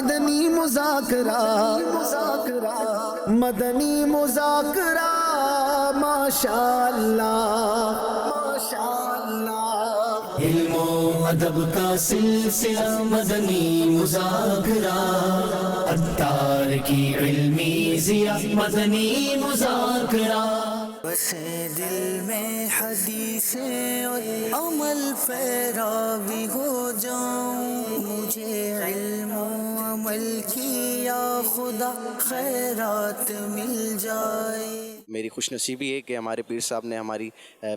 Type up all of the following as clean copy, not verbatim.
مدنی مذاکرہ مدنی مذاکرہ ماشاء اللہ ماشاء اللہ، علم و ادب کا سلسلہ مدنی مذاکرہ، عطار کی علمی ضیاء مدنی مذاکرہ، بسے دل میں حدیثیں اور عمل پیرا بھی ہو جاؤں، مجھے علم و عمل کی یا خدا خیرات مل جائے۔ میری خوش نصیبی ہے کہ ہمارے پیر صاحب نے ہماری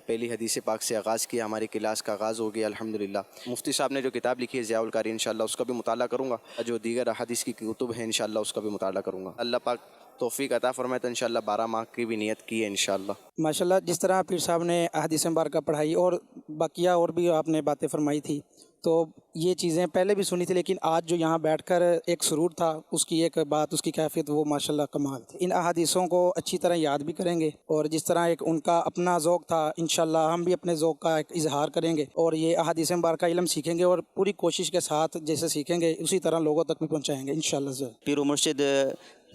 پہلی حدیث پاک سے آغاز کیا، ہماری کلاس کا آغاز ہو گیا الحمدللہ۔ مفتی صاحب نے جو کتاب لکھی ہے ضیاء القاری، انشاءاللہ اس کا بھی مطالعہ کروں گا، جو دیگر احادیث کی کتب ہیں انشاءاللہ اس کا بھی مطالعہ کروں گا۔ اللہ پاک توفیق عطا فرمائے تو انشاءاللہ 12 ماہ کی بھی نیت کی ہے انشاءاللہ۔ ماشاءاللہ، جس طرح پیر صاحب نے احادیث مبارکہ پڑھائی اور باقیہ اور بھی آپ نے باتیں فرمائی تھی، تو یہ چیزیں پہلے بھی سنی تھی، لیکن آج جو یہاں بیٹھ کر ایک سرور تھا، اس کی ایک بات، اس کی کیفیت، وہ ماشاءاللہ کمال تھی۔ ان احادیثوں کو اچھی طرح یاد بھی کریں گے، اور جس طرح ایک ان کا اپنا ذوق تھا، انشاءاللہ ہم بھی اپنے ذوق کا ایک اظہار کریں گے، اور یہ احادیث مبارکہ علم سیکھیں گے، اور پوری کوشش کے ساتھ جیسے سیکھیں گے اسی طرح لوگوں تک بھی پہنچائیں گے انشاءاللہ۔ پیر و مرشد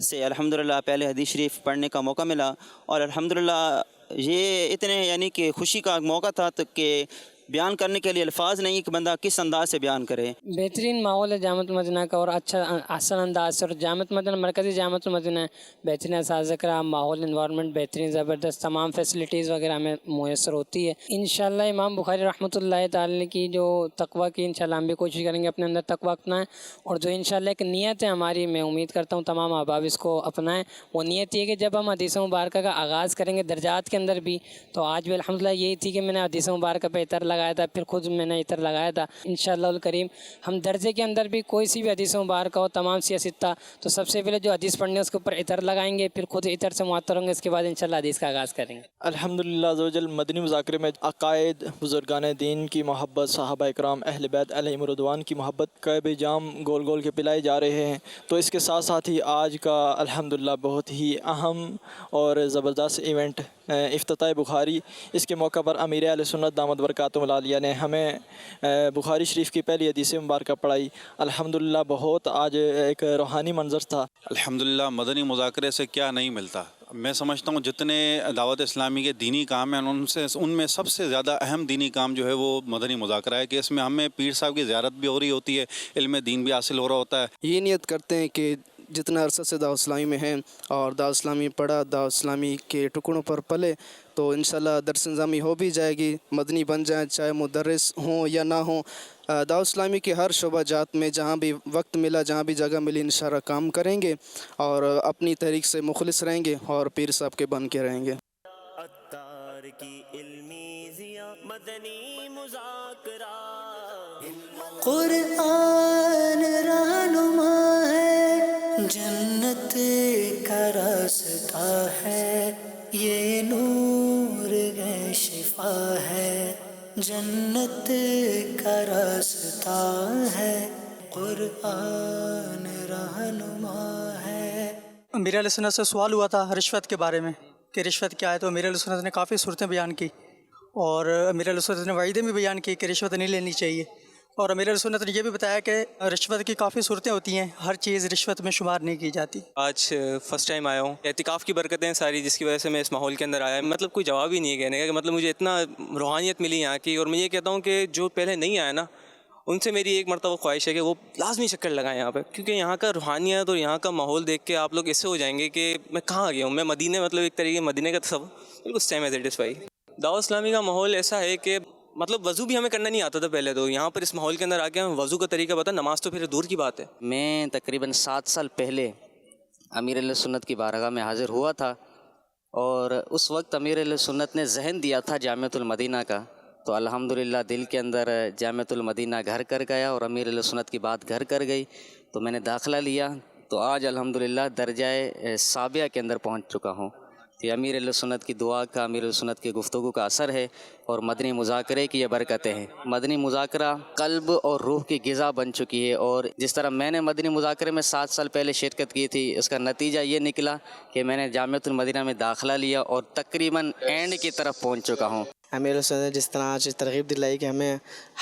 سے الحمدللہ پہلے حدیث شریف پڑھنے کا موقع ملا، اور الحمدللہ یہ اتنے یعنی کہ خوشی کا موقع تھا کہ بیان کرنے کے لیے الفاظ نہیں کہ بندہ کس انداز سے بیان کرے۔ بہترین ماحول ہے جامعۃ المدینہ کا، اور اچھا احسن انداز سے، اور جامعۃ المدینہ مرکزی جامعۃ المدینہ ہے، بہترین اساتذہ کرام، ماحول انوائرمنٹ بہترین زبردست، تمام فیسلٹیز وغیرہ ہمیں میسر ہوتی ہے انشاءاللہ۔ امام بخاری رحمۃ اللہ تعالی کی جو تقویٰ کی انشاءاللہ ہم بھی کوشش کریں گے اپنے اندر تقویٰ اپنائیں، اور جو انشاءاللہ ایک نیت ہے ہماری، میں امید کرتا ہوں تمام احباب اس کو اپنائیں۔ وہ نیت یہ کہ جب ہم حدیث مبارکہ کا آغاز کریں گے درجات کے اندر بھی، تو آج بھی الحمدللہ یہی تھی کہ میں نے حدیث مبارکہ پہ عطر لگایا تھا، پھر خود میں نے عطر لگایا تھا۔ انشاءاللہ الکریم ہم درجے کے اندر بھی کوئی سی بھی حدیث مبارکہ ہو، تمام سیاستہ، تو سب سے پہلے جو حدیث پڑھنے اس کے اوپر عطر لگائیں گے، پھر خود عطر سے معطر ہوں گے، اس کے بعد انشاءاللہ حدیث کا آغاز کریں گے۔ الحمدللہ عز و جل مدنی مذاکرے میں عقائد، بزرگان دین کی محبت، صحابہ اکرام، اہل بیت علیہم رضوان کی محبت کا بھی جام گول گول کے پلائے جا رہے ہیں، تو اس کے ساتھ ساتھ ہی آج کا الحمدللہ بہت ہی اہم اور زبردست ایونٹ افتتاح بخاری، اس کے موقع پر امیر اہل سنت دامت برکاتہم العالیہ نے ہمیں بخاری شریف کی پہلی حدیث مبارکہ پڑھائی۔ الحمدللہ بہت آج ایک روحانی منظر تھا۔ الحمدللہ مدنی مذاکرے سے کیا نہیں ملتا، میں سمجھتا ہوں جتنے دعوت اسلامی کے دینی کام ہیں ان میں سب سے زیادہ اہم دینی کام جو ہے وہ مدنی مذاکرہ ہے، کہ اس میں ہمیں پیر صاحب کی زیارت بھی ہو رہی ہوتی ہے، علم دین بھی حاصل ہو رہا ہوتا ہے۔ یہ نیت کرتے ہیں کہ جتنا عرصہ سے دعوت اسلامی میں ہیں اور دعوت اسلامی پڑھا، دعوت اسلامی کے ٹکڑوں پر پلے، تو انشاءاللہ درس نظامی ہو بھی جائے گی، مدنی بن جائیں، چاہے مدرس ہوں یا نہ ہوں۔ دعوت اسلامی کے ہر شعبہ جات میں جہاں بھی وقت ملا، جہاں بھی جگہ ملی، انشاءاللہ کام کریں گے، اور اپنی تحریک سے مخلص رہیں گے، اور پیر صاحب کے بن کے رہیں گے۔ عطار کی علمی ضیاء مدنی مذاکرہ، قرآن رہنما ہے، جنت کا راستہ ہے، یہ نور ہے، شفا ہے، جنت کا راستہ ہے، قرآن رہنما ہے۔ امیر علیہ سنت سے سوال ہوا تھا رشوت کے بارے میں کہ رشوت کیا ہے، تو امیر علیہ سنت نے کافی صورتیں بیان کی، اور امیر علیہ سنت نے وعیدیں بھی بیان کی کہ رشوت نہیں لینی چاہیے، اور امیر علیہ سنت نے یہ بھی بتایا کہ رشوت کی کافی صورتیں ہوتی ہیں، ہر چیز رشوت میں شمار نہیں کی جاتی۔ آج فرسٹ ٹائم آیا ہوں، اعتکاف کی برکتیں ساری جس کی وجہ سے میں اس ماحول کے اندر آیا، مطلب کوئی جواب ہی نہیں ہے کہنے کا، کہ مطلب مجھے اتنا روحانیت ملی یہاں کی، اور میں یہ کہتا ہوں کہ جو پہلے نہیں آیا نا، ان سے میری ایک مرتبہ خواہش ہے کہ وہ لازمی چکر لگائیں یہاں پہ، کیونکہ یہاں کا روحانیت اور یہاں کا ماحول دیکھ کے آپ لوگ اس سے ہو جائیں گے کہ میں کہاں گیا ہوں، میں مدینے، مطلب ایک طریقے مدینے کا تصور بالکل سیم ہے سیٹسفائی۔ دعوت اسلامی کا ماحول ایسا ہے کہ مطلب وضو بھی ہمیں کرنا نہیں آتا تھا پہلے، تو یہاں پر اس ماحول کے اندر آ کے ہمیں وضو کا طریقہ پتہ، نماز تو پھر دور کی بات ہے۔ میں تقریباً 7 سال پہلے امیر علیہ سنت کی بارگاہ میں حاضر ہوا تھا، اور اس وقت امیر علیہ سنت نے ذہن دیا تھا جامعۃ المدینہ کا، تو الحمدللہ دل کے اندر جامعۃ المدینہ گھر کر گیا، اور امیر علیہ سنت کی بات گھر کر گئی، تو میں نے داخلہ لیا، تو آج الحمدللہ درجہ سابعہ کے اندر پہنچ چکا ہوں۔ یہ امیر علیہ سنت کی دعا کا، امیر علیہ سنت کی گفتگو کا اثر ہے، اور مدنی مذاکرے کی یہ برکتیں ہیں۔ مدنی مذاکرہ قلب اور روح کی غذا بن چکی ہے، اور جس طرح میں نے مدنی مذاکرے میں 7 سال پہلے شرکت کی تھی، اس کا نتیجہ یہ نکلا کہ میں نے جامعۃ المدینہ میں داخلہ لیا، اور تقریباً اینڈ کی طرف پہنچ چکا ہوں۔ امیر سنت نے جس طرح آج ترغیب دلائی کہ ہمیں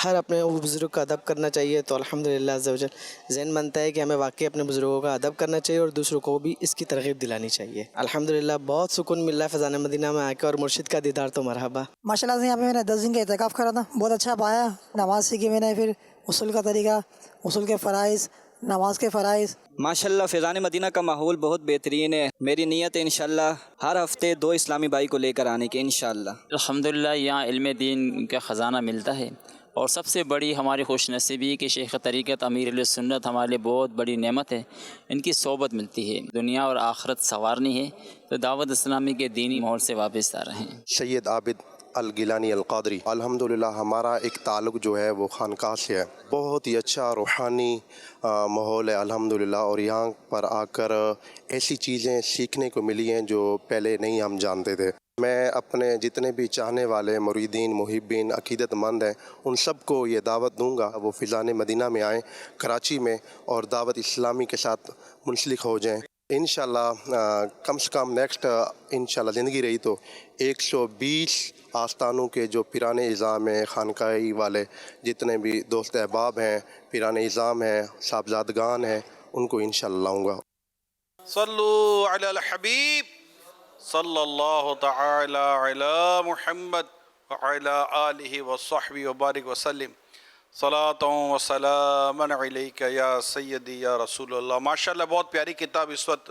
ہر اپنے بزرگ کا ادب کرنا چاہیے، تو الحمدللہ عز و جل ذہن بنتا ہے کہ ہمیں واقعی اپنے بزرگوں کا ادب کرنا چاہیے اور دوسروں کو بھی اس کی ترغیب دلانی چاہیے۔ الحمدللہ بہت سکون مل رہا ہے فیضان مدینہ میں آ کے، اور مرشد کا دیدار تو مرحبا۔ ماشاء اللہ سے یہاں پہ میں نے 10 دن کا اعتکاف کرا تھا، بہت اچھا پایا۔ نماز سیکھی میں نے، پھر غسل کا طریقہ، غسل کے فرائض، نماز کے فرائض۔ ماشاءاللہ فیضان مدینہ کا ماحول بہت بہترین ہے۔ میری نیت ہے انشاءاللہ ہر ہفتے 2 اسلامی بھائی کو لے کر آنے کی انشاءاللہ۔ الحمدللہ یہاں علم دین کا خزانہ ملتا ہے، اور سب سے بڑی ہماری خوش نصیبی کہ شیخ طریقت امیر علیہ سنت ہمارے لیے بہت بڑی نعمت ہے، ان کی صحبت ملتی ہے، دنیا اور آخرت سنوارنی ہے تو دعوت اسلامی کے دینی ماحول سے وابستہ رہیں۔ سید عابد الگیلانی القادری، الحمدللہ ہمارا ایک تعلق جو ہے وہ خانقاہ سے ہے، بہت ہی اچھا روحانی ماحول ہے الحمدللہ، اور یہاں پر آ کر ایسی چیزیں سیکھنے کو ملی ہیں جو پہلے نہیں ہم جانتے تھے۔ میں اپنے جتنے بھی چاہنے والے مریدین محبین عقیدت مند ہیں ان سب کو یہ دعوت دوں گا وہ فیضان مدینہ میں آئیں کراچی میں، اور دعوت اسلامی کے ساتھ منسلک ہو جائیں۔ انشاءاللہ کم سے کم نیکسٹ انشاءاللہ زندگی رہی تو 120 آستانوں کے جو پیران نظام ہیں، خانقاہی والے جتنے بھی دوست احباب ہیں، پیران نظام ہیں، صاحبزادگان ہیں، ان کو انشاءاللہ لاؤں گا۔ صلو علی الحبیب صلی اللہ تعالی علی محمد وعلی آلہ وصحبہ وبارک وسلم، صلاۃ و سلام علیک یا سیدی یا رسول اللہ۔ ماشاءاللہ بہت پیاری کتاب اس وقت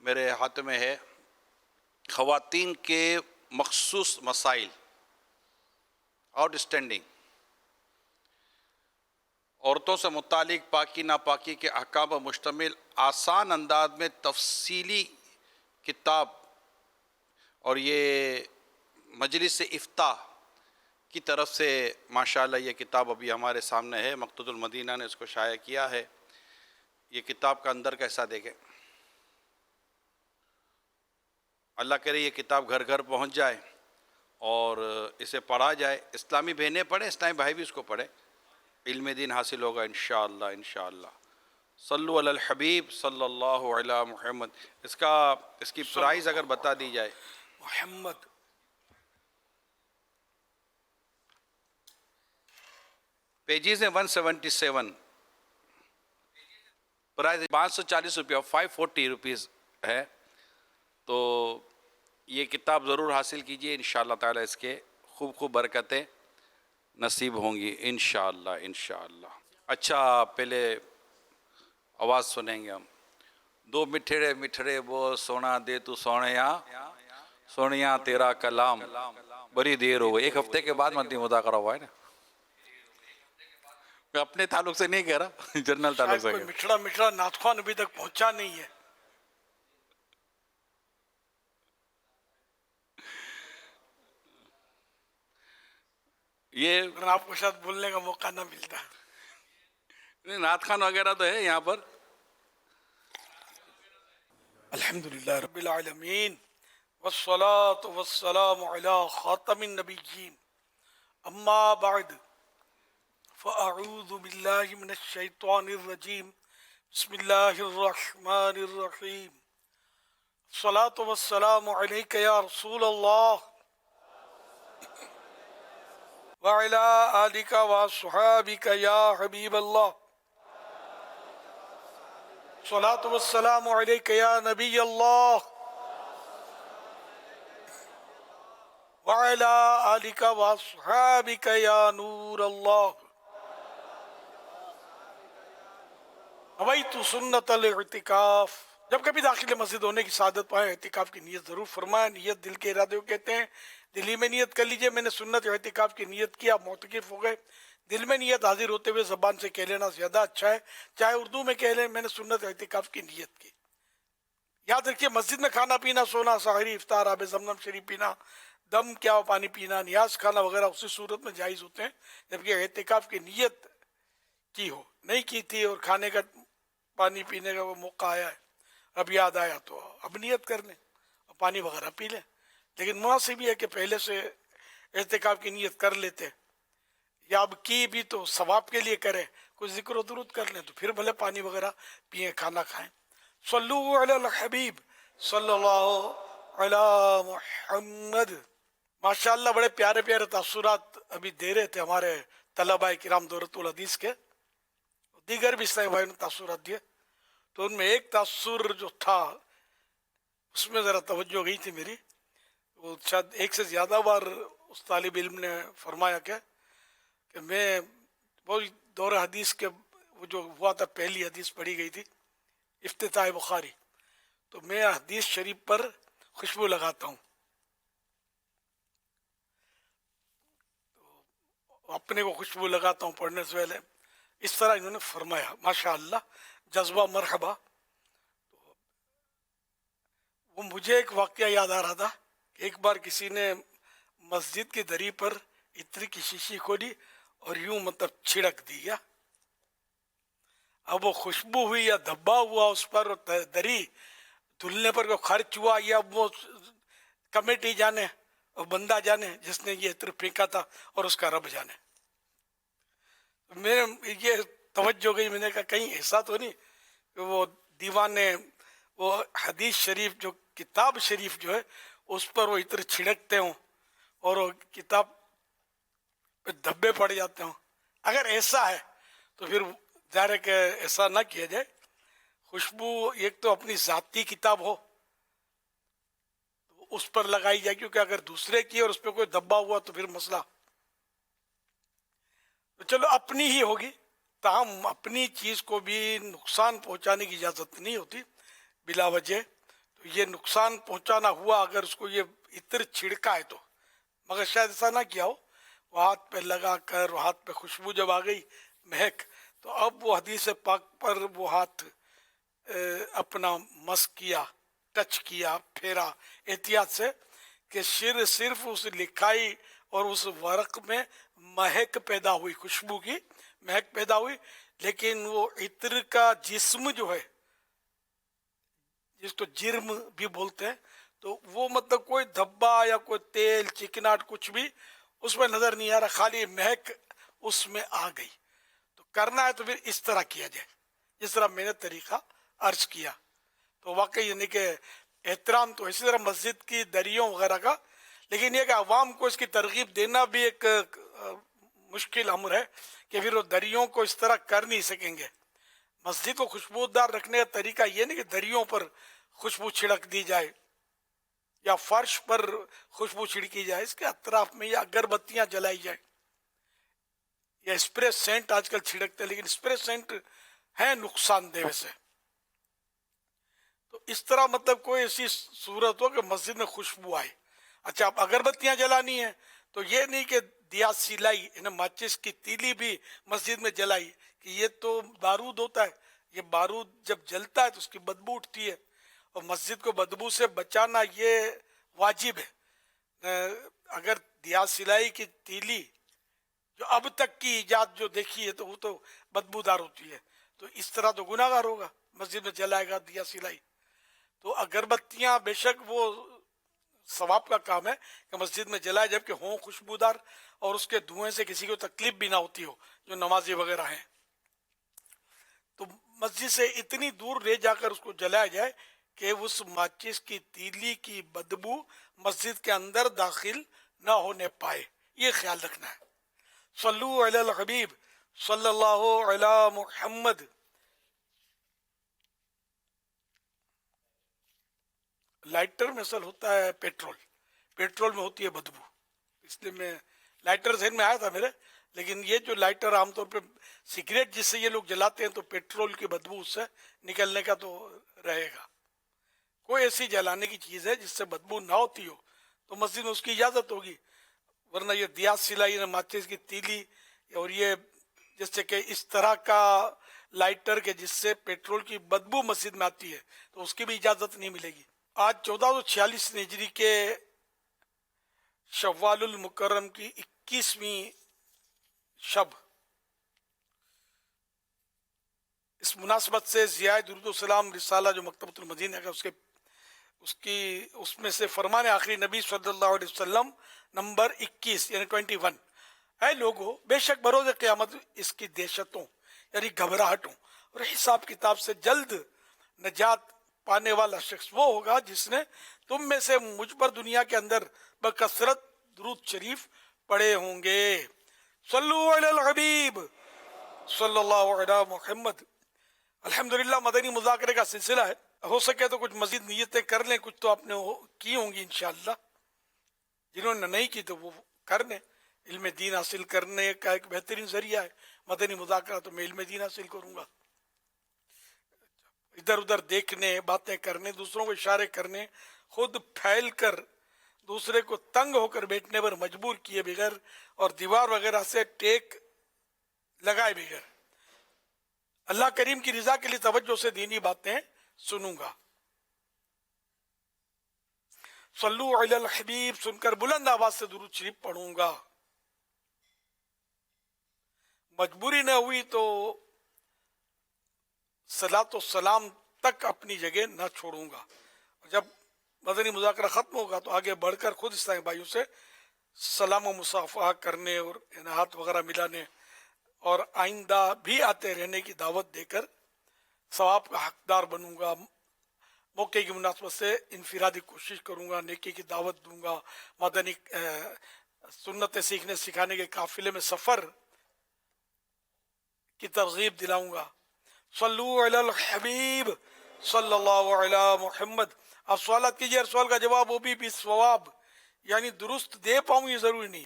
میرے ہاتھ میں ہے، خواتین کے مخصوص مسائل، آؤٹ اسٹینڈنگ، عورتوں سے متعلق پاکی ناپاکی کے احکام پر مشتمل آسان انداز میں تفصیلی کتاب، اور یہ مجلس افتاء کی طرف سے ماشاءاللہ یہ کتاب ابھی ہمارے سامنے ہے، مقتدی المدینہ نے اس کو شائع کیا ہے۔ یہ کتاب کا اندر کیسا دیکھیں، اللہ کرے یہ کتاب گھر گھر پہنچ جائے اور اسے پڑھا جائے، اسلامی بہنیں پڑھیں، اسلامی بھائی بھی اس کو پڑھیں، علم دین حاصل ہوگا انشاءاللہ انشاءاللہ۔ صلو علی الحبیب صلی اللہ علی محمد۔ اس کی پرائز اگر بتا دی جائے محمد، پیجز ہیں 177، پرائز 540 روپیہ، 540 روپیز ہے، تو یہ کتاب ضرور حاصل کیجئے، انشاءاللہ تعالی اس کے خوب خوب برکتیں نصیب ہوں گی انشاءاللہ انشاءاللہ۔ اچھا پہلے آواز سنیں گے ہم، دو مٹھڑے مٹھڑے بول سونا دے تو سونیا سونیا تیرا کلام، بڑی دیر ہو گئی، 1 ہفتے کے بعد مدنی مذاکرہ ہوا ہے نا، میں اپنے تعلق سے نہیں کہہ رہا، جنرل تعلق سے کہہ رہا۔ مٹھڑا مٹھڑا ناتخوان ابھی تک پہنچا نہیں ہے۔ یہ آپ کو شاید بولنے کا موقع نہ ملتا، نعت خوان وغیرہ تو ہے یہاں پر۔ الحمدللہ رب العالمین والصلاة والسلام علی خاتم النبیین، اما بعد فاعوذ باللہ من الشیطان الرجیم، بسم اللہ الرحمن الرحیم، الصلاة والسلام علیک یا رسول اللہ وعلی آلک وصحابک یا حبیب اللہ، الصلاة والسلام علیک یا نبی اللہ وعلی آلک وصحابک یا نور اللہ، نویت سنت الاعتکاف۔ جب کبھی داخل مسجد ہونے کی سعادت پائیں اعتکاف کی نیت ضرور فرمائیں۔ نیت دل کے ارادے کو کہتے ہیں، دلی میں نیت کر لیجئے میں نے سنت اعتکاف کی نیت کی، آپ معتکف ہو گئے۔ دل میں نیت حاضر ہوتے ہوئے زبان سے کہہ لینا زیادہ اچھا ہے، چاہے اردو میں کہہ لیں میں نے سنت اعتکاف کی نیت کی۔ یاد رکھیے مسجد میں کھانا پینا، سونا، سحری، افطار، آب زمزم شریف پینا، دم کیا پانی پینا، نیاز کھانا وغیرہ اسی صورت میں جائز ہوتے ہیں جبکہ اعتکاف کی نیت کی ہو، نہیں کی تھی اور کھانے کا پانی پینے کا وہ موقع آیا ہے، اب یاد آیا تو اب نیت کر لیں اور پانی وغیرہ پی لیں، لیکن مناسب یہ ہے کہ پہلے سے اعتکاف کی نیت کر لیتے، یا اب کی بھی تو ثواب کے لیے کریں، کچھ ذکر و درود کر لیں تو پھر بھلے پانی وغیرہ پئیں، کھانا کھائیں۔ صلو علی الحبیب صلی اللہ علی محمد۔ माशाअल्लाह बड़े प्यारे प्यारे तासुरात अभी दे रहे थे हमारे तलबा किराम दौरतुल हदीस के, दीगर भी इस्लामी भाइयों ने तासुरात दिए। तो उनमें एक तासुर जो था उसमें ज़रा तवज्जो गई थी मेरी। वो शायद एक से ज़्यादा बार उस तालिब इल्म ने फरमाया कि मैं वो दौर हदीस के वो जो हुआ था, पहली हदीस पढ़ी गई थी इफ्तिताह बुखारी, तो मैं हदीस शरीफ पर खुशबू लगाता हूँ, तो अपने को खुशबू लगाता हूँ पढ़ने से पहले। इस तरह इन्होंने फरमाया, माशाअल्लाह, जज्बा मरहबा। वो मुझे एक वाक़या याद आ रहा था कि एक बार किसी ने मस्जिद की दरी पर इत्र की शीशी खोली और यूं मतलब छिड़क दिया। अब वो खुशबू हुई या धब्बा हुआ उस पर, दरी धुलने पर वो खर्च हुआ, या वो कमेटी जाने और बंदा जाने जिसने ये इत्र फेंका था, और उसका रब जाने। मेरे ये तवज्जो गई, मैंने कहा कहीं ऐसा तो नहीं कि वो दीवाने वो हदीस शरीफ जो किताब शरीफ जो है उस पर वो इत्र छिड़कते हों और वो किताब पे धब्बे पड़ जाते हों। अगर ऐसा है तो फिर ज़ाहिर है कि ऐसा ना किया जाए। खुशबू एक तो अपनी ज़ाती किताब हो तो उस पर लगाई जाए, क्योंकि अगर दूसरे की और उस पर कोई धब्बा हुआ तो फिर मसला। तो चलो अपनी ही होगी, ताहम अपनी चीज़ को भी नुकसान पहुंचाने की इजाज़त नहीं होती बिला वजह। तो ये नुकसान पहुंचाना हुआ अगर उसको ये इत्र छिड़का है तो, मगर शायद ऐसा ना किया हो, वो हाथ पे लगा कर हाथ पे खुशबू जब आ गई महक, तो अब वो हदीस पाक पर वो हाथ अपना मस किया, टच किया, फेरा एहतियात से कि सिर्फ उस लिखाई और उस वर्क में महक पैदा हुई, खुशबू की महक पैदा हुई, लेकिन वो इत्र का जिस्म जो है जिसको जिर्म भी बोलते हैं, तो वो मतलब कोई धब्बा या कोई तेल चिकनाट कुछ भी उसमें नजर नहीं आ रहा, खाली महक उसमें आ गई। तो करना है तो फिर इस तरह किया जाए जिस तरह मैंने तरीका अर्ज किया। तो वाकई यानी कि एहतराम तो इसी तरह मस्जिद की दरियों वगैरह का, लेकिन ये कि अवाम को इसकी तरगीब देना भी एक मुश्किल अमर है कि फिर वो दरियों को इस तरह कर नहीं सकेंगे। मस्जिद को खुशबूदार रखने का तरीका ये नहीं कि दरियों पर खुशबू छिड़क दी जाए या फर्श पर खुशबू छिड़की जाए, इसके अतराफ में या अगरबत्तियां जलाई जाए या स्प्रे सेंट आजकल छिड़कते हैं, लेकिन स्प्रे सेंट है नुकसानदेह वैसे। तो इस तरह मतलब कोई ऐसी सूरत हो कि मस्जिद में खुशबू आए। अच्छा, अब अगरबत्तियां जलानी है तो ये नहीं कि दिया सिलाई, माचिस की तीली भी मस्जिद में जलाई, कि ये तो बारूद होता है, ये बारूद जब जलता है तो उसकी बदबू उठती है, और मस्जिद को बदबू से बचाना ये वाजिब है। अगर दिया सिलाई की तीली जो अब तक की इजाद जो देखी है तो वो तो बदबूदार होती है, तो इस तरह तो गुनाहगार होगा मस्जिद में जलाएगा दिया सिलाई। तो अगरबत्तियां बेशक वो सवाब का काम है कि मस्जिद में जलाए जबकि हों खुशबूदार और उसके धुएं से किसी को तकलीफ भी ना होती हो जो नमाजी वगैरह हैं। तो मस्जिद से इतनी दूर ले जाकर उसको जलाया जाए कि उस माचिस की तीली की बदबू मस्जिद के अंदर दाखिल ना होने पाए, ये ख्याल रखना है। सल्लु अलल हबीब सल्लल्लाहु अला मुहम्मद। लाइटर में असल होता है पेट्रोल, पेट्रोल में होती है बदबू, इसलिए मैं लाइटर जहन में आया था मेरे, लेकिन ये जो लाइटर आमतौर पे सिगरेट जिससे ये लोग जलाते हैं तो पेट्रोल की बदबू उससे निकलने का तो रहेगा। कोई ऐसी जलाने की चीज़ है जिससे बदबू ना होती हो तो मस्जिद में उसकी इजाज़त होगी, वरना ये दिया सिलाई ना माचिस की तीली और ये जैसे कि इस तरह का लाइटर के जिससे पेट्रोल की बदबू मस्जिद में आती है तो उसकी भी इजाज़त नहीं मिलेगी। आज 1446 हिजरी के शव्वालुल मुकर्रम की 21वीं शब, इस मुनासबत से ज़ियाए दुरूद सलाम रिसाला जो मकतबतुल मदीना का उसमें से फरमान आखिरी नबी सल्लल्लाहु अलैहि वसल्लम नंबर 21 यानी 21, ऐ लोगों बेशक बरोज़ क़यामत इसकी दहशतों यानी घबराहटों और हिसाब किताब से जल्द नजात पाने वाला शख्स वो होगा जिसने तुम में से मुझ पर दुनिया के अंदर बकसरत दुरूद शरीफ पढ़े होंगे। सल्लु अलल हबीब सल्लल्लाहु अलैहि मुहम्मद। अल्हम्दुलिल्लाह मदनी मुज़ाकरे का सिलसिला है, हो सके तो कुछ मजीद नियतें कर लें, कुछ तो आपने की होंगी इंशाअल्लाह, जिन्होंने नहीं की तो वो कर लें। इल्म दीन हासिल करने का एक बेहतरीन जरिया है मदनी मुज़ाकरा, तो मैं इल्म दीन हासिल करूँगा। इधर उधर देखने, बातें करने, दूसरों को इशारे करने, खुद फैल कर दूसरे को तंग होकर बैठने पर मजबूर किए बगैर और दीवार वगैरह से टेक लगाए बगैर अल्लाह करीम की रजा के लिए तवज्जो से दीनी बातें सुनूंगा। सल्लु अलल हबीब सुनकर बुलंद आवाज से दुरूद शरीफ पढ़ूंगा। मजबूरी न हुई तो सलातो सलाम तक अपनी जगह न छोड़ूंगा। जब मदनी मुज़ाकरा खत्म होगा तो आगे बढ़कर खुद इस्लामी भाइयों से सलाम मुसाफा करने और हाथ वगैरह मिलाने और आइंदा भी आते रहने की दावत देकर सवाब का हकदार बनूंगा। मौके की मुनासबत से इनफिरादी कोशिश करूंगा, नेकी की दावत दूंगा, मदनी सुन्नतें सीखने सिखाने के काफिले में सफ़र की तरगीब दिलाऊंगा। सल्लु अलल हबीब सल्लल्लाहु अलैहि मुहम्मद। आप सवालत कीजिए, हर सवाल का जवाब वो भी सवाब यानी दुरुस्त दे पाऊँ ये ज़रूरी नहीं,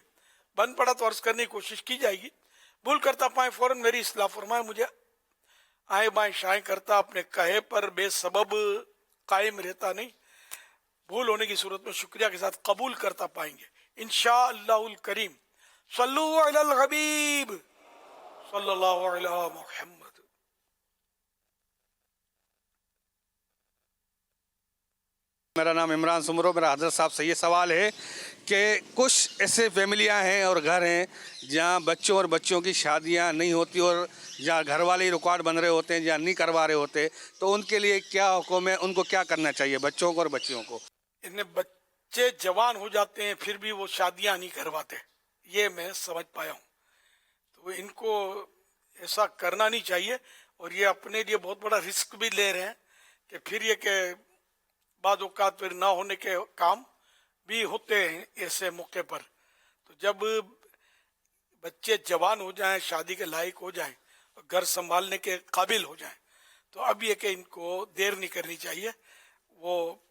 बन पड़ा तो अर्ज करने की कोशिश की जाएगी। भूल करता पाए फ़ौरन मेरी इस्लाह फरमाए, मुझे आए बाएं शाएं करता अपने कहे पर बेसबब कायम रहता नहीं। भूल होने की सूरत में शुक्रिया के साथ कबूल करता पाएंगे इंशाअल्लाहुल करीम। सल्लु अलल हबीब सल्लल्लाहु अलैहि मुहम्मद। मेरा नाम इमरान सुमरो। मेरा हज़रत साहब से ये सवाल है कि कुछ ऐसे फैमिलियां हैं और घर हैं जहां बच्चों और बच्चियों की शादियां नहीं होती और जहां घर वाले ही रिकॉर्ड बन रहे होते हैं, जहां नहीं करवा रहे होते, तो उनके लिए क्या हुक्म है, उनको क्या करना चाहिए बच्चों को और बच्चियों को? इनमें बच्चे जवान हो जाते हैं फिर भी वो शादियां नहीं करवाते, ये मैं समझ पाया हूँ। तो इनको ऐसा करना नहीं चाहिए और ये अपने लिए बहुत बड़ा रिस्क भी ले रहे हैं कि फिर ये के बाद औकात फिर ना होने के काम भी होते हैं ऐसे मौके पर। तो जब बच्चे जवान हो जाएं, शादी के लायक हो जाएं, घर संभालने के काबिल हो जाएं, तो अब ये कि इनको देर नहीं करनी चाहिए, वो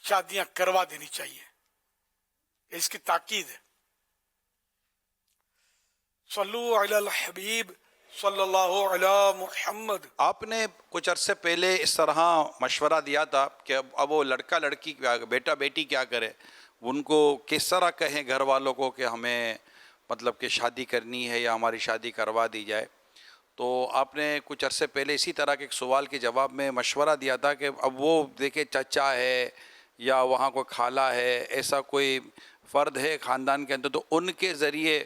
शादियां करवा देनी चाहिए, इसकी ताकीद है। सल्लु अलल हबीब सल्लल्लाहु अलैहि मुहम्मद। आपने कुछ अरसे पहले इस तरह मशवरा दिया था कि अब वो लड़का लड़की बेटा बेटी क्या करे, उनको किस तरह कहें घर वालों को कि हमें मतलब कि शादी करनी है या हमारी शादी करवा दी जाए। तो आपने कुछ अरसे पहले इसी तरह के एक सवाल के जवाब में मशवरा दिया था कि अब वो देखे चचा है या वहाँ कोई खाला है, ऐसा कोई फ़र्द है ख़ानदान के अंदर, तो उनके ज़रिए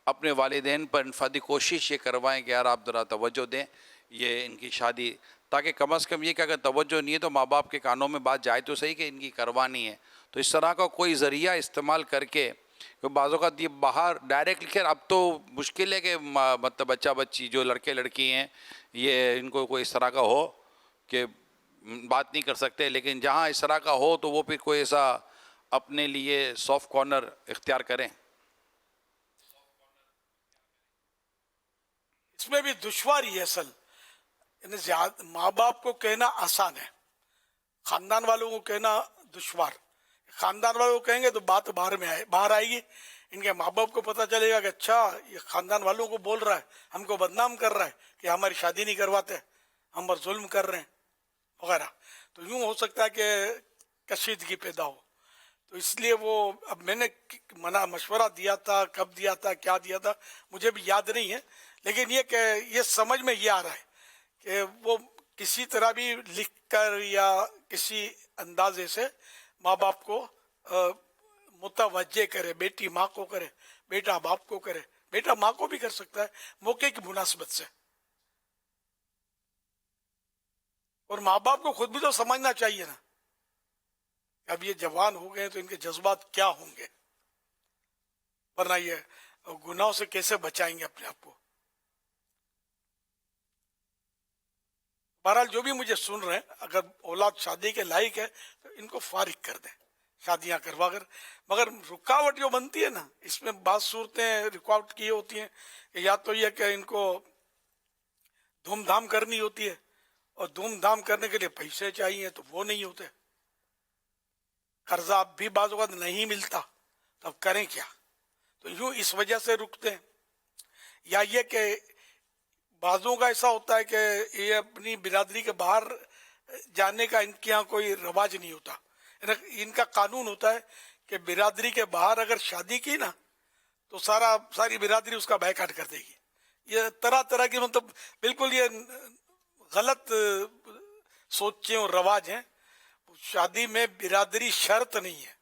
अपने वालिदैन पर इनफादी कोशिश ये करवाएं कि यार आप ज़रा तवज्जो दें ये इनकी शादी, ताकि कम अज़ कम ये कि अगर तवज्जो नहीं है तो माँ बाप के कानों में बात जाए तो सही कि इनकी करवानी है। तो इस तरह का कोई ज़रिया इस्तेमाल करके, क्योंकि बाज़ों का ये बाहर डायरेक्ट लिखे, अब तो मुश्किल है कि मतलब बच्चा बच्ची जो लड़के लड़की हैं ये इनको कोई इस तरह का हो कि बात नहीं कर सकते, लेकिन जहाँ इस तरह का हो तो वो फिर कोई ऐसा अपने लिए सॉफ्ट कॉर्नर इख्तियार करें। इसमें भी दुश्वारी है असल, माँ बाप को कहना आसान है, खानदान वालों को कहना दुश्वार। खानदान वालों को कहेंगे तो बात बाहर आएगी, इनके माँ बाप को पता चलेगा कि अच्छा ये खानदान वालों को बोल रहा है, हमको बदनाम कर रहा है कि हमारी शादी नहीं करवाते, हम पर जुल्म कर रहे हैं वगैरह। तो यूँ हो सकता है कि कशीदगी पैदा हो। तो इसलिए वो अब मैंने मशवरा दिया था, कब दिया था, क्या दिया था मुझे भी याद नहीं है, लेकिन ये समझ में ये आ रहा है कि वो किसी तरह भी लिख कर या किसी अंदाजे से माँ बाप को मुतवज्जे करे, बेटी माँ को करे, बेटा बाप को करे, बेटा माँ को भी कर सकता है मौके की मुनासिबत से। और माँ बाप को खुद भी तो समझना चाहिए ना, अब ये जवान हो गए तो इनके जज्बात क्या होंगे, वरना ये गुनाहों से कैसे बचाएंगे अपने आप को। बहरहाल जो भी मुझे सुन रहे हैं, अगर औलाद शादी के लायक है तो इनको फारिग कर दें, शादियां करवा कर। मगर रुकावट जो बनती है ना, इसमें बात सूरतें रुकावट की होती हैं कि या तो ये कि इनको धूमधाम करनी होती है और धूमधाम करने के लिए पैसे चाहिए तो वो नहीं होते, कर्जा भी बाज़ वक़्त नहीं मिलता, तो अब करें क्या। तो यूं इस वजह से रुकते हैं। या ये कि बाज़ों का ऐसा होता है कि ये अपनी बिरादरी के बाहर जाने का इनके यहाँ कोई रवाज नहीं होता। इनका कानून होता है कि बिरादरी के बाहर अगर शादी की ना तो सारी बिरादरी उसका बैकाट कर देगी। ये तरह तरह की मतलब बिल्कुल ये गलत सोचें और रवाज हैं। शादी में बिरादरी शर्त नहीं है।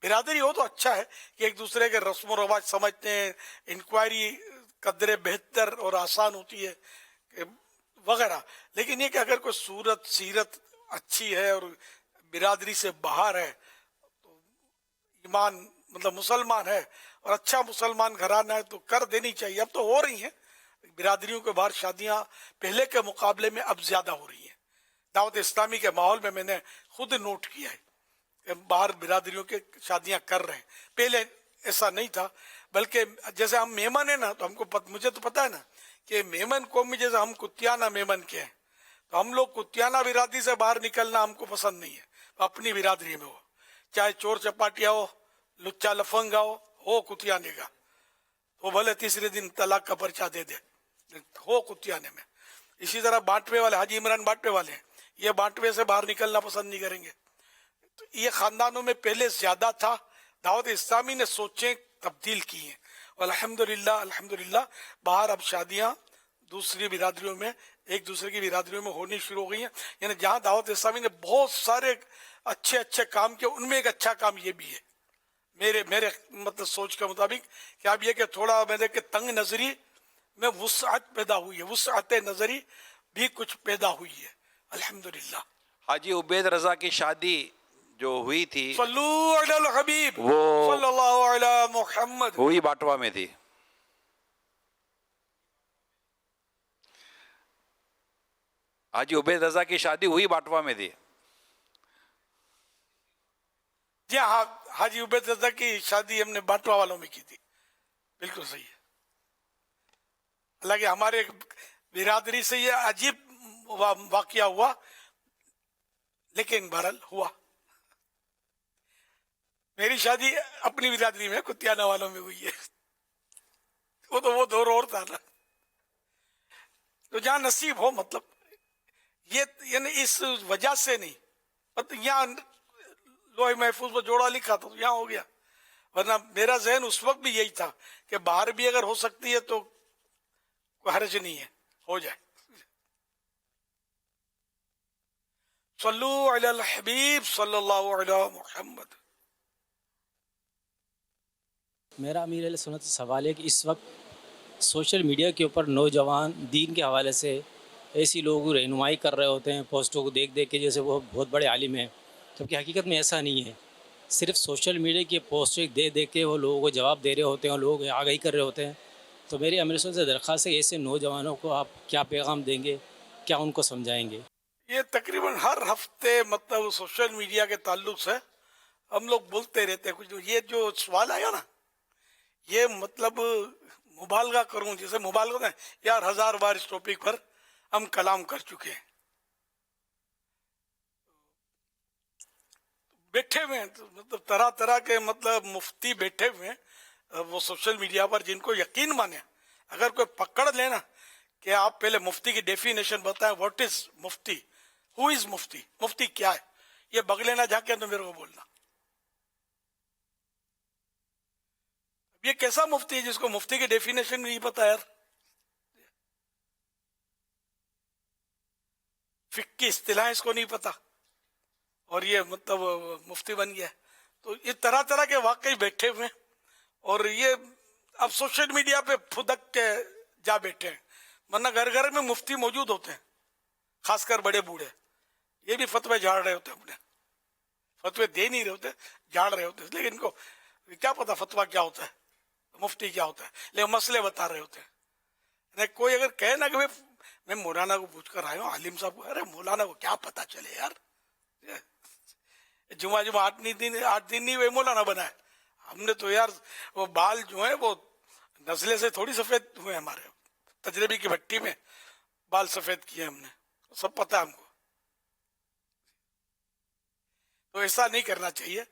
बिरादरी हो तो अच्छा है कि एक दूसरे के रस्म रवाज समझते हैं, इंक्वायरी कदरे बेहतर और आसान होती है वगैरह। लेकिन ये कि अगर कोई सूरत सीरत अच्छी है और बिरादरी से बाहर है, तो ईमान मतलब मुसलमान है और अच्छा मुसलमान घराना है, तो कर देनी चाहिए। अब तो हो रही हैं बिरादरियों के बाहर शादियां, पहले के मुकाबले में अब ज्यादा हो रही हैं। दावत इस्लामी के माहौल में मैंने खुद नोट किया है कि बाहर बिरादरियों के शादियां कर रहे हैं। पहले ऐसा नहीं था, बल्कि जैसे हम मेमन है ना, तो हमको मुझे तो पता है ना कि मेमन कौम में जैसे हम कुतियाना मेमन के हैं, तो हम लोग कुतियाना बिरादरी से बाहर निकलना हमको पसंद नहीं है। अपनी बिरादरी में हो, चाहे चोर चपाटिया हो, लुच्चा लफंगा हो कुतियाने का, वो भले तीसरे दिन तलाक का पर्चा दे दे, हो कुतियाने में। इसी तरह बांटवे वाले, हाजी इमरान बांटवे वाले हैं, ये बांटवे से बाहर निकलना पसंद नहीं करेंगे। तो ये खानदानों में पहले ज्यादा था। दावत इस्लामी ने सोचें तब्दील की हैं और अल्हम्दुलिल्लाह बाहर अब शादियां दूसरी बिरादरियों में, एक दूसरे की बिरादरियों में होनी शुरू हो गई हैं। यानी जहाँ दावत इस्लामी ने बहुत सारे अच्छे अच्छे काम किए, उनमें एक अच्छा काम ये भी है मेरे मतलब सोच के मुताबिक कि अब ये कि थोड़ा मैंने कि तंग नजरी में वुसअत पैदा हुई है, वुसअत नजरी भी कुछ पैदा हुई है अल्हम्दुलिल्लाह। हाजी उबैद रजा की शादी जो हुई थी सल्लू अलल हबीब वो सल्लल्लाहु अलैहि मुहम्मद हुई बाटवा में थी। हाजी उबैद रजा की शादी हुई बाटवा में थी। जी हाँ, हाजी उबैद रजा की शादी हमने बाटवा वालों में की थी, बिल्कुल सही है। हालांकि हमारे बिरादरी से ये अजीब वाकया हुआ, लेकिन बहरहाल हुआ। मेरी शादी अपनी बिरादरी में कुतियाना वालों में हुई है, वो दौर और था ना। तो जहाँ नसीब हो, मतलब ये यानी इस वजह से नहीं, मतलब यहाँ लोहे महफूज पर जोड़ा लिखा था तो यहाँ हो गया, वरना मेरा जहन उस वक्त भी यही था कि बाहर भी अगर हो सकती है तो कोई हर्ज नहीं है, हो जाए। सल्लू अलल हबीब सल्लल्लाहु अलैहि मुहम्मद। मेरा अमीर अहले सुन्नत से सवाल है कि इस वक्त सोशल मीडिया के ऊपर नौजवान दीन के हवाले से ऐसी लोग रहनुमाई कर रहे होते हैं, पोस्टों को देख देख के जैसे वो बहुत बड़े आलिम हैं, जबकि हकीकत में ऐसा नहीं है। सिर्फ सोशल मीडिया की पोस्टें देख देख के वो लोगों को जवाब दे रहे होते हैं और लोग आगाही कर रहे होते हैं। तो मेरी अमीर सुन्नत से दरख्वास्त है, ऐसे नौजवानों को आप क्या पैगाम देंगे, क्या उनको समझाएंगे? ये तकरीबन हर हफ्ते मतलब सोशल मीडिया के ताल्लुक से हम लोग बोलते रहते हैं कुछ। ये जो सवाल आया ना, ये मतलब मुबालगा करूं, जैसे मुबालगा है यार, 1000 बार इस टॉपिक पर हम कलाम कर चुके हैं, बैठे हुए हैं, तो मतलब तरह तरह के मतलब मुफ्ती बैठे हुए हैं वो सोशल मीडिया पर, जिनको यकीन माने अगर कोई पकड़ लेना कि आप पहले मुफ्ती की डेफिनेशन बताएं, व्हाट इज मुफ्ती, हु इज मुफ्ती, मुफ्ती क्या है, ये बगले ना जाके तो मेरे को बोलना। ये कैसा मुफ्ती है जिसको मुफ्ती की डेफिनेशन नहीं पता यार, फिक्र की इस्तिलाह इसको नहीं पता और ये मतलब मुफ्ती बन गया। तो ये तरह तरह के वाकई बैठे हुए हैं और ये अब सोशल मीडिया पे फुदक के जा बैठे हैं, वरना घर घर में मुफ्ती मौजूद होते हैं, खासकर बड़े बूढ़े, ये भी फतवे झाड़ रहे होते हैं, अपने फतवे दे नहीं रहे होते, झाड़ रहे होते हैं। लेकिन इनको क्या पता फतवा क्या होता है, मुफ्ती क्या होता है, लेकिन मसले बता रहे होते हैं। कोई अगर कहे ना कि मैं मौलाना को पूछ कर आया हूँ, आलिम साहब को, अरे मौलाना को क्या पता चले यार, जुमा 8 दिन नहीं वही मौलाना बना है। हमने तो यार वो बाल जो है वो नस्ले से थोड़ी सफ़ेद हुए हमारे, तजरबे की भट्टी में बाल सफ़ेद किए हमने, सब पता है हमको। तो ऐसा नहीं करना चाहिए।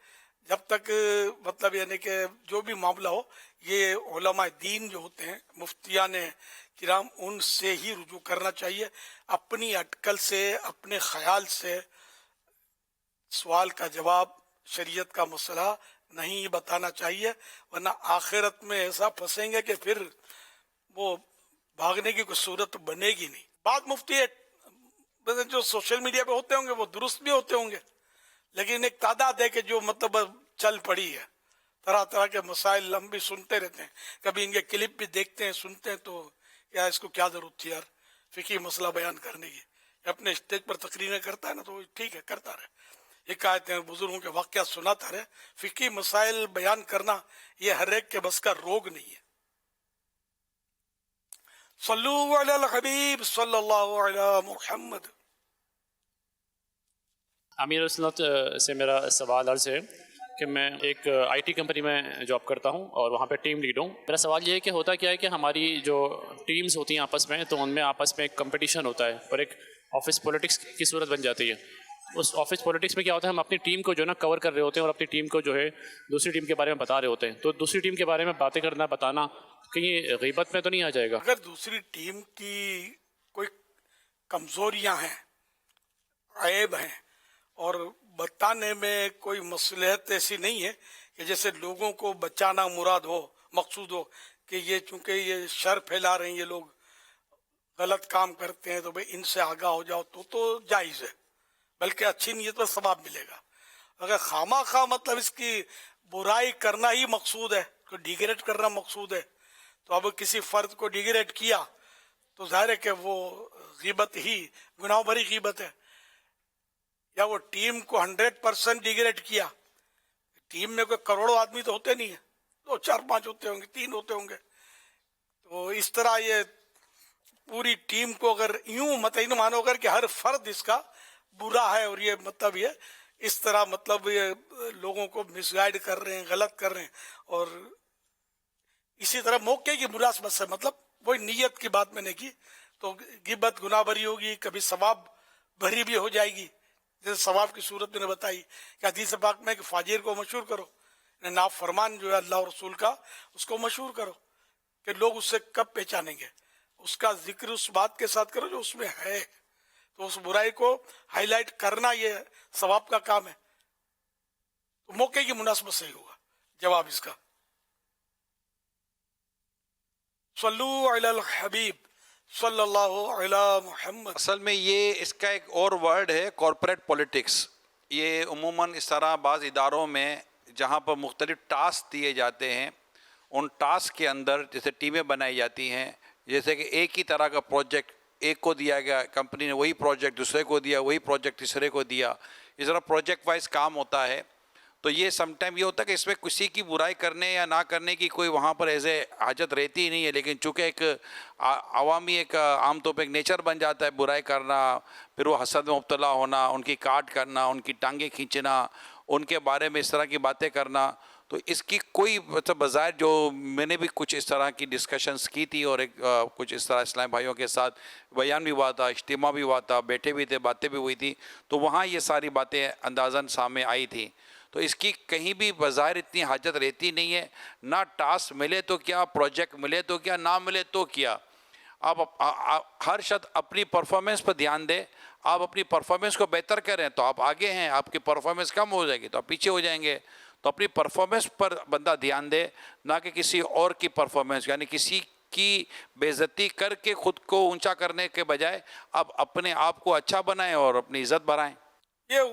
जब तक मतलब यानी कि जो भी मामला हो, ये उलमा दीन जो होते हैं, मुफ्तियान किराम, उनसे ही रुजू करना चाहिए। अपनी अटकल से, अपने ख्याल से सवाल का जवाब, शरीयत का मसला नहीं बताना चाहिए, वरना आखिरत में ऐसा फंसेंगे कि फिर वो भागने की कोई सूरत बनेगी नहीं। बात मुफ्ती है जो सोशल मीडिया पे होते होंगे वो दुरुस्त भी होते होंगे, लेकिन एक तादाद है कि जो मतलब चल पड़ी है, तरह तरह के मसाइल हम भी सुनते रहते हैं, कभी इनके क्लिप भी देखते हैं, सुनते हैं, तो यार इसको क्या जरूरत थी यार फिकी मसला बयान करने की। अपने स्टेज पर तकरीरें करता है ना, तो ठीक है, करता रहे, हिकायतें बुजुर्गों के वाक़यात सुनाता रहे। फिकी मसाइल बयान करना ये हर एक के बस का रोग नहीं है। सल्लु अलल हबीब सल्लल्लाहु अलैहि मुहम्मद। आमिर सुन्नत से मेरा सवाल अर्ज़ है कि मैं एक आईटी कंपनी में जॉब करता हूं और वहां पे टीम लीड हूं। मेरा सवाल ये है कि होता क्या है कि हमारी जो टीम्स होती हैं आपस में, तो उनमें आपस में एक कंपटीशन होता है और एक ऑफिस पॉलिटिक्स की सूरत बन जाती है। उस ऑफिस पॉलिटिक्स में क्या होता है, हम अपनी टीम को जो है ना कवर कर रहे होते हैं और अपनी टीम को जो है दूसरी टीम के बारे में बता रहे होते हैं। तो दूसरी टीम के बारे में बातें करना, बताना कहीं गीबत में तो नहीं आ जाएगा? अगर दूसरी टीम की कोई कमजोरियां हैं, ऐब हैं, और बताने में कोई मसलहत ऐसी नहीं है कि जैसे लोगों को बचाना मुराद हो, मकसूद हो कि ये चूंकि ये शर फैला रहे हैं, ये लोग गलत काम करते हैं, तो भाई इनसे आगाह हो जाओ, तो जायज़ है, बल्कि अच्छी नीयत पर सवाब मिलेगा। अगर खामा खा मतलब इसकी बुराई करना ही मकसूद है, तो डिग्रेड करना मकसूद है, तो अब किसी फर्द को डिग्रेड किया तो जाहिर है कि वो गीबत ही, गुनाह भरी गीबत है। या वो टीम को 100% डिग्रेड किया, टीम में कोई करोड़ों आदमी तो होते नहीं है, 2, 4, 5 होते होंगे, 3 होते होंगे, तो इस तरह ये पूरी टीम को अगर यूं मतलब मानो अगर कि हर फर्द इसका बुरा है और ये मतलब ये इस तरह मतलब ये लोगों को मिसगाइड कर रहे हैं, गलत कर रहे हैं, और इसी तरह मौके की मुनासबत से मतलब वही नीयत की बात मैंने की, तो गिबत गुनाह भरी होगी, कभी सवाब भरी भी हो जाएगी। जैसे सवाब की सूरत मैंने बताई कि हदीस पाक में कि फाजिर को मशहूर करो, नाफ फरमान जो है अल्लाह और रसूल का, उसको मशहूर करो कि लोग उससे कब पहचानेंगे, उसका जिक्र उस बात के साथ करो जो उसमें है। तो उस बुराई को हाईलाइट करना ये सवाब का काम है। तो मौके की मुनासबत से ही होगा जवाब इसका। सल्लू अलल हबीब सल्लल्लाहु अलैहि मुहम्मद। असल में ये इसका एक और वर्ड है कॉरपोरेट पॉलिटिक्स। ये उमूमन इस तरह बाज़ इदारों में जहाँ पर मुख्तलिफ टास्क दिए जाते हैं, उन टास्क के अंदर जैसे टीमें बनाई जाती हैं, जैसे कि एक ही तरह का प्रोजेक्ट एक को दिया गया, कंपनी ने वही प्रोजेक्ट दूसरे को दिया, वही प्रोजेक्ट तीसरे को दिया, इस तरह प्रोजेक्ट वाइज काम होता है। तो ये समटाइम ये होता है कि इसमें किसी की बुराई करने या ना करने की कोई वहाँ पर ऐसे हाजत रहती ही नहीं है, लेकिन चूँकि एक आवामी एक आम तौर पर एक नेचर बन जाता है बुराई करना, फिर वो हसद में मुब्तला होना, उनकी काट करना, उनकी टांगें खींचना, उनके बारे में इस तरह की बातें करना। तो इसकी कोई मतलब बज़ाहिर जो मैंने भी कुछ इस तरह की डिस्कशंस की थी और एक कुछ इस तरह इस्लामी भाइयों के साथ बयान भी हुआ था, इज्तिमा भी हुआ था, बैठे भी थे, बातें भी हुई थी, तो वहाँ ये सारी बातें अंदाज़न सामने आई थी। तो इसकी कहीं भी बज़ाहिर इतनी हाजत रहती नहीं है, ना टास्क मिले तो क्या, प्रोजेक्ट मिले तो क्या, ना मिले तो क्या। आप हर शख्स अपनी परफॉर्मेंस पर ध्यान दे, आप अपनी परफॉर्मेंस को बेहतर करें तो आप आगे हैं, आपकी परफॉर्मेंस कम हो जाएगी तो आप पीछे हो जाएंगे। तो अपनी परफॉर्मेंस पर बंदा ध्यान दे, ना कि किसी और की परफॉर्मेंस, यानी किसी की बेइज्जती करके ख़ुद को ऊंचा करने के बजाय आप अपने आप को अच्छा बनाएं और अपनी इज़्ज़त बढ़ाएं। ये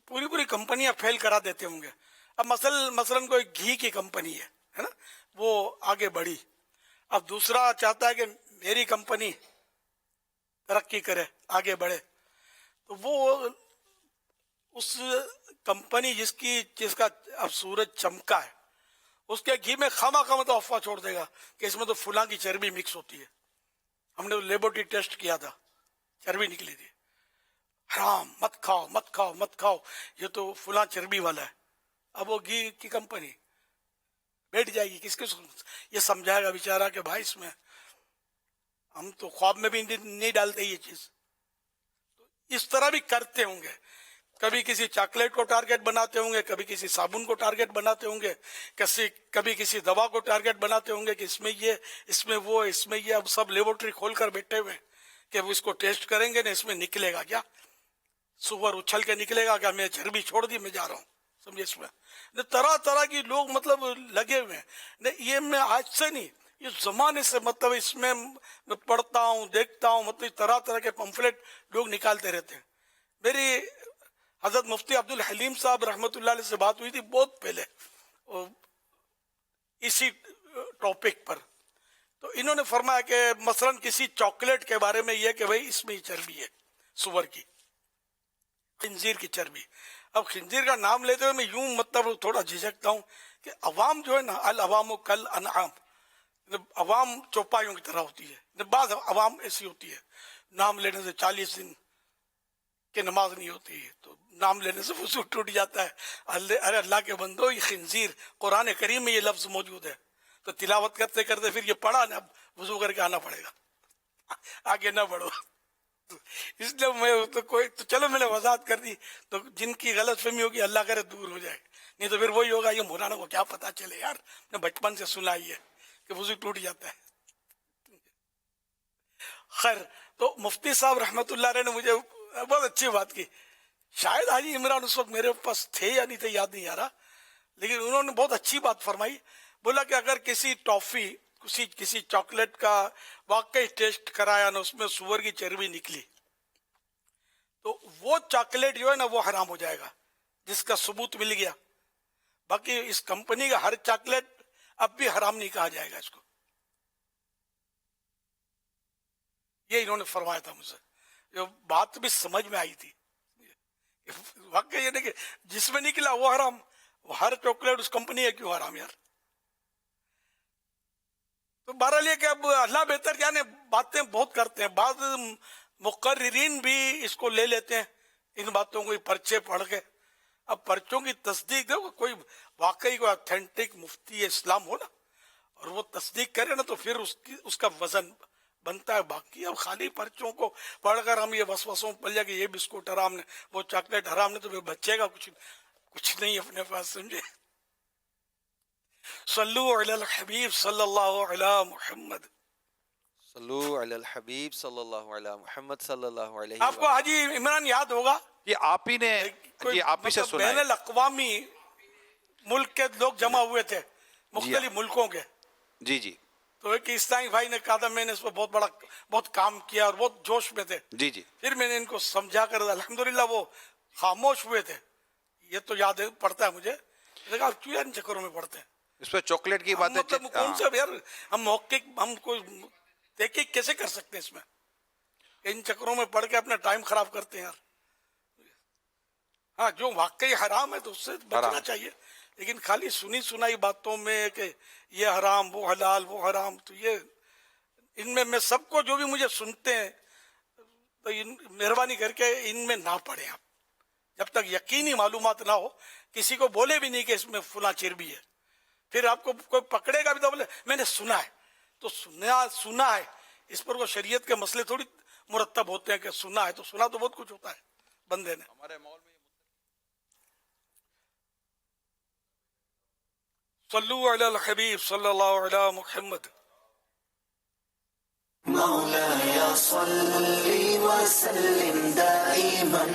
पूरी कंपनियां फेल करा देते होंगे। अब मसलन कोई घी की कंपनी है ना, वो आगे बढ़ी, अब दूसरा चाहता है कि मेरी कंपनी तरक्की करे, आगे बढ़े, तो वो उस कंपनी जिसका अब सूरज चमका है, उसके घी में खामा तो अफवाह छोड़ देगा कि इसमें तो फुला की चर्बी मिक्स होती है, हमने तो लेबोरेटरी टेस्ट किया था, चर्बी निकली थी, हराम मत खाओ मत खाओ मत खाओ, ये तो फुला चर्बी वाला है। अब वो घी की कंपनी बैठ जाएगी, किसको ये समझाएगा बेचारा कि भाई इसमें हम तो ख्वाब में भी नहीं डालते ये चीज। तो इस तरह भी करते होंगे, कभी किसी चॉकलेट को टारगेट बनाते होंगे, कभी किसी साबुन को टारगेट बनाते होंगे, कभी किसी दवा को टारगेट बनाते होंगे कि इसमें ये, इसमें वो, इसमें ये। अब सब लेबोरेटरी खोल कर बैठे हुए हैं कि वो इसको टेस्ट करेंगे ना, इसमें निकलेगा क्या, सुअर उछल के निकलेगा क्या, मैं चर्बी छोड़ दी मैं जा रहा हूँ, समझे। इसमें तरह तरह की लोग मतलब लगे हुए हैं। ये मैं आज से नहीं, ये जमाने से मतलब इसमें मैं पढ़ता हूँ देखता हूँ, मतलब तरह तरह के पंफलेट लोग निकालते रहते हैं। मेरी हजरत मुफ्ती अब्दुल हलीम साहब रहमतुल्लाह अलैह से बात हुई थी बहुत पहले इसी टॉपिक पर। तो इन्होंने फरमाया कि मसलन किसी चॉकलेट के बारे में यह कि भाई इसमें ही चर्बी है, सुअर की, खिंजीर की चर्बी। अब खिंजीर का नाम लेते हुए मैं यूं मतलब थोड़ा झिझकता हूं कि अवाम जो है ना, अल अवाम कल अनआम, अवाम चौपाइयों की तरह होती है। बाद अवाम ऐसी होती है, नाम लेने से 40 दिन की नमाज नहीं होती है, तो नाम लेने से वजू टूट जाता है। अरे अल्लाह के बंदो, ये खिंजीर कुरान करीम में ये लफ्ज मौजूद है, तो तिलावत करते करते फिर ये पढ़ा ना, अब वजू करके आना पड़ेगा, आगे ना बढ़ो। इसलिए मैं तो कोई तो चलो मैंने वजाहत कर दी, तो जिनकी गलत फहमी होगी अल्लाह करे दूर हो जाए, नहीं तो फिर वही होगा ये मौलाना को क्या पता चले यार, मैं बचपन से सुना ही है कि वजू टूट जाता है। खैर, तो मुफ्ती साहब रहमतुल्लाह अलैह ने मुझे बहुत अच्छी बात की, शायद हाजी इमरान उस वक्त मेरे पास थे या नहीं थे याद नहीं आ रहा, लेकिन उन्होंने बहुत अच्छी बात फरमाई। बोला कि अगर किसी टॉफी किसी चॉकलेट का वाकई टेस्ट कराया ना, उसमें सुअर की चर्बी निकली, तो वो चॉकलेट जो है ना वो हराम हो जाएगा, जिसका सबूत मिल गया। बाकी इस कंपनी का हर चॉकलेट अब भी हराम नहीं कहा जाएगा इसको, ये इन्होंने फरमाया था मुझसे, जो बात भी समझ में आई थी। वाकई ये नहीं कि जिसमें निकला वो हराम, वो हर चॉकलेट उस कंपनी है क्यों हराम यार। तो बहरहाल ये कि अब अल्लाह बेहतर जाने, बातें बहुत करते हैं, बाद मुकर्रिरीन भी इसको ले लेते हैं इन बातों को, पर्चे पढ़ के। अब पर्चों की तस्दीक देखो, कोई वाकई कोई ऑथेंटिक मुफ्ती इस्लाम हो ना और वो तस्दीक करे ना, तो फिर उसका वजन बनता है। बाकी अब खाली पर्चों को पढ़कर हम ये वसवसों पड़ जाए कि ये बिस्कुट हराम ने, वो चॉकलेट हराम ने, तो फिर बचेगा कुछ नहीं अपने पास, समझे। सल्लु अलल हबीब सल्लल्लाहु अलैहि मुहम्मद, सल्लु अलल हबीब सल्लल्लाहु अलैहि मुहम्मद सल्लल्लाहु अलैहि। आपको हाजी इमरान याद होगा, ये आप ही ने, ये आप ही से सुना है। बैनुल अक़वामी मुल्क के लोग जमा हुए थे, मुख्तलिफ मुल्कों के। जी जी। तो एक इस्लामी भाई ने कहा था, मैंने इस पर बहुत काम किया और बहुत जोश में थे। जी जी। फिर मैंने इनको समझा कर अल्हम्दुलिल्लाह वो खामोश हुए थे। ये तो याद है, पड़ता है मुझे, लेकिन क्यों यार इन चक्करों में पड़ते हैं। इस पर चॉकलेट की बात है, मतलब कौन सा यार, हम मौखिक हम कोई तहकीक कैसे कर सकते हैं इसमें, इन चक्करों में पड़ के अपना टाइम खराब करते हैं यार। हाँ, जो वाकई हराम है तो उससे बचना चाहिए, लेकिन खाली सुनी सुनाई बातों में कि ये हराम वो हलाल वो हराम, तो ये इनमें मैं सबको जो भी मुझे सुनते हैं तो मेहरबानी करके इनमें ना पड़े आप, जब तक यकीनी मालूमात ना हो। किसी को बोले भी नहीं कि इसमें फुला चर्बी है, फिर आपको कोई पकड़ेगा भी तो बोले मैंने सुना है, तो सुना है, इस पर वो शरीयत के मसले थोड़ी मुरतब होते हैं कि सुना है, तो सुना तो बहुत कुछ होता है बंदे ने। हमारे मौल में सल्लु अलल हबीब सल्लल्लाहु अलैहि मुहम्मद। मौलाया सल्ली व सल्लिम दाइमन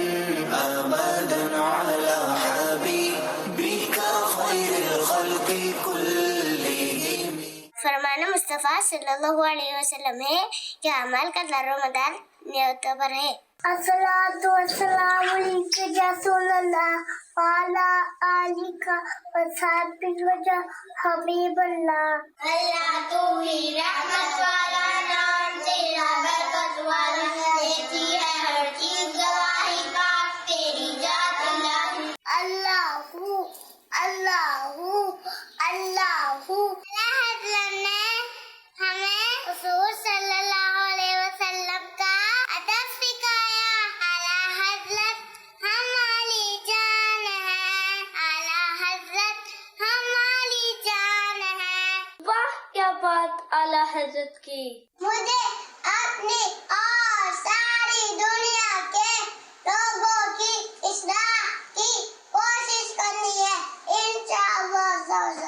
अबदन अला हबीबिका खैरिल खल्क़ि कुल्लिहिम। फरमान मुस्तफ़ा सल्लल्लाहु अलैहि वसल्लम है कि अमल का दारोमदार नियत पर है। अस्सलातु वस्सलामु अलैका या रसूलल्लाह व अला आलिका व सहाबिका हबीबल्लाह। अल्लाह तू ही रहमत वाला नाम, तेरा बरकत वाला देती है हर चीज गवाही का, तेरी जात अल्लाहू अल्लाहू अल्लाहू। हमें रसूल सल्लल्लाहु अलैहि वसल्लम का अदब सिखाया। आला हज़रत आला हजरत की। मुझे अपनी और सारी दुनिया के लोगों की इस्लाह की कोशिश करनी है इंशाअल्लाह।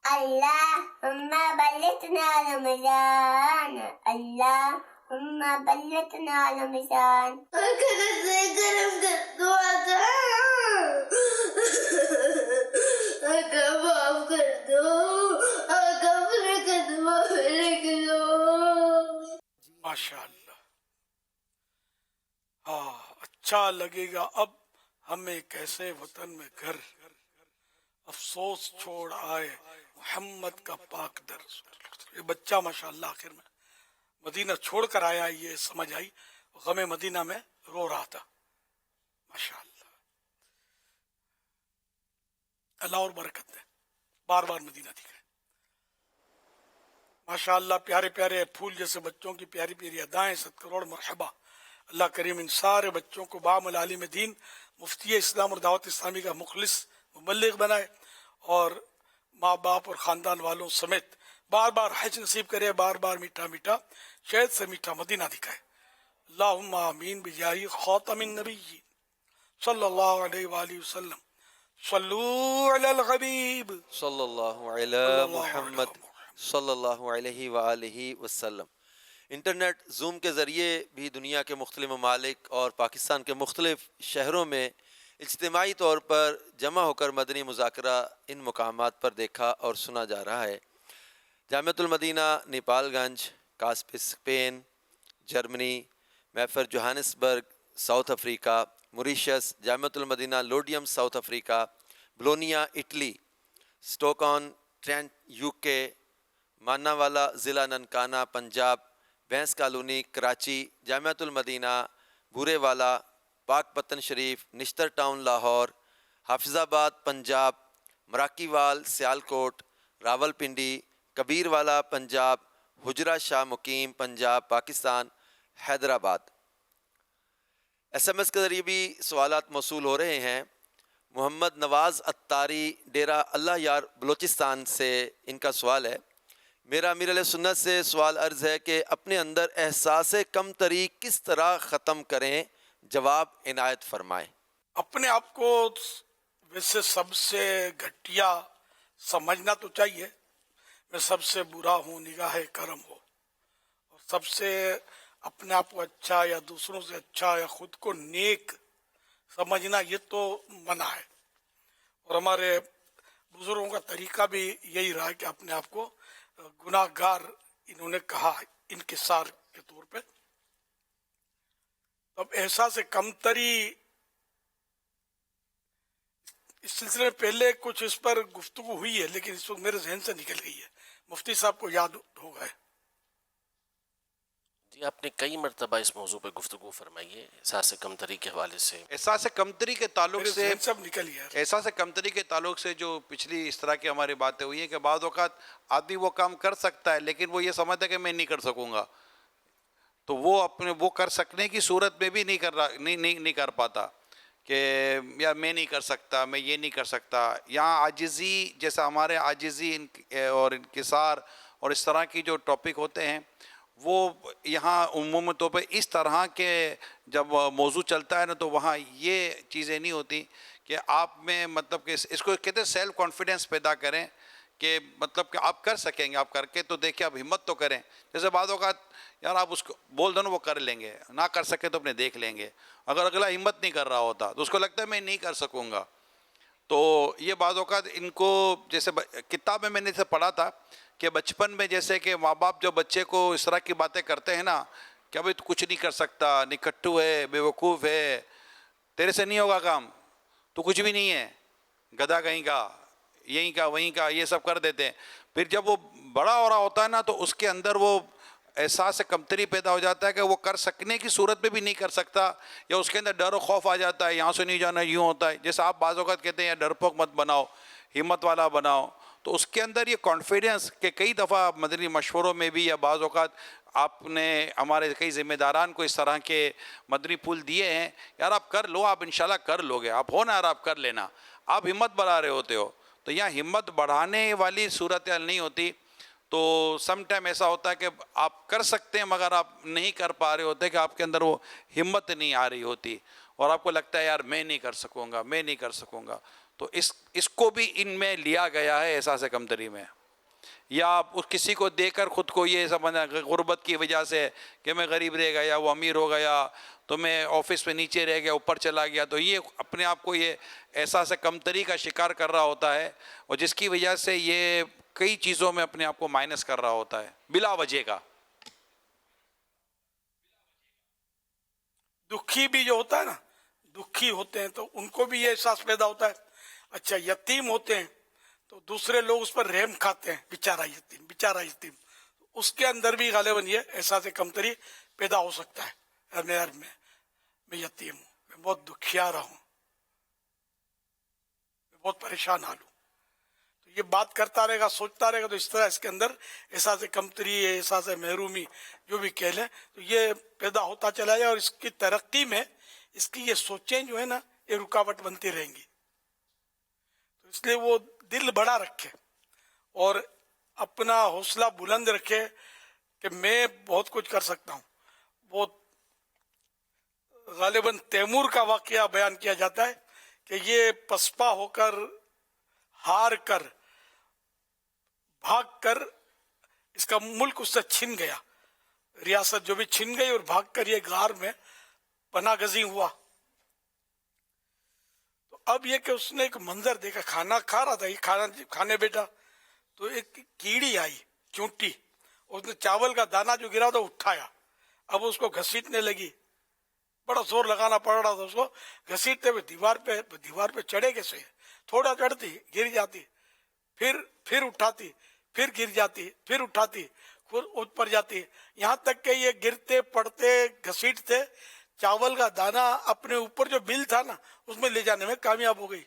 अल्लाहुम्मा बल्लिगना रमज़ान, अल्लाहुम्मा बल्लिगना रमज़ान। गरम कर दुआ माफ कर दो, माशाअल्लाह। हाँ, अच्छा लगेगा अब हमें कैसे वतन में घर, अफसोस छोड़ आए मोहम्मद का पाक दर। ये बच्चा माशाअल्लाह आखिर में मदीना छोड़ कर आया, ये समझ आई, गमे मदीना में रो रहा था। माशाअल्लाह, अल्लाह और बरकत दे, बार बार मदीना दिखाए। माशाअल्लाह, प्यारे प्यारे फूल जैसे बच्चों की प्यारी प्यारी अदाएं, 7 करोड़ मरहबा। अल्लाह करीम इन सारे बच्चों को बामुल आलिम दीन, मुफ्ती इस्लाम और दावत इस्लामी का मुखलिस मुबल्लिग बनाए, और माँ बाप और ख़ानदान वालों समेत बार बार हज नसीब करे, बार बार मीठा मीठा शहद से मीठा मदीना दिखाए। अल्लाहुम्मा आमीन बिजाही खातमिन नबिय्यीन सल्लल्लाहु अलैहि वसल्लम। सल्लू अलल हबीब सल्लल्लाहु अला मुहम्मद सल्लल्लाहु अलैहि वालिहि वसल्लम। इंटरनेट ज़ूम के ज़रिए भी दुनिया के मुख्तलिफ़ ममालिक और पाकिस्तान के मुख्तलिफ़ शहरों में इज्तिमाई तौर पर जमा होकर मदनी मुज़ाकरा इन मकामात पर देखा और सुना जा रहा है। जामिअतुल मदीना नेपालगंज, कास्पिस स्पेन, जर्मनी, महफर Johannesburg South Africa, Mauritius, Jamiatul Madina लोडियम साउथ अफ्रीका, ब्लोनिया Italy, Stoke on Trent UK, Manawala ज़िला Nankana Punjab, Bhains Colony Karachi, Jamiatul Madina Burewala, Pakpattan Sharif, Nishtar Town Lahore, Hafizabad Punjab, Marakiwal Sialkot, Rawalpindi, Kabirwala Punjab, Hujra Shah Muqeem Punjab Pakistan, Hyderabad. SMS के ज़रिए भी सवालात मौसूल हो रहे हैं। मोहम्मद नवाज़ अत्तारी डेरा अल्लाह यार बलोचिस्तान से इनका सवाल है, मेरा अमीर अहले सुन्नत से सवाल अर्ज़ है कि अपने अंदर एहसास कमतरी किस तरह ख़त्म करें, जवाब इनायत फरमाएँ। अपने आप को वैसे सबसे घटिया समझना तो चाहिए, मैं सबसे बुरा हूँ, निगाह करम हो, और सबसे अपने आप को अच्छा या दूसरों से अच्छा या खुद को नेक समझना ये तो मना है। और हमारे बुजुर्गों का तरीका भी यही रहा है कि अपने आप को गुनाहगार इन्होंने कहा इनकिसार के तौर पे। अब एहसास कमतरी इस सिलसिले में पहले कुछ इस पर गुफ्तगू हुई है, लेकिन इस वक्त मेरे जहन से निकल गई है, मुफ्ती साहब को याद होगा। जी, आपने कई मरतबा इस मौजू पर गुफ्तगू फरमाई है एहसास कमतरी के हवाले से। एहसास कमतरी के ताल्लुक से सब निकल गया। एहसास कमतरी के ताल्लुक से जो पिछली इस तरह की हमारी बातें हुई है कि बाद औक़ात आदमी वो काम कर सकता है, लेकिन वो ये समझता है कि मैं नहीं कर सकूँगा, तो वो अपने वो कर सकने की सूरत में भी नहीं कर पाता कि यार मैं नहीं कर सकता, मैं ये नहीं कर सकता। यहाँ आजिज़ी, जैसा हमारे आजिज़ी और इनकिसार और इस तरह की जो टॉपिक होते हैं, वो यहाँ उम्मूमी तौर पर इस तरह के जब मौजू चलता है ना, तो वहाँ ये चीज़ें नहीं होती कि आप में मतलब कि इसको कहते हैं सेल्फ कॉन्फिडेंस पैदा करें कि मतलब कि आप कर सकेंगे, आप करके तो देखिए, आप हिम्मत तो करें। जैसे बातों का यार आप उसको बोल दो ना, वो कर लेंगे, ना कर सके तो अपने देख लेंगे। अगर अगला हिम्मत नहीं कर रहा होता तो उसको लगता है मैं नहीं कर सकूँगा। तो ये बातों का इनको, जैसे किताब में मैंने इसे पढ़ा था कि बचपन में जैसे कि माँ बाप जो बच्चे को इस तरह की बातें करते हैं ना कि अभी तो कुछ नहीं कर सकता, निकट्टू है, बेवकूफ़ है, तेरे से नहीं होगा काम, तो कुछ भी नहीं है, गधा कहीं का, यहीं का वहीं का, ये सब कर देते हैं। फिर जब वो बड़ा हो रहा होता है ना, तो उसके अंदर वो एहसास कमतरी पैदा हो जाता है कि वो कर सकने की सूरत में भी नहीं कर सकता, या उसके अंदर डर और खौफ आ जाता है, यहाँ से नहीं जाना, यूँ होता है। जैसे आप बाज़ औक़ात कहते हैं यार डरपोक मत बनाओ, हिम्मत वाला बनाओ, तो उसके अंदर ये कॉन्फिडेंस के कई दफ़ा मदनी मशवरों में भी या बाज़ औक़ात आपने हमारे कई ज़िम्मेदारान को इस तरह के मदनी पुल दिए हैं, यार आप कर लो, आप इंशाल्लाह कर लोगे, आप हो ना यार, आप कर लेना, आप हिम्मत बढ़ा रहे होते हो। तो यहाँ हिम्मत बढ़ाने वाली सूरत नहीं होती। तो تو سم ٹائم ایسا ہوتا ہے کہ آپ کر سکتے ہیں مگر آپ نہیں کر پا رہے ہوتے کہ آپ کے اندر وہ ہمت نہیں آ رہی ہوتی اور آپ کو لگتا ہے یار میں نہیں کر سکوں گا، میں نہیں کر سکوں گا. تو اس کو بھی ان میں لیا گیا ہے احساس کمتری میں. یا آپ کسی کو دے کر خود کو یہ سمجھنا غربت کی وجہ سے کہ میں غریب رہ گیا، وہ امیر ہو گیا تو میں آفس میں نیچے رہ گیا، اوپر چلا گیا، تو یہ اپنے آپ کو یہ احساس کمتری کا شکار کر رہا ہوتا ہے اور جس کی وجہ سے یہ کئی چیزوں میں اپنے آپ کو مائنس کر رہا ہوتا ہے بلا وجہ کا. دکھی بھی جو ہوتا ہے نا، دکھی ہوتے ہیں تو ان کو بھی یہ احساس پیدا ہوتا ہے. اچھا یتیم ہوتے ہیں تو دوسرے لوگ اس پر رحم کھاتے ہیں، بیچارہ یتیم بیچارہ یتیم، اس کے اندر بھی غالباً یہ احساس کمتری پیدا ہو سکتا ہے. میں یتیم ہوں، میں بہت دکھیارا ہوں، میں بہت پریشان حال ہوں. تو یہ بات کرتا رہے گا، سوچتا رہے گا، تو اس طرح اس کے اندر احساس کمتری، احساس محرومی جو بھی کہہ لیں تو یہ پیدا ہوتا چلا جائے اور اس کی ترقی میں اس کی یہ سوچیں جو ہے نا یہ رکاوٹ بنتی رہیں گی. تو اس لیے وہ دل بڑا رکھے اور اپنا حوصلہ بلند رکھے کہ میں بہت کچھ کر سکتا ہوں. وہ غالباً تیمور کا واقعہ بیان کیا جاتا ہے کہ یہ پسپا ہو کر، ہار کر، بھاگ کر اس کا ملک اس سے چھن گیا، ریاست جو بھی چھن گئی اور بھاگ کر یہ غار میں پناہ گزین ہوا. تو اب یہ کہ اس نے ایک منظر دیکھا، کھانا کھا رہا تھا، یہ کھانے بیٹھا تو ایک کیڑی آئی، چونٹی، اس نے چاول کا دانہ جو گرا تھا اٹھایا، اب اس کو گھسیٹنے لگی، بڑا زور لگانا پڑ رہا تھا اس کو گھسیٹتے ہوئے. دیوار پہ چڑھے کیسے؟ تھوڑا چڑھتی گر جاتی، پھر اٹھاتی، پھر گر جاتی، پھر اٹھاتی، پھر اوپر جاتی، یہاں تک کہ یہ گرتے پڑتے گھسیٹتے چاول کا دانہ اپنے اوپر جو بل تھا نا اس میں لے جانے میں کامیاب ہو گئی.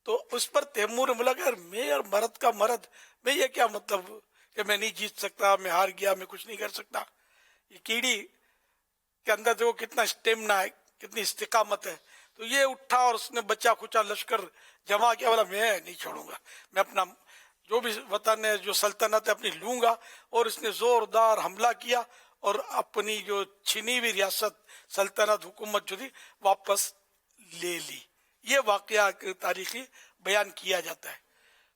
تو اس پر تیمور نے بولا کہ یار میں اور مرد کا مرد، میں یہ کیا مطلب کہ میں نہیں جیت سکتا، میں ہار گیا، میں کچھ نہیں کر سکتا. یہ کیڑی کے اندر دیکھو کتنا اسٹیمنا ہے، کتنی استقامت ہے. تو یہ اٹھا اور اس نے بچا کچا لشکر جمع کیا، بولا میں نہیں چھوڑوں گا، میں اپنا جو بھی وطن ہے، جو سلطنت ہے اپنی لوں گا. اور اس نے زوردار حملہ کیا اور اپنی جو چھنی ہوئی ریاست، سلطنت، حکومت جو تھی واپس لے لی. یہ واقعہ تاریخی بیان کیا جاتا ہے.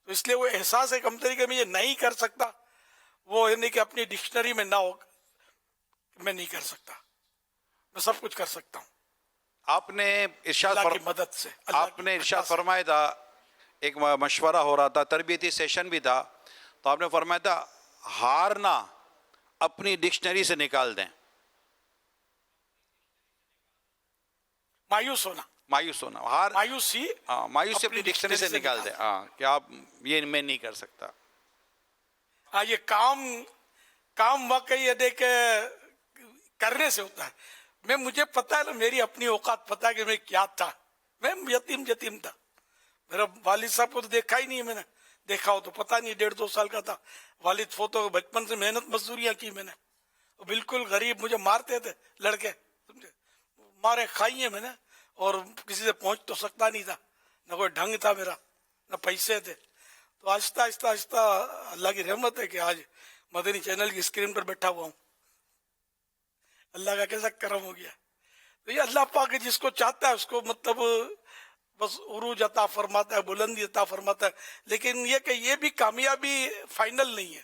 تو اس لیے وہ احساس ہے کمتری کہ میں یہ نہیں کر سکتا، وہ یعنی کہ اپنی ڈکشنری میں نہ ہو میں نہیں کر سکتا، میں سب کچھ کر سکتا ہوں آپ نے ارشاد اللہ کی مدد سے. آپ نے ارشاد فرمایا تھا، ایک مشورہ ہو رہا تھا، تربیتی سیشن بھی تھا، تو آپ نے فرمایا تھا ہارنا اپنی ڈکشنری سے نکال دیں. مایوس ہونا، مایوسی اپنی ڈکشنری سے نکال دیں. ہاں کہ آپ یہ میں نہیں کر سکتا. ہاں یہ کام واقعی ہے کہ کرنے سے ہوتا ہے. مجھے پتا ہے نا، میری اپنی اوقات پتا ہے کہ میں کیا تھا. میں یتیم تھا. میرا والد صاحب کو تو دیکھا ہی نہیں ہے، میں نے دیکھا ہو تو پتہ نہیں، 1.5-2 سال کا تھا. والد فوتو، بچپن سے محنت مزدوریاں کی میں نے، بالکل غریب، مجھے مارتے تھے لڑکے، سمجھے، مارے کھائی ہیں میں نے، اور کسی سے پہنچ تو سکتا نہیں تھا، نہ کوئی ڈھنگ تھا میرا، نہ پیسے تھے. تو آہستہ آہستہ اللہ کی رحمت ہے کہ آج مدنی چینل کی اسکرین پر بیٹھا ہوا ہوں. اللہ کا کیسا کرم ہو گیا. تو یہ اللہ پاک جس کو چاہتا ہے اس کو مطلب بس عروج عطا فرماتا ہے، بلندی عطا فرماتا ہے. لیکن یہ کہ یہ بھی کامیابی فائنل نہیں ہے.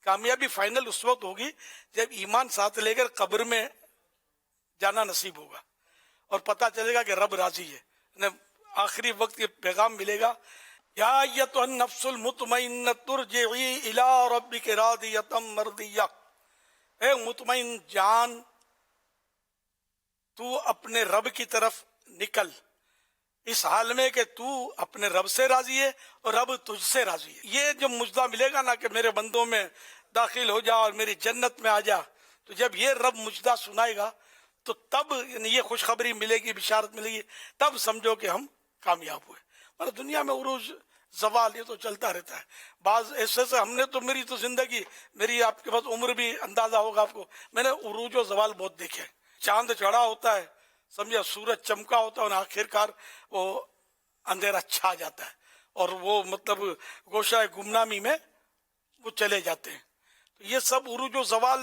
کامیابی فائنل اس وقت ہوگی جب ایمان ساتھ لے کر قبر میں جانا نصیب ہوگا اور پتہ چلے گا کہ رب راضی ہے. آخری وقت یہ پیغام ملے گا، یا ایتھا النفس المطمئنہ ترجعی الی ربک راضیۃ مرضیہ. اے مطمئن جان، تو اپنے رب کی طرف نکل اس حال میں کہ تو اپنے رب سے راضی ہے اور رب تجھ سے راضی ہے. یہ جو مجدہ ملے گا نا کہ میرے بندوں میں داخل ہو جا اور میری جنت میں آ جا، تو جب یہ رب مجدہ سنائے گا تو تب یعنی یہ خوشخبری ملے گی، بشارت ملے گی، تب سمجھو کہ ہم کامیاب ہوئے. اور دنیا میں عروج زوال یہ تو چلتا رہتا ہے. بعض ایسے سے ہم نے تو، میری تو زندگی، میری آپ کے پاس عمر بھی اندازہ ہوگا آپ کو، میں نے عروج و زوال بہت دیکھے. چاند چڑھا ہوتا ہے، سمجھا، سورج چمکا ہوتا ہے، اور آخرکار وہ اندھیرا چھا جاتا ہے اور وہ مطلب گوشہ گمنامی میں وہ چلے جاتے ہیں. तो ये सब उरूज व ज़वाल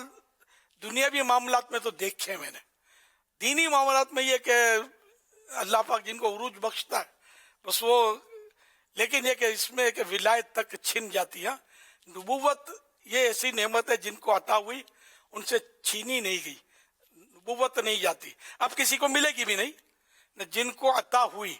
दुनियावी मामलात में तो देखे हैं मैंने। दीनी मामलात में ये कि अल्लाह पाक जिनको उरूज बख्शता है बस वो, लेकिन ये कि इसमें कि विलायत तक छिन जाती है। नबूवत ये ऐसी नेमत है जिनको अता हुई उनसे छीनी नहीं गई, नबूवत नहीं जाती, अब किसी को मिलेगी भी नहीं। न जिनको अता हुई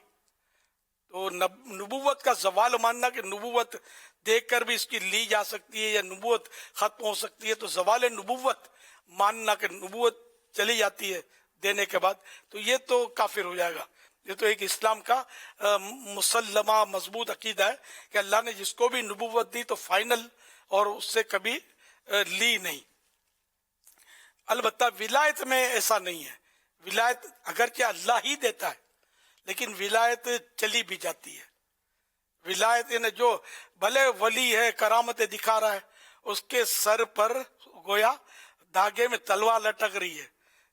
तो नबूवत का जवाल मानना कि नबूवत देखकर भी इसकी ली जा सकती है या नबूवत खत्म हो सकती है, तो जवाल नबूवत मानना कि नबूवत चली जाती है देने के बाद, तो ये तो काफिर हो जाएगा। ये तो एक इस्लाम का मुसल्लमा मजबूत अकीदा है कि अल्लाह ने जिसको भी नबूवत दी तो फाइनल और उससे कभी ली नहीं। अलबत्ता विलायत में ऐसा नहीं है। विलायत अगरचे अल्लाह ही देता है लेकिन विलायत चली भी जाती है। विलायत यानी जो भले वली है, करामतें दिखा रहा है, उसके सर पर गोया धागे में तलवार लटक रही है,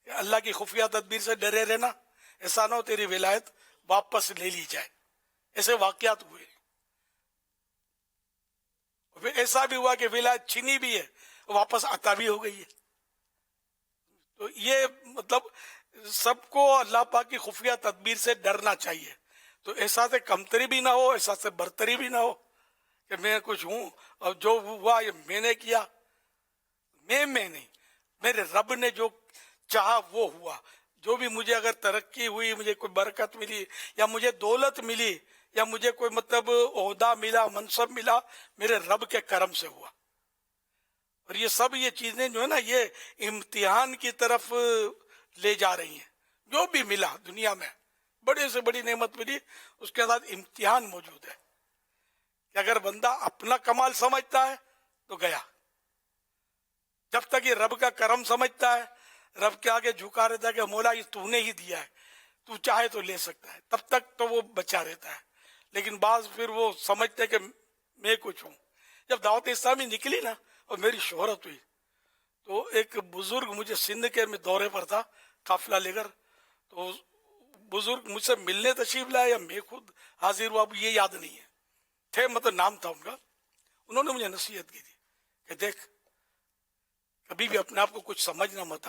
अल्लाह की खुफिया तदबीर से डरे रहना, ऐसा ना हो तेरी विलायत वापस ले ली जाए। ऐसे वाकयात हुए। फिर ऐसा भी हुआ कि विलायत छीनी भी है, वापस अता भी हो गई है। तो ये मतलब सबको अल्लाह पाक की खुफिया तदबीर से डरना चाहिए। तो ऐसा से कमतरी भी ना हो, ऐसा से बरतरी भी ना हो कि मैं कुछ हूं और जो हुआ ये मैंने किया। मैं नहीं, मेरे रब ने जो चाहा वो हुआ। जो भी मुझे अगर तरक्की हुई, मुझे कोई बरकत मिली या मुझे दौलत मिली या मुझे कोई मतलब ओहदा मिला, मनसब मिला, मेरे रब के करम से हुआ। और ये सब ये चीजें जो है ना, ये इम्तिहान की तरफ ले जा रही हैं। जो भी मिला दुनिया में, बड़े से बड़ी नेमत मिली, उसके साथ इम्तिहान मौजूद है कि अगर बंदा अपना कमाल समझता है तो गया। जब तक ये रब का करम समझता है, रब के आगे झुका रहता है कि मौला ये तूने ही दिया है, तू चाहे तो ले सकता है, तब तक तो वो बचा रहता है। लेकिन बाज फिर वो समझते कि मैं कुछ हूँ। जब दावत इस्लामी निकली ना और मेरी शोहरत हुई, तो एक बुजुर्ग मुझे सिंध के में दौरे पर था काफिला लेकर, तो बुजुर्ग मुझसे मिलने तशरीफ लाया या मैं खुद हाजिर हुआ, अब ये याद नहीं है, थे मतलब नाम था उनका। उन्होंने मुझे नसीहत की थी कि देख कभी भी अपने आप को कुछ समझना मत।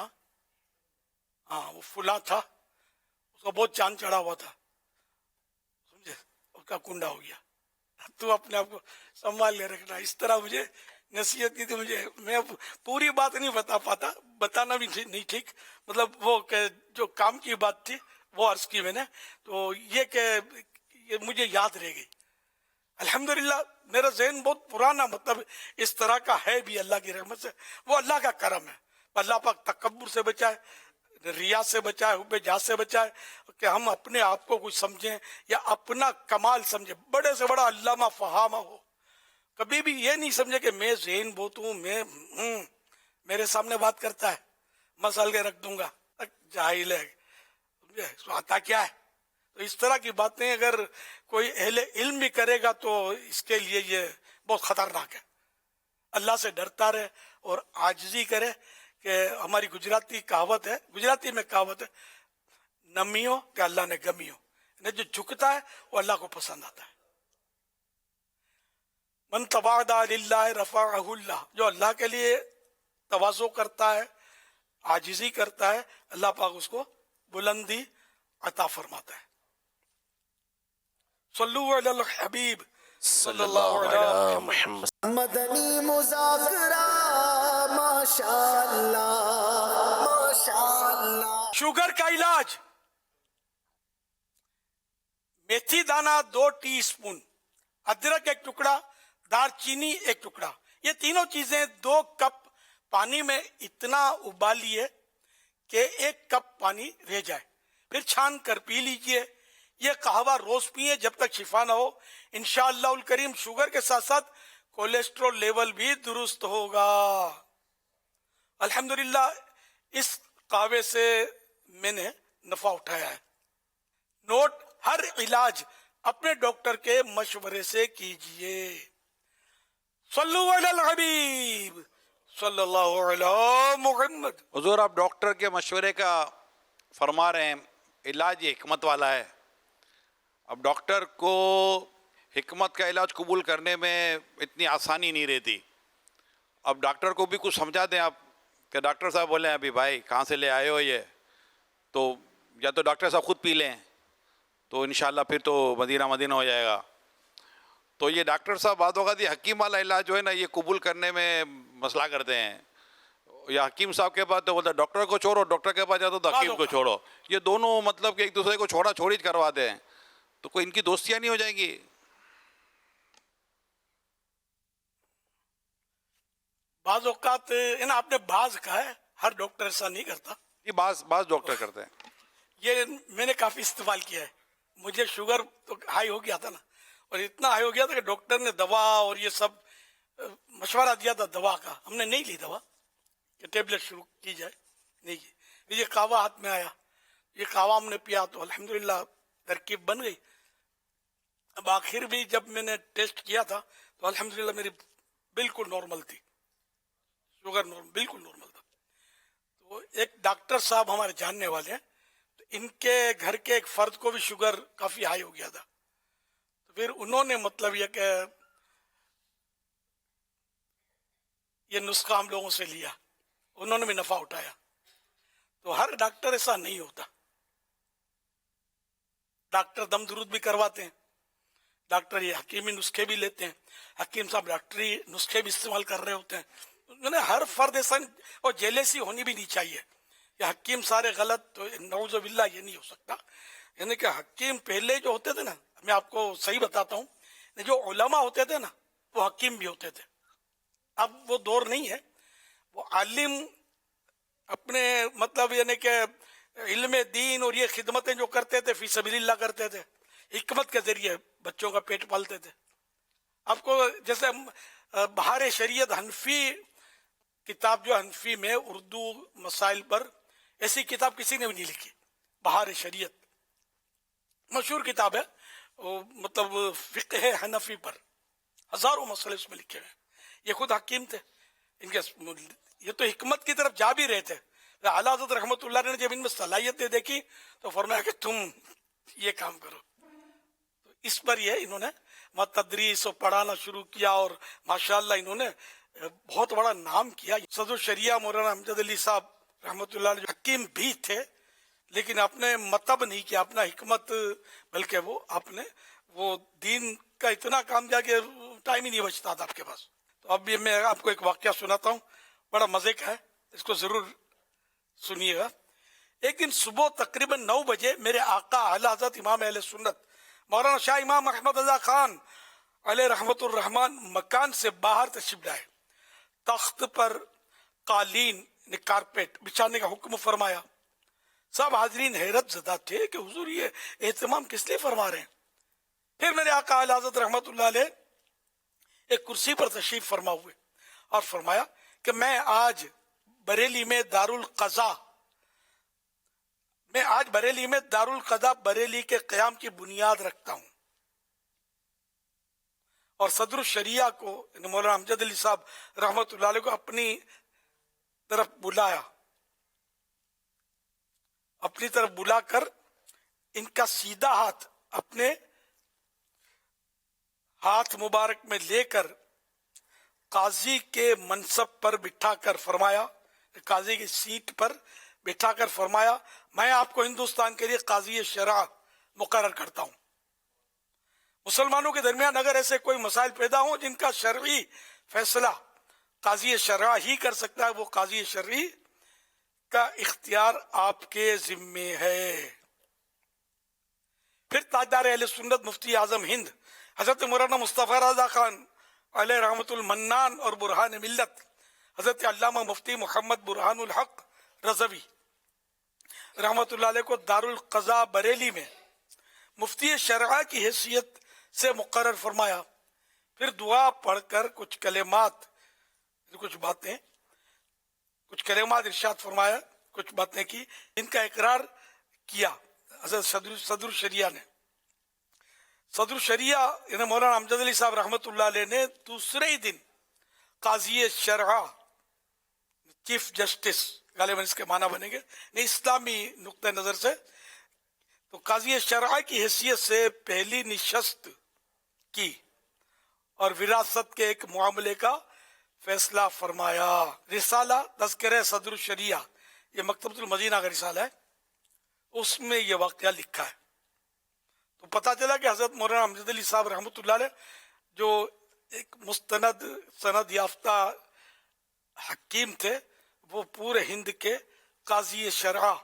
हाँ वो फुला था, उसका बहुत चांद चढ़ा हुआ था, समझे, उसका कुंडा हो गया, तू अपने आप को संभाल ले रखना। इस तरह मुझे नसीहत की थी। मुझे मैं पूरी बात नहीं बता पाता, बताना भी नहीं ठीक, मतलब वो जो काम की बात थी वो अर्ज की मैंने, तो ये मुझे याद रह गई। अल्हम्दुलिल्लाह मेरा ज़हन बहुत पुराना मतलब इस तरह का है भी अल्लाह की रहमत से। वो अल्लाह का करम है। अल्लाह पाक तकब्बुर से बचाए, रिया से बचाए, हुब्बे जात से बचाए कि हम अपने आप को कुछ समझें या अपना कमाल समझें। बड़े से बड़ा अल्लामा फहामा हो, कभी भी ये नहीं समझे कि मैं ज़हन बहुत हूँ, मैं मेरे सामने बात करता है मसल के रख दूंगा, जाहिल है, आता क्या है। तो इस तरह की बातें अगर कोई अहले इल्म भी करेगा तो इसके लिए ये बहुत खतरनाक है। अल्लाह से डरता रहे और आजिज़ी करे। कि हमारी गुजराती कहावत है, गुजराती में कहावत है, नमियो कि अल्लाह ने गमियो, जो झुकता है वो अल्लाह को पसंद आता है। मन तवादा लिल्लाह रफ़अहुल्लाह, जो अल्लाह के लिए तवाज़ो करता है, आजिज़ी करता है, अल्लाह पाक उसको बुलंदी अता फरमाता है। सल्लु अलल हबीब सल्लल्लाहु अलैहि मुहम्मद। मदनी मुज़ाकरा माशाअल्लाह माशाअल्लाह। शुगर का इलाज, मेथी दाना 2 टीस्पून, अदरक 1 टुकड़ा, दालचीनी 1 टुकड़ा, ये तीनों चीजें 2 कप पानी में इतना उबालिए कि 1 कप पानी रह जाए, फिर छान कर पी लीजिए। ये कहवा रोज पिए जब तक शिफा ना हो। इंशाअल्लाह करीम शुगर के साथ साथ कोलेस्ट्रॉल लेवल भी दुरुस्त होगा। अल्हम्दुलिल्लाह इस कहवे से मैंने नफा उठाया है। नोट, हर इलाज अपने डॉक्टर के मशवरे से कीजिए। सल्लु अलल हबीब सल्लल्लाहु अलैहि मुहम्मद। हुजूर आप डॉक्टर के मशवरे का फरमा रहे हैं, इलाज हिकमत वाला है। अब डॉक्टर को हिकमत का इलाज कबूल करने में इतनी आसानी नहीं रहती। اب ڈاکٹر کو بھی کچھ سمجھا دیں آپ کہ ڈاکٹر صاحب بولیں ابھی بھائی کہاں سے لے آئے ہو یہ, تو یا تو ڈاکٹر صاحب خود پی لیں تو انشاءاللہ پھر تو مدینہ مدینہ ہو جائے گا. تو یہ ڈاکٹر صاحب بعض اوقات یہ حکیم والا علاج جو ہے نا یہ قبول کرنے میں مسئلہ کرتے ہیں. یا حکیم صاحب کے پاس تو بولتا ڈاکٹر کو چھوڑو, ڈاکٹر کے پاس جاؤ تو حکیم کو چھوڑو. یہ دونوں مطلب کہ ایک دوسرے کو چھوڑا چھوڑی کرواتے ہیں, تو کوئی ان کی دوستیاں نہیں ہو جائیں گی؟ بعض اوقات آپ نے بعض کہا ہے, ہر ڈاکٹر ایسا نہیں کرتا. یہ بعض ڈاکٹر کرتے ہیں. یہ میں نے کافی استعمال کیا ہے. مجھے شوگر تو ہائی ہو گیا تھا نا, اور اتنا ہائی ہو گیا تھا کہ ڈاکٹر نے دوا اور یہ سب مشورہ دیا تھا دوا کا, ہم نے نہیں لی دوا کہ ٹیبلٹ شروع کی جائے, نہیں کی. یہ قہوہ ہاتھ میں آیا, یہ قہوہ ہم نے پیا تو الحمدللہ ترکیب بن گئی. اب آخر بھی جب میں نے ٹیسٹ کیا تھا تو الحمدللہ میری بالکل نارمل تھی, شوگر بالکل نارمل تھا. تو ایک ڈاکٹر صاحب ہمارے جاننے والے ہیں, تو ان کے گھر کے ایک فرد کو بھی شوگر کافی ہائی ہو گیا تھا. تو پھر انہوں نے مطلب یہ کہ یہ نسخہ ہم لوگوں سے لیا, انہوں نے بھی نفع اٹھایا. تو ہر ڈاکٹر ایسا نہیں ہوتا. ڈاکٹر دم درود بھی کرواتے ہیں, ڈاکٹر یہ حکیمی نسخے بھی لیتے ہیں, حکیم صاحب ڈاکٹری نسخے بھی استعمال کر رہے ہوتے ہیں. ہر فرد ایسا, اور جیلیسی ہونی بھی نہیں چاہیے. یہ حکیم سارے غلط, تو نعوذ باللہ یہ نہیں ہو سکتا. یعنی کہ حکیم پہلے جو ہوتے تھے نا, میں آپ کو صحیح بتاتا ہوں, جو علماء ہوتے تھے نا وہ حکیم بھی ہوتے تھے. اب وہ دور نہیں ہے. وہ عالم اپنے مطلب یعنی کہ علم دین اور یہ خدمتیں جو کرتے تھے فی سبیل اللہ کرتے تھے, حکمت کے ذریعے بچوں کا پیٹ پالتے تھے. آپ کو جیسے بہار شریعت حنفی کتاب, جو حنفی میں اردو مسائل پر ایسی کتاب کسی نے بھی نہیں لکھی. بہار شریعت مشہور کتاب ہے, مطلب فقہ حنفی پر ہزاروں مسئلے اس میں لکھے ہوئے. یہ خود حکیم تھے, ان کے یہ تو حکمت کی طرف جا بھی رہے تھے. اعلیٰ حضرت رحمۃ اللہ نے جب ان میں صلاحیتیں دیکھی تو فرمایا کہ تم یہ کام کرو. تو اس پر یہ انہوں نے تدریس اور پڑھانا شروع کیا, اور ماشاءاللہ انہوں نے بہت بڑا نام کیا. صدر الشریعہ مولانا امجد علی صاحب رحمۃ اللہ علیہ حکیم بھی تھے, لیکن آپ نے مطلب نہیں کیا اپنا حکمت, بلکہ وہ آپ نے وہ دین کا اتنا کام کیا کہ ٹائم ہی نہیں بچتا تھا آپ کے پاس. تو اب یہ میں آپ کو ایک واقعہ سناتا ہوں, بڑا مزے کا ہے, اس کو ضرور سنیے گا. ایک دن صبح تقریباً 9 بجے میرے آقا اعلیٰ حضرت امام اہل سنت مولانا شاہ امام احمد رضا خان علیہ رحمت الرحمان مکان سے باہر تشریف لائے. تخت پر قالین کارپیٹ بچھانے کا حکم فرمایا. سب حاضرین حیرت زدہ تھے کہ حضور یہ اہتمام کس لیے فرما رہے ہیں. پھر میرے آقا اعلیٰ حضرت رحمت اللہ علیہ ایک کرسی پر تشریف فرما ہوئے اور فرمایا کہ میں آج بریلی میں دارالقضا بریلی کے قیام کی بنیاد رکھتا ہوں, اور صدر الشریعہ کو مولانا امجد علی صاحب رحمت اللہ علیہ کو اپنی طرف بلا کر ان کا سیدھا ہاتھ اپنے ہاتھ مبارک میں لے کر قاضی کے منصب پر بٹھا کر فرمایا, قاضی کی سیٹ پر بٹھا کر فرمایا, میں آپ کو ہندوستان کے لیے قاضی شرع مقرر کرتا ہوں. مسلمانوں کے درمیان اگر ایسے کوئی مسائل پیدا ہوں جن کا شرعی فیصلہ قاضی شرع ہی کر سکتا ہے, وہ قاضی شرعی کا اختیار آپ کے ذمے ہے. پھر تاجدار اہل سنت مفتی اعظم ہند حضرت مولانا مصطفیٰ رضا خان علیہ رحمت المنان اور برہان ملت حضرت علامہ مفتی محمد برہان الحق رضوی رحمت اللہ علیہ کو دارالقضا بریلی میں مفتی شرع کی حیثیت سے مقرر فرمایا. پھر دعا پڑھ کر کچھ کلمات ارشاد فرمایا, کچھ باتیں کی, ان کا اقرار کیا حضرت صدر الشریعہ نے. صدر الشریعہ یعنی مولانا امجد علی صاحب رحمت اللہ علیہ نے دوسرے ہی دن قاضی شرع, چیف جسٹس غالباً اس کے معنی بنیں گے نہیں اسلامی نقطہ نظر سے, تو قاضی شرع کی حیثیت سے پہلی نشست کی اور وراثت کے ایک معاملے کا फैसला फरमाया। रिसाला तज़किरे सदर शरिया, ये मकतबतुल मदीना का रिसाला है, उसमें ये वाक़या लिखा है। तो पता चला कि हज़रत मौलाना अमजद अली साहब रहमतुल्लाह अलैह जो एक मुस्तनद सनद याफ्ता हकीम थे, वो पूरे हिंद के काजी शरआ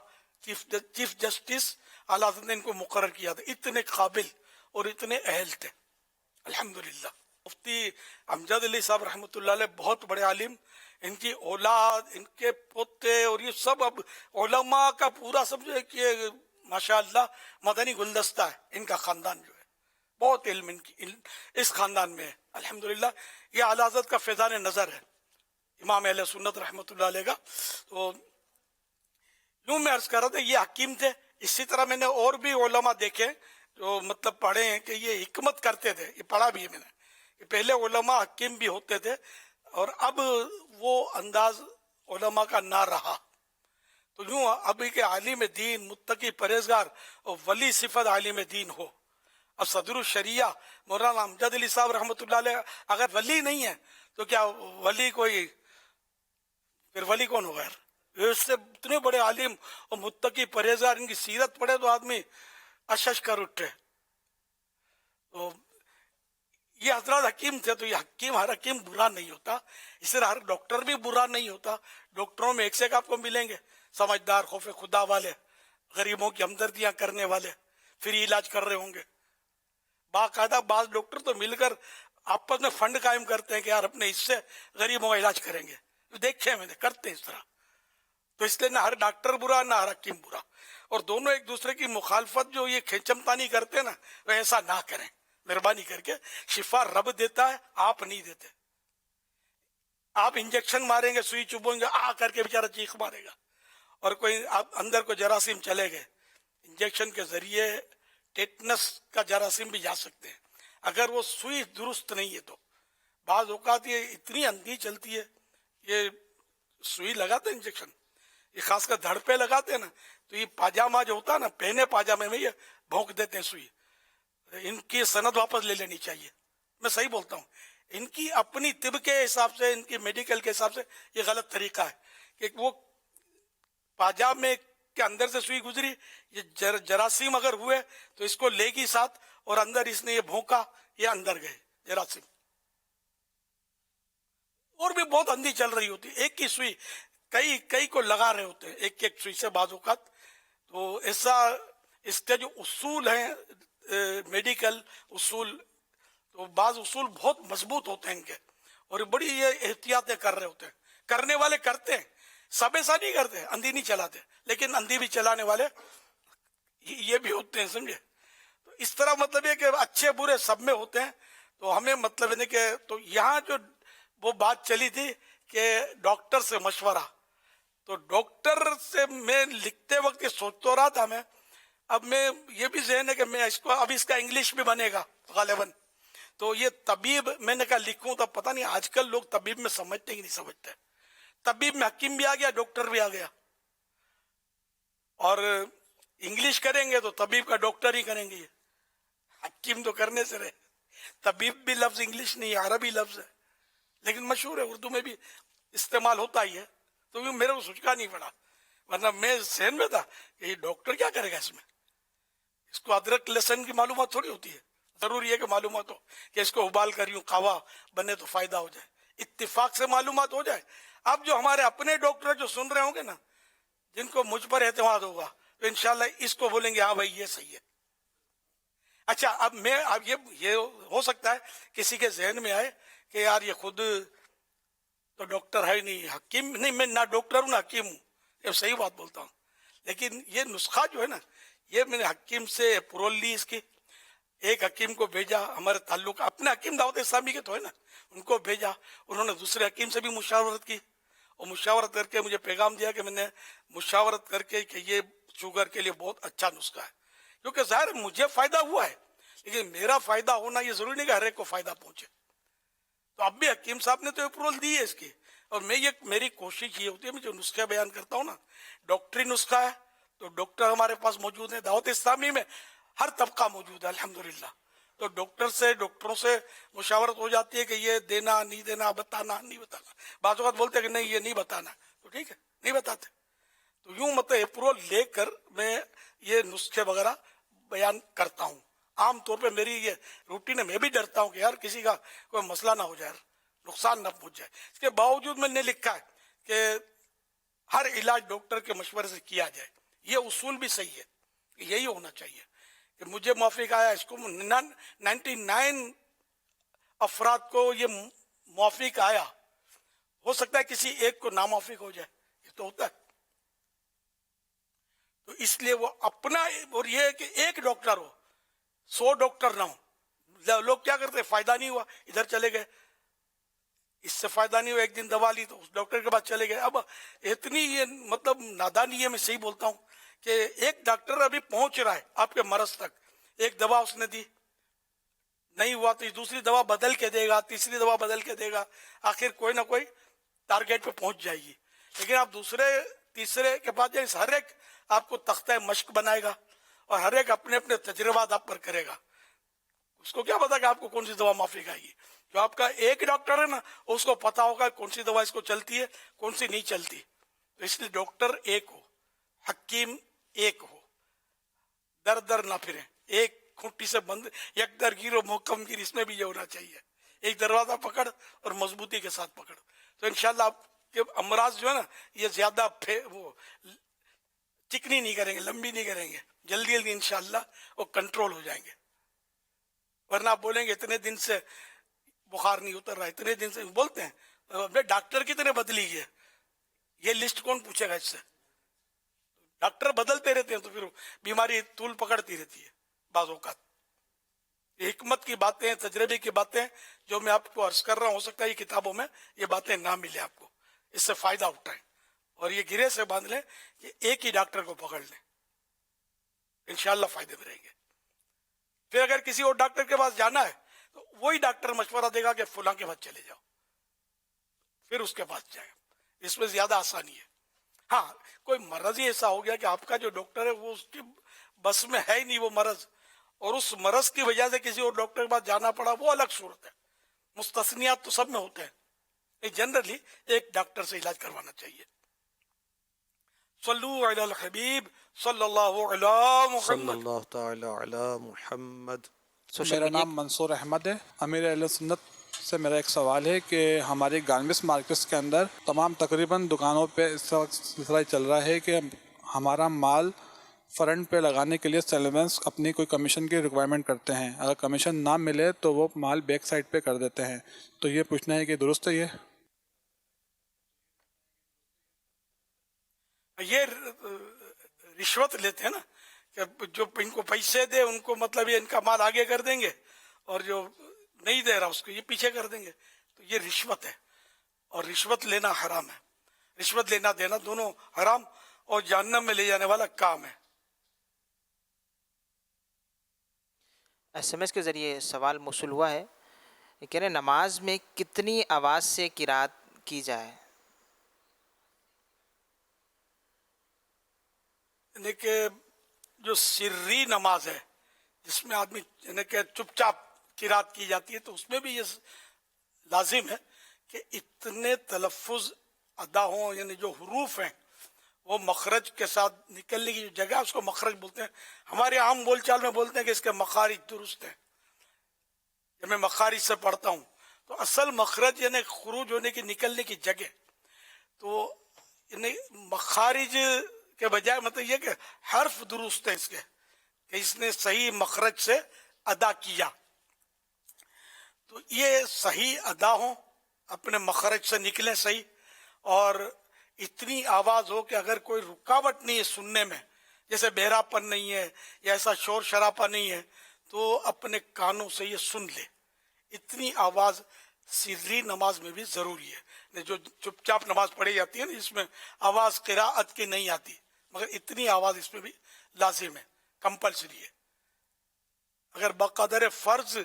चीफ जस्टिस आला हज़रत ने इनको मुकर्रर किया था। इतने काबिल और इतने अहल थे अल्हम्दुलिल्लाह। मुफ्ती अमजद अली साहब रहमतुल्लाह अलैह बहुत बड़े आलिम, इनकी औलाद, इनके पोते और ये सब अब उलमा का पूरा समझो कि माशाअल्लाह मदनी गुलदस्ता है इनका खानदान जो है, बहुत इल्म इस खानदान में है अल्हम्दुलिल्लाह। ये आला हज़रत का फैज़ान नज़र है इमाम अहले सुन्नत रहमतुल्लाह अलैह का। तो यूं मैं अर्ज कर रहा था, ये हकीम थे। इसी तरह मैंने और भी उलमा देखे जो मतलब पढ़े हैं कि ये हिकमत करते थे, ये पढ़ा भी है मैंने कि पहले उलमा हकीम भी होते थे और अब वो अंदाज उलमा का ना रहा। तो यूं अभी के आलिम दीन, मुत्तकी, परहेजगार और वली सिफत आलिम दीन हो। अब सदरुल शरिया मौलाना अमजद अली साहब रहमतुल्लाह अलैह अगर वली नहीं है तो क्या वली कोई, फिर वली कौन होगा यार? इससे इतने बड़े आलिम और मुत्तकी परहेजगार, इनकी सीरत पढ़े तो आदमी अशश कर उठे। तो ये हजरत हकीम थे, तो ये हकीम, हर हकीम बुरा नहीं होता, इसलिए हर डॉक्टर भी बुरा नहीं होता। डॉक्टरों में एक से एक आपको मिलेंगे, समझदार, खौफ खुदा वाले, गरीबों की हमदर्दियां करने वाले, फ्री इलाज कर रहे होंगे। बाकायदा बाज डॉक्टर तो मिलकर आपस में फंड कायम करते हैं कि यार अपने इससे गरीबों का इलाज करेंगे, देखे मैंने करते हैं इस तरह। तो इसलिए ना हर डॉक्टर बुरा ना हर हकीम बुरा, और दोनों एक दूसरे की मुखालफत जो ये खींचमतानी करते हैं ना, वो ऐसा ना करें मेहरबानी करके। शिफा रब देता है, आप नहीं देते। आप इंजेक्शन मारेंगे, सुई चुभोगे, आ करके बेचारा चीख मारेगा, और कोई आप अंदर को जरासीम चले गए, इंजेक्शन के जरिए टेटनस का जरासीम भी जा सकते हैं अगर वो सुई दुरुस्त नहीं है। तो बाज औकात ये इतनी अंधी चलती है, ये सुई लगाते इंजेक्शन, ये खासकर धड़ पे लगाते हैं ना, तो ये पाजामा जो होता है ना, पहने पाजामे में ये भोंक देते हैं सुई। इनकी सनद वापस ले लेनी चाहिए, मैं सही बोलता हूँ। इनकी अपनी तिब के हिसाब से, इनकी मेडिकल के हिसाब से ये गलत तरीका है कि वो पाजामे के अंदर से सुई गुजरी, ये जरासीम अगर हुए तो इसको लेगी साथ, और अंदर इसने ये भोंका, ये अंदर गए जरासीम। और भी बहुत अंधी चल रही होती है, एक की सुई कई को लगा रहे होते हैं, एक एक सुई से बाजू का। तो ऐसा इसके जो उसूल हैं मेडिकल उसूल, तो बाज उसूल बहुत मजबूत होते हैं इनके, और बड़ी ये एहतियातें कर रहे होते हैं। करने वाले करते हैं, सब ऐसा नहीं करते, अंधी नहीं चलाते, लेकिन अंधी भी चलाने वाले ये भी होते हैं, समझे। तो इस तरह मतलब ये कि अच्छे बुरे सब में होते हैं। तो हमें मतलब है कि तो यहाँ जो वो बात चली थी कि डॉक्टर से मशवरा, तो डॉक्टर से मैं लिखते वक्त ये सोच तो रहा था मैं, अब मैं ये भी ज़हन है कि मैं इसको, अब इसका इंग्लिश भी बनेगा गालिबन, तो ये तबीब मैंने कहा लिखूं, तो पता नहीं आजकल लोग तबीब में समझते ही नहीं समझते। तबीब में हकीम भी आ गया, डॉक्टर भी आ गया, और इंग्लिश करेंगे तो तबीब का डॉक्टर ही करेंगे, ये हकीम तो करने से रहे। तबीब भी लफ्ज इंग्लिश नहीं, अरबी लफ्ज है, लेकिन मशहूर है, उर्दू में भी इस्तेमाल होता ही है। तो ये मेरे को सोचना नहीं पड़ा, वरना मैं सहन में था कि ये डॉक्टर क्या करेगा इसमें, इसको अदरक लहसुन की मालूमात थोड़ी होती है, जरूरी है कि मालूमात हो कि इसको उबाल कर यूं कावा बने तो फायदा हो जाए, इत्तिफाक से मालूमात हो जाए। अब जो हमारे अपने डॉक्टर जो सुन रहे होंगे ना, जिनको मुझ पर एतमाद होगा, तो इंशाल्लाह इसको बोलेंगे हाँ भाई ये सही है। अच्छा, अब ये हो सकता है किसी के जहन में आए कि यार ये खुद तो डॉक्टर है नहीं, हकीम नहीं, मैं ना डॉक्टर हूँ ना हकीम हूँ, ये सही बात बोलता हूँ। लेकिन ये नुस्खा जो है ना, ये मैंने हकीम से अप्रूवल ली इसकी। एक हकीम को भेजा, हमारे ताल्लुक अपने हकीम दावत इस्लामी के तो है ना, उनको भेजा, उन्होंने दूसरे हकीम से भी मुशावरत की, और मुशावरत करके मुझे पैगाम दिया कि मैंने मुशावरत करके कि ये शुगर के लिए बहुत अच्छा नुस्खा है। क्योंकि ज़ाहिर मुझे फ़ायदा हुआ है, लेकिन मेरा फ़ायदा होना ये ज़रूरी नहीं कि हर एक को फ़ायदा पहुँचे। तो अब भी हकीम साहब ने तो अप्रूवल दी है इसकी, और मेरी कोशिश ये होती है, मैं जो नुस्खा बयान करता हूँ ना, डॉक्टरी नुस्खा है तो डॉक्टर हमारे पास मौजूद है। दावत इस्लामी में हर तबका मौजूद है अल्हम्दुलिल्लाह। تو ڈاکٹروں سے مشاورت ہو جاتی ہے کہ یہ دینا نہیں دینا، بتانا نہیں بتانا. بعض اوقات بولتے ہیں کہ نہیں یہ نہیں بتانا، تو ٹھیک ہے نہیں بتاتے. تو یوں مطلب اپروول لے کر میں یہ نسخے وغیرہ بیان کرتا ہوں. عام طور پہ میری یہ روٹین ہے. میں بھی ڈرتا ہوں کہ یار کسی کا کوئی مسئلہ نہ ہو جائے، نقصان نہ پہنچ جائے. اس کے باوجود میں نے لکھا ہے کہ ہر علاج ڈاکٹر کے مشورے سے کیا جائے. یہ اصول بھی صحیح ہے، یہی ہونا چاہیے کہ مجھے موافق آیا، اس کو 99 افراد کو یہ موافق آیا، ہو سکتا ہے کسی ایک کو ناموافق ہو جائے، یہ تو ہوتا ہے. تو اس لیے وہ اپنا، اور یہ ہے کہ ایک ڈاکٹر ہو 100 ڈاکٹر نہ ہو. لوگ کیا کرتے، فائدہ نہیں ہوا ادھر چلے گئے، اس سے فائدہ نہیں ہوا، ایک دن دوا لی تو اس ڈاکٹر کے پاس چلے گئے. اب اتنی یہ مطلب نادانی ہے، میں صحیح بولتا ہوں کہ ایک ڈاکٹر ابھی پہنچ رہا ہے آپ کے مرض تک، ایک دوا اس نے دی نہیں ہوا تو دوسری دوا بدل کے دے گا، تیسری دوا بدل کے دے گا، آخر کوئی نہ کوئی ٹارگیٹ پہ پہنچ جائے گی. لیکن آپ دوسرے تیسرے کے بعد ہر ایک آپ کو تختہ مشق بنائے گا اور ہر ایک اپنے اپنے تجربات آپ پر کرے گا. اس کو کیا پتا کہ آپ کو کون سی دوا موافق آئے گی. جو آپ کا ایک ڈاکٹر ہے نا، اس کو پتا ہوگا کون سی دوا اس کو چلتی ہے، کون سی نہیں چلتی. تو اس لیے ڈاکٹر ایک ہو، حکیم ایک ہو، در در نہ پھریں، ایک کھوٹی سے بند، یک در گیر و محکم گیر، اس میں بھی یہ ہونا چاہیے. ایک دروازہ پکڑ اور مضبوطی کے ساتھ پکڑ. تو انشاءاللہ آپ کے امراض جو ہے نا یہ زیادہ وہ چکنی نہیں کریں گے، لمبی نہیں کریں گے، جلدی جلدی انشاءاللہ وہ کنٹرول ہو جائیں گے. ورنہ آپ بولیں گے اتنے دن سے بخار نہیں اتر رہا، اتنے دن سے بولتے ہیں ڈاکٹر کتنے بدلی گئے، یہ لسٹ کون پوچھے گا؟ اس سے ڈاکٹر بدلتے رہتے ہیں تو پھر بیماری طول پکڑتی رہتی ہے. بعض اوقات یہ حکمت کی باتیں، تجربے کی باتیں جو میں آپ کو عرض کر رہا ہوں، ہو سکتا ہے یہ کتابوں میں یہ باتیں نہ ملے آپ کو. اس سے فائدہ اٹھائیں اور یہ گرے سے باندھ لیں کہ ایک ہی ڈاکٹر کو پکڑ لیں، انشاءاللہ فائدے میں رہیں گے. پھر اگر کسی اور ڈاکٹر کے پاس جانا ہے تو وہی ڈاکٹر مشورہ دے گا کہ فلاں کے پاس چلے جاؤ، پھر اس کے پاس جائے. اس میں زیادہ آسانی ہے. ہاں کوئی مرض ہی ایسا ہو گیا کہ آپ کا جو ڈاکٹر ہے وہ اس کی بس میں ہے ہی نہیں وہ مرض، اور اس مرض کی وجہ سے کسی اور ڈاکٹر کے پاس جانا پڑا، وہ الگ صورت ہے. مستثنیات تو سب میں ہوتے ہیں. جنرلی ایک ڈاکٹر سے علاج کروانا چاہیے. صلو علی الحبیب صلی اللہ علی محمد صلی اللہ تعالی علی محمد. میرا نام منصور احمد ہے. امیر اہل سنت سے میرا ایک سوال ہے کہ ہماری گارمنٹس مارکیٹس کے اندر تمام تقریباً دکانوں پہ اس وقت سلسلہ چل رہا ہے کہ ہمارا مال فرنٹ پہ لگانے کے لیے سیلمنس اپنی کوئی کمیشن کی ریکوائرمنٹ کرتے ہیں. اگر کمیشن نہ ملے تو وہ مال بیک سائڈ پہ کر دیتے ہیں. تو یہ پوچھنا ہے کہ درست ہے یہ رشوت لیتے ہیں نا، کہ جو ان کو پیسے دے ان کو مطلب یہ ان کا مال آگے کر دیں گے، اور جو نہیں دے رہا اس کو یہ پیچھے کر دیں گے. تو یہ رشوت ہے، اور رشوت لینا حرام ہے. رشوت لینا دینا دونوں حرام اور جہنم میں لے جانے والا کام ہے. SMS کے ذریعے سوال موصول ہوا ہے، یہ کہہ رہے نماز میں کتنی آواز سے قرات کی جائے؟ یعنی کہ جو سری نماز ہے جس میں آدمی یعنی کہ چپ چاپ قرات کی جاتی ہے، تو اس میں بھی یہ لازم ہے کہ اتنے تلفظ ادا ہوں، یعنی جو حروف ہیں وہ مخرج کے ساتھ نکلنے کی جو جگہ ہے اس کو مخرج بولتے ہیں. ہمارے عام بول چال میں بولتے ہیں کہ اس کے مخارج درست ہیں. جب میں مخارج سے پڑھتا ہوں تو اصل مخرج یعنی خروج ہونے کی، نکلنے کی جگہ. تو یعنی مخارج کے بجائے مطلب یہ کہ حرف درست ہے اس کے، کہ اس نے صحیح مخرج سے ادا کیا. تو یہ صحیح ادا ہوں، اپنے مخرج سے نکلیں صحیح، اور اتنی آواز ہو کہ اگر کوئی رکاوٹ نہیں ہے سننے میں، جیسے بہراپن نہیں ہے یا ایسا شور شرابہ نہیں ہے، تو اپنے کانوں سے یہ سن لے. اتنی آواز سری نماز میں بھی ضروری ہے. جو چپ چاپ نماز پڑھی جاتی ہے نا، اس میں آواز قراءت کی نہیں آتی، مگر اتنی آواز اس میں بھی لازم ہے، کمپلسری ہے. اگر بقدر فرض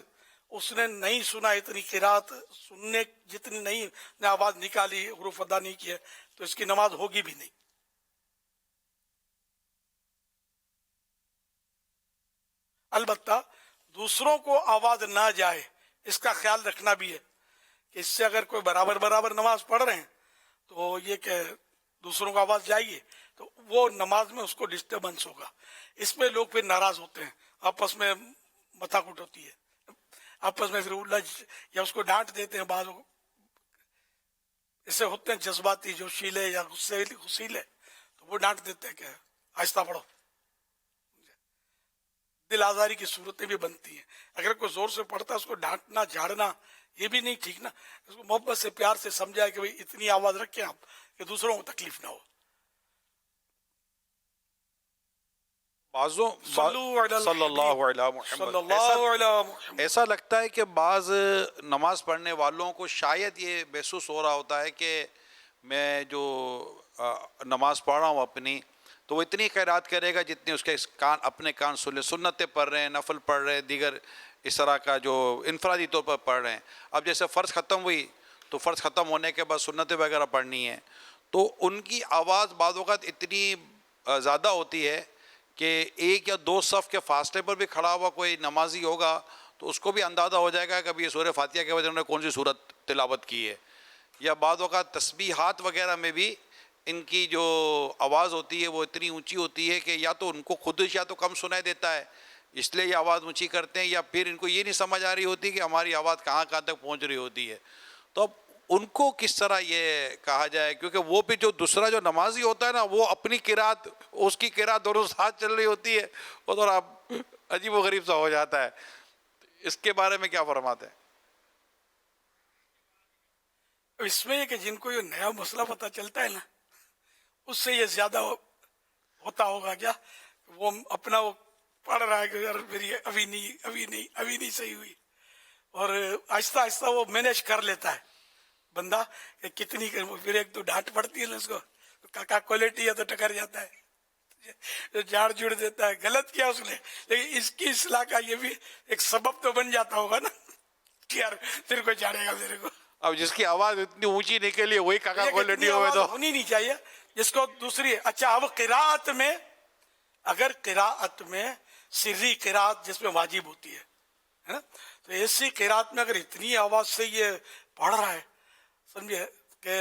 اس نے نہیں سنا، اتنی قراءت سننے جتنی نہیں نے آواز نکالی، حروف ادا نہیں کیے، تو اس کی نماز ہوگی بھی نہیں. البتہ دوسروں کو آواز نہ جائے اس کا خیال رکھنا بھی ہے کہ اس سے اگر کوئی برابر برابر نماز پڑھ رہے ہیں تو یہ کہ دوسروں کو آواز جائے گی تو وہ نماز میں اس کو ڈسٹربنس ہوگا. اس میں لوگ پھر ناراض ہوتے ہیں, آپس میں متھا کٹ ہوتی ہے, آپس میں پھر الجھ یا اس کو ڈانٹ دیتے ہیں. بعض ایسے ہوتے ہیں جذباتی جوشیلے یا غصیلے, تو وہ ڈانٹ دیتے ہیں کہ آہستہ پڑھو. دل آزاری کی صورتیں بھی بنتی ہیں. اگر کوئی زور سے پڑھتا ہے اس کو ڈانٹنا جھاڑنا یہ بھی نہیں ٹھیک نا. اس کو محبت سے پیار سے سمجھائے کہ بھئی اتنی آواز رکھیں آپ کہ دوسروں کو تکلیف نہ ہو. بعضوں صلی اللہ علیہ محمد ایسا لگتا ہے کہ بعض نماز پڑھنے والوں کو شاید یہ محسوس ہو رہا ہوتا ہے کہ میں جو نماز پڑھ رہا ہوں اپنی, تو وہ اتنی خیرات کرے گا جتنی اس کے کان اپنے کان سنتیں پڑھ رہے ہیں, نفل پڑھ رہے ہیں, دیگر اس طرح کا جو انفرادی طور پر پڑھ رہے ہیں. اب جیسے فرض ختم ہوئی تو فرض ختم ہونے کے بعد سنتیں وغیرہ پڑھنی ہیں, تو ان کی آواز بعض اوقات اتنی زیادہ ہوتی ہے کہ ایک یا دو صف کے فاصلے پر بھی کھڑا ہوا کوئی نمازی ہوگا تو اس کو بھی اندازہ ہو جائے گا کہ ابھی یہ سورہ فاتحہ کے وجہ انہوں نے کون سی صورت تلاوت کی ہے. یا بعض اوقات تسبیحات وغیرہ میں بھی ان کی جو آواز ہوتی ہے وہ اتنی اونچی ہوتی ہے کہ یا تو ان کو خود یا تو کم سنائی دیتا ہے اس لیے یہ آواز اونچی کرتے ہیں, یا پھر ان کو یہ نہیں سمجھ آ رہی ہوتی کہ ہماری آواز کہاں کہاں تک پہنچ رہی ہوتی ہے. تو اب ان کو کس طرح یہ کہا جائے, کیونکہ وہ بھی جو دوسرا جو نمازی ہوتا ہے نا وہ اپنی قرات اس کی قرات دونوں ساتھ چل رہی ہوتی ہے, وہ تھوڑا عجیب و غریب سا ہو جاتا ہے. اس کے بارے میں کیا فرماتے ہیں؟ اس میں یہ کہ جن کو یہ نیا مسئلہ پتہ چلتا ہے نا اس سے یہ زیادہ ہوتا ہوگا کیا, وہ اپنا وہ پڑھ رہا ہے کہ یار میری ابھی نہیں صحیح ہوئی, اور آہستہ آہستہ وہ مینیج کر لیتا ہے بندہ کہ کتنی, پھر ایک تو ڈانٹ پڑتی ہے نا اس کو, کاکا کوالٹی ہے تو ٹکر جاتا ہے, جھاڑ جڑ دیتا ہے. غلط کیا اس نے, لیکن اس کی اصلاح کا یہ بھی ایک سبب تو بن جاتا ہوگا نا کہ یار تیرے کو جھاڑے گا میرے کو. اب جس کی آواز اتنی اونچی نکلی وہی کاکا کوالٹی ہوئے تو ہونی نہیں چاہیے جس کو دوسری. اچھا اب قراءت میں, اگر قراءت میں سری قراءت جس میں واجب ہوتی ہے نا, تو ایسی قراءت میں اگر اتنی آواز سے یہ پڑھ رہا ہے سمجھے کہ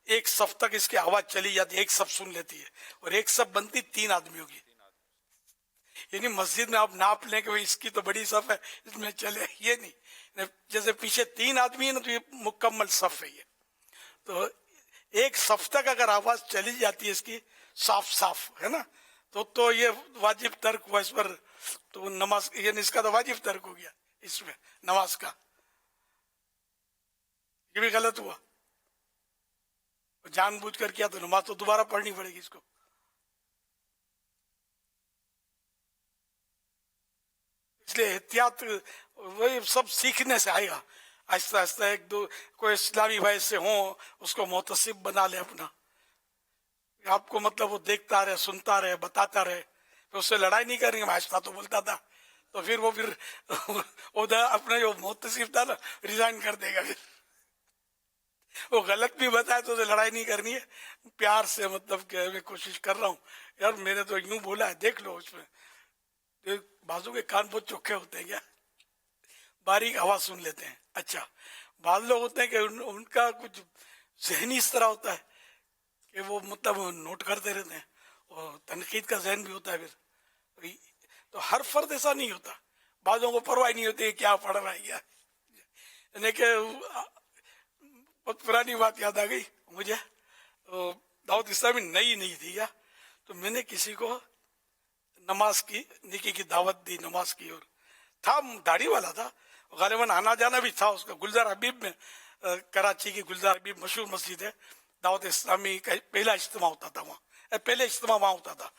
ایک صف تک اس کی آواز چلی جاتی ہے, ایک صف سن لیتی ہے, اور ایک صف بنتی 3 آدمیوں کی. یعنی مسجد میں آپ ناپ لیں کہ اس کی تو بڑی صف ہے اس میں چلے, یہ نہیں. جیسے پیچھے 3 آدمی ہیں نا تو یہ مکمل صف ہے. یہ تو ایک صف تک اگر آواز چلی جاتی ہے اس کی صاف ہے نا, تو یہ واجب ترک ہوا اس پر, تو نماز یعنی اس کا تو واجب ترک ہو گیا اس میں نماز کا. یہ بھی غلط ہوا, جان بوجھ کر کیا تو نماز تو دوبارہ پڑھنی پڑے گی اس کو. اس لیے احتیاط وہی سب سیکھنے سے آئے گا, آہستہ آہستہ. ایک دو کوئی اسلامی بھائی سے ہوں اس کو محتسب بنا لے اپنا, آپ کو مطلب وہ دیکھتا رہے, سنتا رہے, بتاتا رہے, پھر اس سے لڑائی نہیں کریں گے. میں آہستہ تو بولتا تھا, تو پھر وہ ادھر اپنا جو محتسب تھا نا ریزائن کر دے گا. پھر وہ غلط بھی بتائے تو اسے لڑائی نہیں کرنی ہے, پیار سے مطلب کہ میں کوشش کر رہا ہوں یار میں نے تو یوں بولا ہے دیکھ لو. اس میں بازو کے کان بہت چوکھے ہوتے ہیں, کیا باریک آواز سن لیتے ہیں. اچھا بعض لوگ ہوتے ہیں کہ ان کا کچھ ذہنی اس طرح ہوتا ہے کہ وہ مطلب نوٹ کرتے رہتے ہیں, اور تنقید کا ذہن بھی ہوتا ہے. پھر تو ہر فرد ایسا نہیں ہوتا, بعضوں کو پرواہ نہیں ہوتی کیا پڑھ رہا ہے کیا. یعنی کہ بہت پرانی بات یاد آ گئی مجھے, دعوت اسلامی نئی نہیں تھی کیا, تو میں نے کسی کو نماز کی نیکی کی دعوت دی, نماز کی, اور تھا داڑھی والا تھا, غالباً آنا جانا بھی تھا اس کا. گلزار حبیب میں, کراچی کی گلزار حبیب مشہور مسجد ہے, دعوت اسلامی کا پہلا اجتماع ہوتا تھا وہاں, پہلے اجتماع وہاں ہوتا تھا,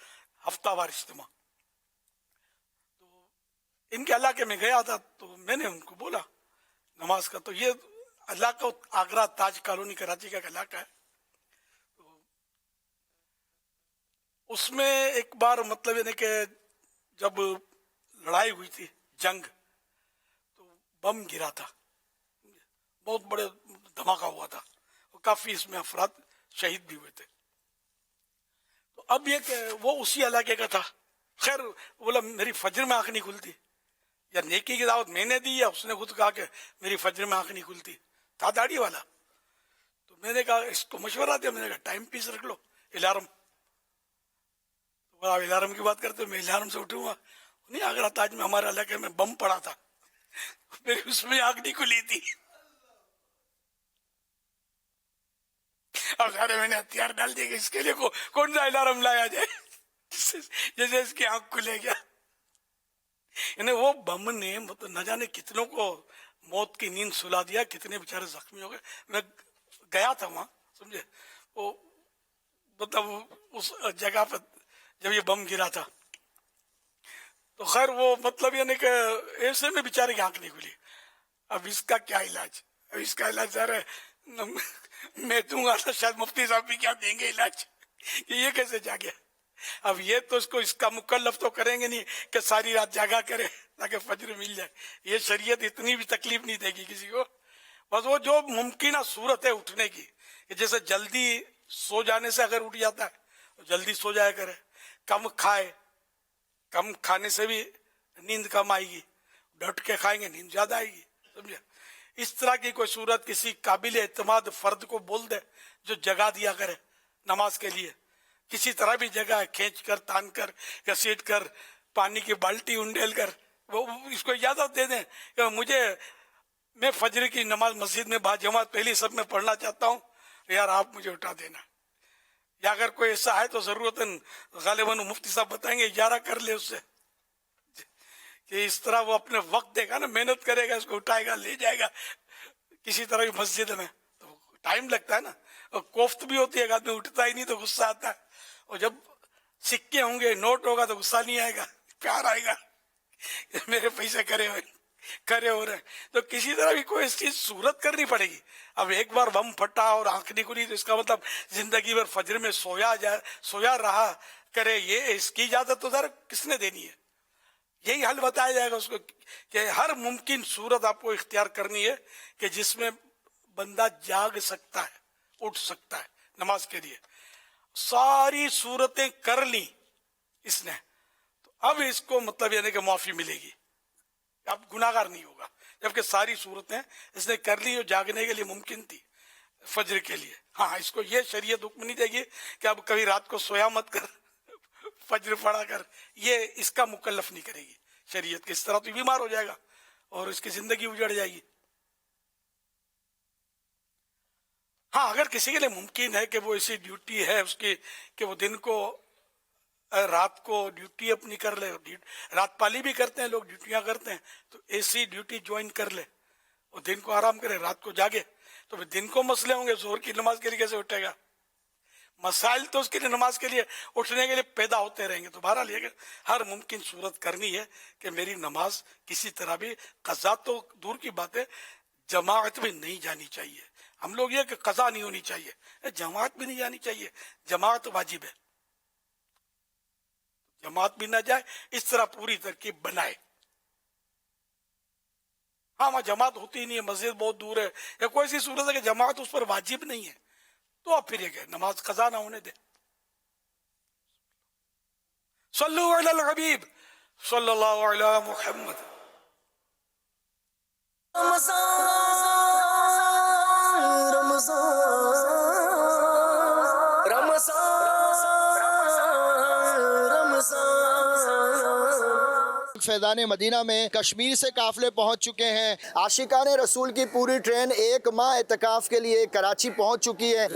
ہفتہ وار اجتماع. تو ان کے علاقے میں گیا تھا, تو میں نے ان کو بولا نماز کا. تو یہ علاقہ آگرہ تاج کالونی کراچی کا علاقہ ہے. اس میں ایک بار مطلب یعنی کہ جب لڑائی ہوئی تھی, جنگ, تو بم گرا تھا, بہت بڑے دھماکہ ہوا تھا, کافی اس میں افراد شہید بھی ہوئے تھے. تو اب یہ کہ وہ اسی علاقے کا تھا. خیر بولا میری فجر میں آنکھ نہیں کھلتی, या नेकी की दावत मैंने दी या उसने खुद कहा कि मेरी फजर में आंख नहीं खुलती, था दाढ़ी वाला। तो मैंने कहा इसको मशवरा दिया, मैंने कहा टाइम पीस रख लो, अलार्म। तो आप अलार्म की बात करते हो, मैं अलार्म से उठूंगा नहीं। आगरा ताज में हमारे इलाके में बम पड़ा था, मेरी उसमें आंख नहीं खुली थी। अगर मैंने हथियार डाल दिया कि इसके लिए कौन सा अलार्म लाया जाए जैसे इसकी आंख खुले गया। यानी वो बम ने मतलब न जाने कितनों को मौत की नींद सुला दिया, कितने बेचारे जख्मी हो गए। मैं गया था वहां, समझे, वो मतलब उस जगह पर जब ये बम गिरा था तो खैर वो मतलब यानी कि ऐसे में बेचारे की आंख नहीं खुली। अब इसका क्या इलाज? अब इसका इलाज सर मैं दूंगा तो शायद मुफ्ती साहब भी क्या देंगे इलाज कि ये कैसे जागे। अब ये तो इसको इसका मुकल्लफ तो करेंगे नहीं कि सारी रात जागा करे ताकि फजर मिल जाए। ये शरीयत इतनी भी तकलीफ नहीं देगी किसी को। बस वो जो मुमकिन सूरत है उठने की, जैसे जल्दी सो जाने से अगर उठ जाता है तो जल्दी सो जाया करे, कम खाए, कम खाने से भी नींद कम आएगी, डट के खाएंगे नींद ज्यादा आएगी, समझे। इस तरह की कोई सूरत किसी काबिल एतमाद फर्द को बोल दे जो जगा दिया करे नमाज के लिए, किसी तरह भी जगह खींच कर, तान कर, घसीट कर, पानी की बाल्टी उंडेल कर वो इसको इजाजत दे दें कि मैं फजर की नमाज मस्जिद में बाजमात पहली सब में पढ़ना चाहता हूँ, यार आप मुझे उठा देना। या अगर कोई ऐसा है तो जरूरतन गालिबन मुफ्ती साहब बताएंगे, इजारा कर ले उससे कि इस तरह वो अपने वक्त देगा ना, मेहनत करेगा, इसको उठाएगा, ले जाएगा किसी तरह की मस्जिद में। तो टाइम लगता है ना, और कोफ्त भी होती है, आदमी उठता ही नहीं तो गुस्सा आता है। और जब सिक्के होंगे, नोट होगा तो गुस्सा नहीं आएगा, प्यार आएगा, मेरे पैसे करे हो रहे। तो किसी तरह भी कोई चीज सूरत करनी पड़ेगी। अब एक बार बम फटा और आंख नहीं खुली तो इसका मतलब जिंदगी भर फजर में सोया रहा करे, ये इसकी इजाजत तो सर किसने देनी है? यही हल बताया जाएगा उसको कि हर मुमकिन सूरत आपको इख्तियार करनी है कि जिसमें बंदा जाग सकता है, उठ सकता है नमाज के लिए। सारी सूरतें कर ली इसने, तो अब इसको मतलब यानी कि माफी मिलेगी, अब गुनाहगार नहीं होगा, जबकि सारी सूरतें इसने कर ली जो जागने के लिए मुमकिन थी फजर के लिए। हाँ, इसको ये शरीयत हुक्म नहीं देगी कि अब कभी रात को सोया मत कर, फजर पढ़ा कर, ये इसका मुकल्लफ नहीं करेगी शरीयत के। इस तरह तो बीमार हो जाएगा और इसकी जिंदगी उजड़ जाएगी। हाँ, अगर किसी के लिए मुमकिन है कि वो ऐसी ड्यूटी है उसकी कि वो दिन को रात को ड्यूटी अपनी कर ले, रात पाली भी करते हैं लोग, ड्यूटियां करते हैं, तो ऐसी ड्यूटी ज्वाइन कर ले और दिन को आराम करे, रात को जागे। तो फिर दिन को मसले होंगे, जोहर की नमाज के लिए कैसे उठेगा? मसाइल तो उसके लिए नमाज के लिए उठने के लिए पैदा होते रहेंगे। तो बहरहाल ये हर मुमकिन सूरत करनी है कि मेरी नमाज किसी तरह भी, कज़ा तो दूर की बात है, जमात में नहीं जानी चाहिए। हम लोग ये कि कज़ा नहीं होनी चाहिए, जमात भी नहीं जानी चाहिए, जमात वाजिब है, जमात भी ना जाए, इस तरह पूरी तरकीब बनाए। हाँ, वहां जमात होती नहीं है, मस्जिद बहुत दूर है, या कोई सी सूरत है कि जमात उस पर वाजिब नहीं है, तो आप फिर ये नमाज कज़ा ना होने दे। सल्लु अलल हबीब सल्लल्लाहु अलैहि मुहम्मद। फैज़ान मदीना में कश्मीर से काफ़िले पहुंच चुके हैं। आशिकान रसूल की पूरी ट्रेन एक माह एतकाफ़ के लिए कराची पहुंच चुकी है।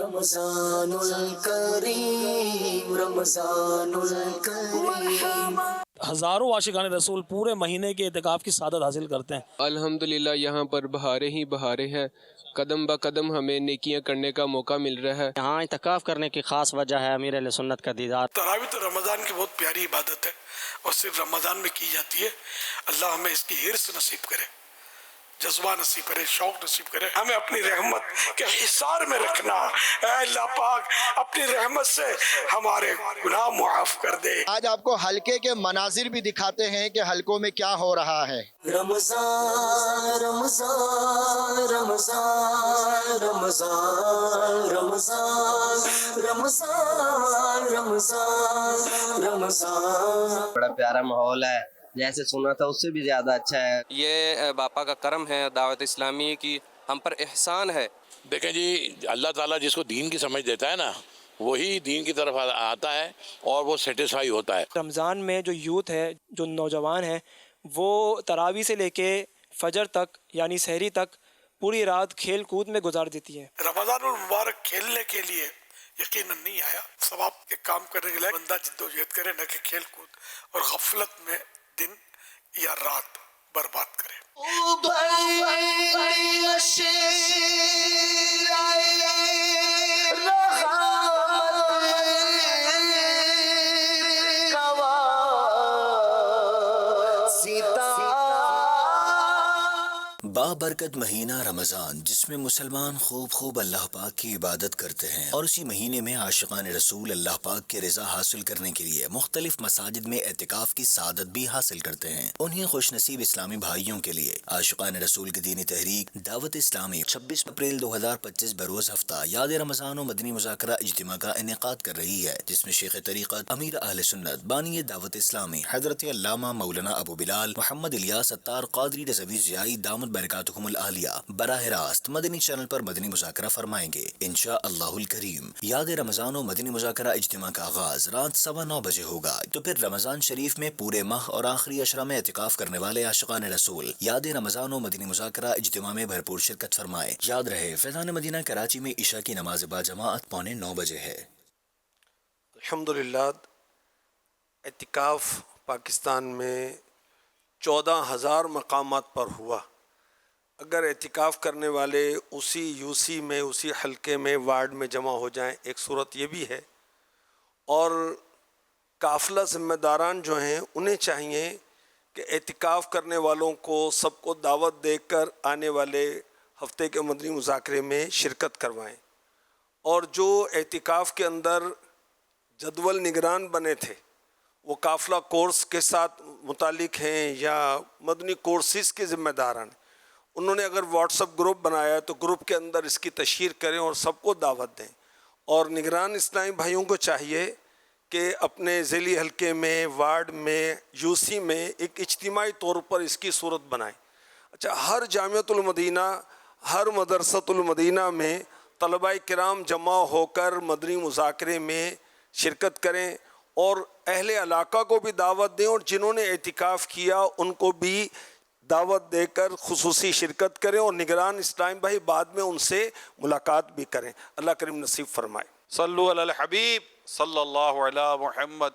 हज़ारों आशिकान रसूल पूरे महीने के एतकाफ़ की सादत हासिल करते हैं। अल्हम्दुलिल्लाह यहाँ पर बहारें ही बहारें हैं, कदम ब कदम हमें नेकियां करने का मौका मिल रहा है। यहाँ इतकाफ़ करने की ख़ास वजह है अमीर अहले सुन्नत का दीदार। तरावी तो रमज़ान की बहुत प्यारी इबादत है और सिर्फ रमज़ान में की जाती है। अल्लाह हमें इसकी हिर्स नसीब करे, जज्बा नसीब करे, शौक नसीब करे, हमें अपनी रहमत के हिसार में रखना। अल्लाह पाक अपनी रहमत से हमारे गुनाह मुआफ कर दे। आज आपको हलके के मनाजिर भी दिखाते हैं कि हलकों में क्या हो रहा है। रमज़ान रमज़ान रमज़ान रमज़ान रमज़ान रमज़ान रमज़ान रमज़ान। बड़ा प्यारा माहौल है, جیسے سنا تھا اس سے بھی زیادہ اچھا ہے. یہ باپا کا کرم ہے، دعوت اسلامی کی ہم پر احسان ہے. دیکھیں جی، اللہ تعالیٰ جس کو دین کی سمجھ دیتا ہے نا، وہی دین کی طرف آتا ہے اور وہ سیٹسفائی ہوتا ہے. رمضان میں جو یوتھ ہے، جو نوجوان ہیں، وہ تراویح سے لے کے فجر تک یعنی سحری تک پوری رات کھیل کود میں گزار دیتی ہے. رمضان المبارک کھیلنے کے لیے یقیناً نہیں آیا. ثواب کے کام کرنے کے لیے بندہ جدوجہد کرے، نہ کہ کھیل کود اور غفلت میں دن یا رات برباد کرے. بابرکت مہینہ رمضان، جس میں مسلمان خوب اللہ پاک کی عبادت کرتے ہیں، اور اسی مہینے میں عاشقان رسول اللہ پاک کی رضا حاصل کرنے کے لیے مختلف مساجد میں اعتکاف کی سعادت بھی حاصل کرتے ہیں. انہیں خوش نصیب اسلامی بھائیوں کے لیے عاشقان رسول کی دینی تحریک دعوت اسلامی 26 اپریل 2025 بروز ہفتہ یاد رمضان و مدنی مذاکرہ اجتماع کا انعقاد کر رہی ہے، جس میں شیخ طریقت امیر اہل سنت بانی دعوت اسلامی حضرت علامہ مولانا ابو بلال محمد الیاس ستار قادری رضوی ضیائی دامت برکاتہم العالیہ براہ راست مدنی چینل پر مدنی مذاکرہ فرمائیں گے انشاء اللہ الکریم. یاد رمضان و مدنی مذاکرہ اجتماع کا آغاز رات 9:15 بجے ہوگا. تو پھر رمضان شریف میں پورے ماہ اور آخری عشرہ میں اعتکاف کرنے والے عاشقان رسول یاد رمضان و مدنی مذاکرہ اجتماع میں بھرپور شرکت فرمائے. یاد رہے فیضان مدینہ کراچی میں عشاء کی نماز با جماعت 8:45 بجے ہے. الحمدللہ اعتکاف پاکستان میں 14,000 مقامات پر ہوا. اگر اعتکاف کرنے والے اسی یوسی میں، اسی حلقے میں، وارڈ میں جمع ہو جائیں، ایک صورت یہ بھی ہے. اور قافلہ ذمہ داران جو ہیں انہیں چاہیے کہ اعتکاف کرنے والوں کو سب کو دعوت دے کر آنے والے ہفتے کے مدنی مذاکرے میں شرکت کروائیں. اور جو اعتکاف کے اندر جدول نگران بنے تھے، وہ قافلہ کورس کے ساتھ متعلق ہیں یا مدنی کورسز کے ذمہ داران، انہوں نے اگر واٹس اپ گروپ بنایا تو گروپ کے اندر اس کی تشہیر کریں اور سب کو دعوت دیں. اور نگران اسلامی بھائیوں کو چاہیے کہ اپنے ذیلی حلقے میں، وارڈ میں، یوسی میں ایک اجتماعی طور پر اس کی صورت بنائیں. اچھا، ہر جامعۃ المدینہ، ہر مدرسۃ المدینہ میں طلباء کرام جمع ہو کر مدنی مذاکرے میں شرکت کریں اور اہل علاقہ کو بھی دعوت دیں، اور جنہوں نے اعتکاف کیا ان کو بھی دعوت دے کر خصوصی شرکت کریں، اور نگران اسلام بھائی بعد میں ان سے ملاقات بھی کریں. اللہ کریم نصیب فرمائے. صلو علی الحبیب صلی اللہ علی محمد.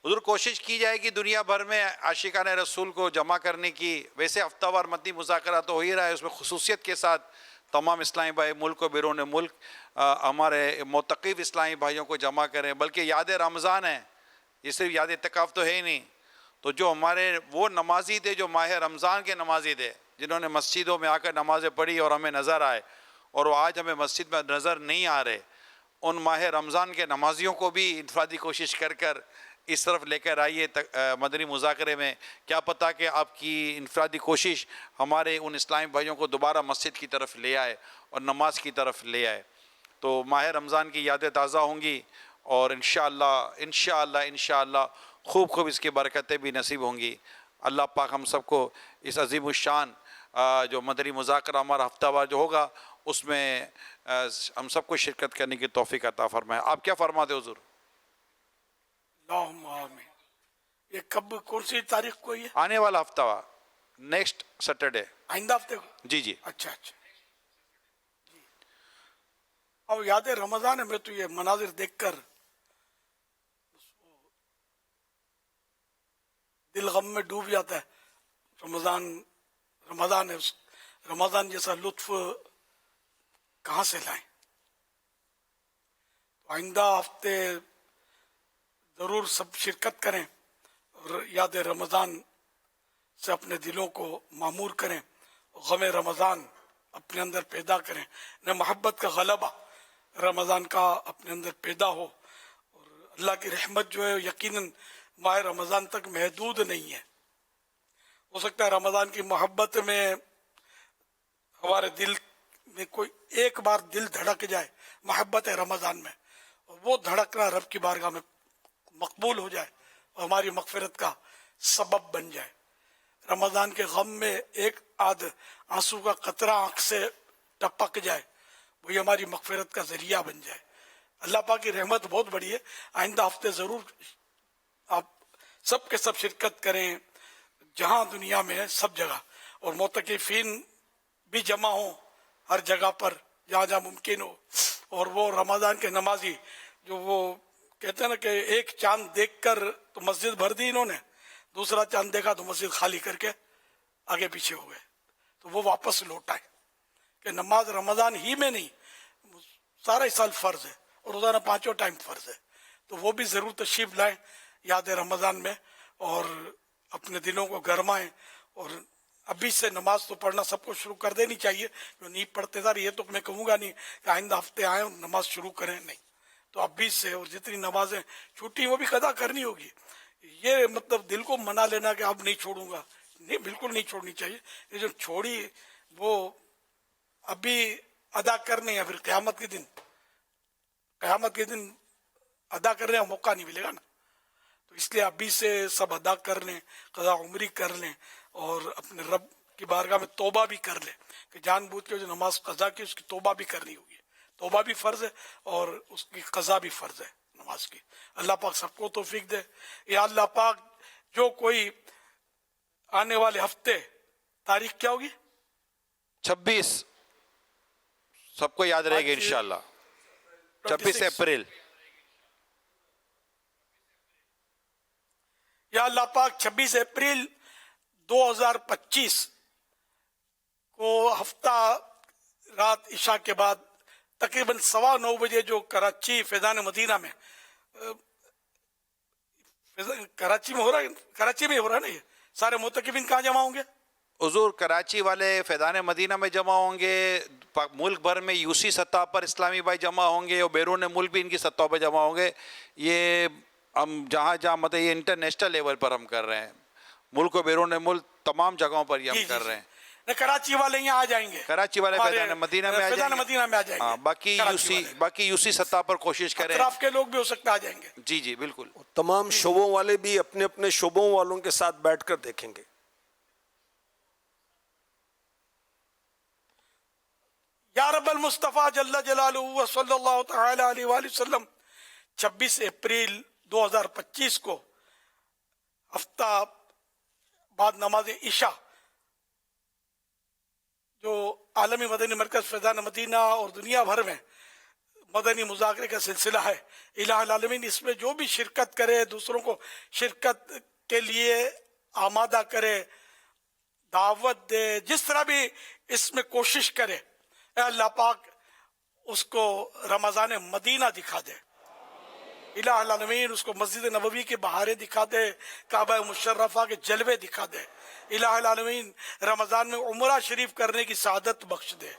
حضور کوشش کی جائے گی دنیا بھر میں عاشقان رسول کو جمع کرنے کی. ویسے ہفتہ وار مدنی مذاکرہ تو ہو ہی رہا ہے، اس میں خصوصیت کے ساتھ تمام اسلامی بھائی ملک و بیرون ملک ہمارے معتکف اسلامی بھائیوں کو جمع کریں. بلکہ یاد رمضان ہے، یہ صرف یاد اعتکاف تو ہے ہی نہیں. تو جو ہمارے وہ نمازی تھے جو ماہ رمضان کے نمازی تھے، جنہوں نے مسجدوں میں آ کر نمازیں پڑھی اور ہمیں نظر آئے، اور وہ آج ہمیں مسجد میں نظر نہیں آ رہے، ان ماہ رمضان کے نمازیوں کو بھی انفرادی کوشش کر اس طرف لے کر آئیے مدنی مذاکرے میں. کیا پتہ کہ آپ کی انفرادی کوشش ہمارے ان اسلامی بھائیوں کو دوبارہ مسجد کی طرف لے آئے اور نماز کی طرف لے آئے. تو ماہ رمضان کی یادیں تازہ ہوں گی، اور انشاءاللہ خوب اس کی برکتیں بھی نصیب ہوں گی. اللہ پاک ہم سب کو اس عظیم الشان جو مدنی مذاکرہ ہمارا ہفتہ وار جو ہوگا اس میں ہم سب کو شرکت کرنے کی توفیق عطا فرمائے. آپ کیا فرماتے حضور؟ اللہم آمین. یہ کب، کون سی تاریخ کو یہ؟ آنے والا ہفتہ وار، نیکسٹ سیٹرڈے، آئندہ ہفتے کو. جی. اچھا. اب یاد رمضان میں تو یہ مناظر دیکھ کر دل غم میں ڈوب جاتا ہے. رمضان ہے، رمضان جیسا لطف کہاں سے لائیں؟ آئندہ ہفتے ضرور سب شرکت کریں اور یاد رمضان سے اپنے دلوں کو معمور کریں، غم رمضان اپنے اندر پیدا کریں. نہ محبت کا غلبہ رمضان کا اپنے اندر پیدا ہو، اور اللہ کی رحمت جو ہے یقیناً ماہ رمضان تک محدود نہیں ہے. ہو سکتا ہے رمضان کی محبت میں ہمارے دل میں کوئی ایک بار دل دھڑک جائے محبت رمضان میں، اور وہ دھڑکنا رب کی بارگاہ میں مقبول ہو جائے اور ہماری مغفرت کا सबब बन जाए। रमज़ान के गम में एक आध आंसू का कतरा आँख से टपक जाए, वही हमारी मगफिरत का ज़रिया बन जाए। अल्लाह पाक की रहमत बहुत बड़ी है। आइंदा हफ्ते ज़रूर आप सब के सब शिरकत करें, जहाँ दुनिया में है सब जगह, और मोतकिफ़ीन भी जमा हो हर जगह पर जहाँ जहाँ मुमकिन हो। और वो रमज़ान के नमाजी जो वो कहते हैं ना कि एक चांद देखकर तो मस्जिद भर दी इन्होंने, दूसरा चांद देखा तो मस्जिद खाली करके आगे पीछे हो गए, तो वो वापस लौट आए कि नमाज रमज़ान ही में नहीं, सारा ही साल फ़र्ज़ है और रोज़ाना 5 टाइम फ़र्ज़ है। तो वो भी ज़रूर तशरीफ़ लाएँ याद रमज़ान में, और अपने दिलों को गरमाएं। और अभी से नमाज तो पढ़ना सबको शुरू कर देनी चाहिए, जो नहीं पढ़ते था ये तो मैं कहूँगा नहीं कि आइंदा हफ्ते आए और नमाज शुरू करें, नहीं, तो अभी से, और जितनी नमाजें छूटी वो भी कदा करनी होगी। ये मतलब दिल को मना लेना कि अब नहीं छोड़ूंगा, नहीं, बिल्कुल नहीं छोड़नी चाहिए। ये जो छोड़ी वो अभी अदा करने या फिर क़यामत के दिन अदा करने का मौका नहीं मिलेगा ना। तो इसलिए अभी से सब अदा कर लें, क़ज़ा उम्री कर लें, और अपने रब की बारगाह में तौबा भी कर लें कि जानबूझ के जो नमाज क़ज़ा की उसकी तौबा भी करनी होगी। तौबा भी फ़र्ज़ है और उसकी क़ज़ा भी फ़र्ज़ है नमाज की। अल्लाह पाक सबको तौफीक दे। या अल्लाह पाक जो कोई आने वाले हफ्ते, तारीख क्या होगी? 26 सबको याद रहेगी इंशाल्लाह, 26 अप्रैल। या अल्लाह पाक 26 अप्रैल 2025 को हफ्ता रात इशा के बाद तकरीबन 9:15 बजे जो कराची फैज़ान मदीना में, कराची में हो रहा है ना, ये सारे मुतकिबिन कहाँ जमा होंगे? हुजूर कराची वाले फैज़ान मदीना में जमा होंगे, मुल्क भर में यूसी सतह पर इस्लामी भाई जमा होंगे, और बैरून मुल्क भी इनकी सतह पर जमा होंगे। ये हम जहाँ मतलब ये इंटरनेशनल लेवल पर हम कर रहे हैं, मुल्क और बैरून मुल्क तमाम जगहों पर ये हम कर रहे हैं। कराची वाले यहाँ आ जाएंगे, कराची वाले फैज़ान मदीना में आ जाएंगे। हाँ, बाकी यूसी सतह पर कोशिश करें, अतराफ के लोग भी हो सकता आ जाएंगे। जी जी बिल्कुल। तमाम शोबों वाले भी अपने अपने शोबों वालों के साथ बैठकर देखेंगे। या रब्बल मुस्तफ़ा जल्ला जलालुहु व सल्लल्लाहु तआला अलैहि वसल्लम 26 अप्रैल 2025 को हफ्ता बाद नमाज इशा जो आलमी मदनी मरकज़ फैज़ान मदीना और दुनिया भर में मदनी मुज़ाकरे का सिलसिला है, इलाहुल आलमीन इसमें जो भी शिरकत करे, दूसरों को शिरकत के लिए आमादा करे, दावत दे, जिस तरह भी इसमें कोशिश करे, अल्लाह पाक उसको रमज़ान मदीना दिखा दे। इलाहुल आलमीन उसको मस्जिद नबवी के बहारें दिखा दे, काबा मुशर्रफा के जलवे दिखा दे। इलाहुल आलमीन रमज़ान में उम्रा शरीफ करने की सआदत बख्श दे।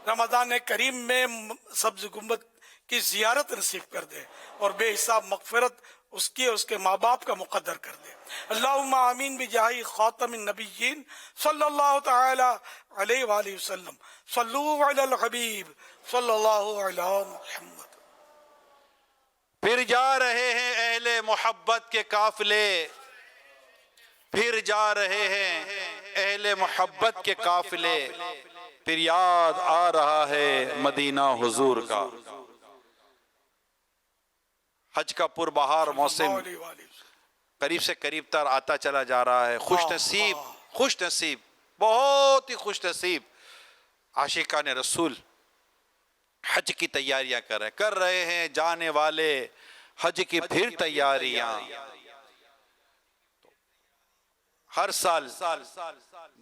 रमज़ान करीम में सब्ज़ गुंबद की ज़ियारत नसीब कर दे, और बेहिसाब मग़फ़िरत उसकी और उसके माँ बाप का मुक़द्दर कर दे। अल्लाहुम्मा आमीन बिजाही ख़ातमिन नबिय्यीन सल्लल्लाहु तआला अलैहि वसल्लम। सल्लू अलल हबीब सल्लल्लाहु अलैहि मुहम्मद। फिर जा रहे हैं अहले मोहब्बत के काफिले, फिर जा रहे हैं अहले मोहब्बत के काफिले, फिर याद आ रहा है मदीना हुजूर का। हज का पुरबहार मौसम करीब से करीब तर आता चला जा रहा है। खुश नसीब, बहुत ही खुश नसीब आशिकान रसूल हज की तैयारियां कर रहे हैं। जाने वाले हज की फिर तैयारियां। हर साल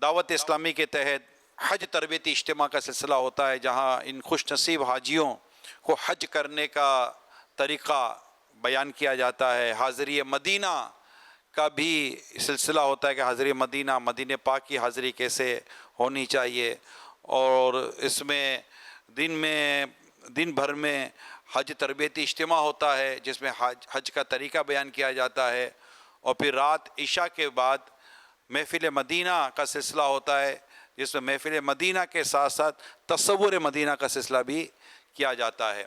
दावत इस्लामी के तहत हज तरबियती इज्तिमा का सिलसिला होता है, जहां इन खुश नसीब हाजियों को हज करने का तरीक़ा बयान किया जाता है। हाज़िरी मदीना का भी सिलसिला होता है कि हाज़िरी मदीना, मदीने पाक की हाज़िरी कैसे होनी चाहिए, और इसमें दिन भर में हज तरबियती इज्तिमा होता है जिसमें हज का तरीक़ा बयान किया जाता है, और फिर रात इशा के बाद महफ़िल मदीना का सिलसिला होता है जिसमें महफ़िल मदीना के साथ साथ तसव्वुर मदीना का सिलसिला भी किया जाता है।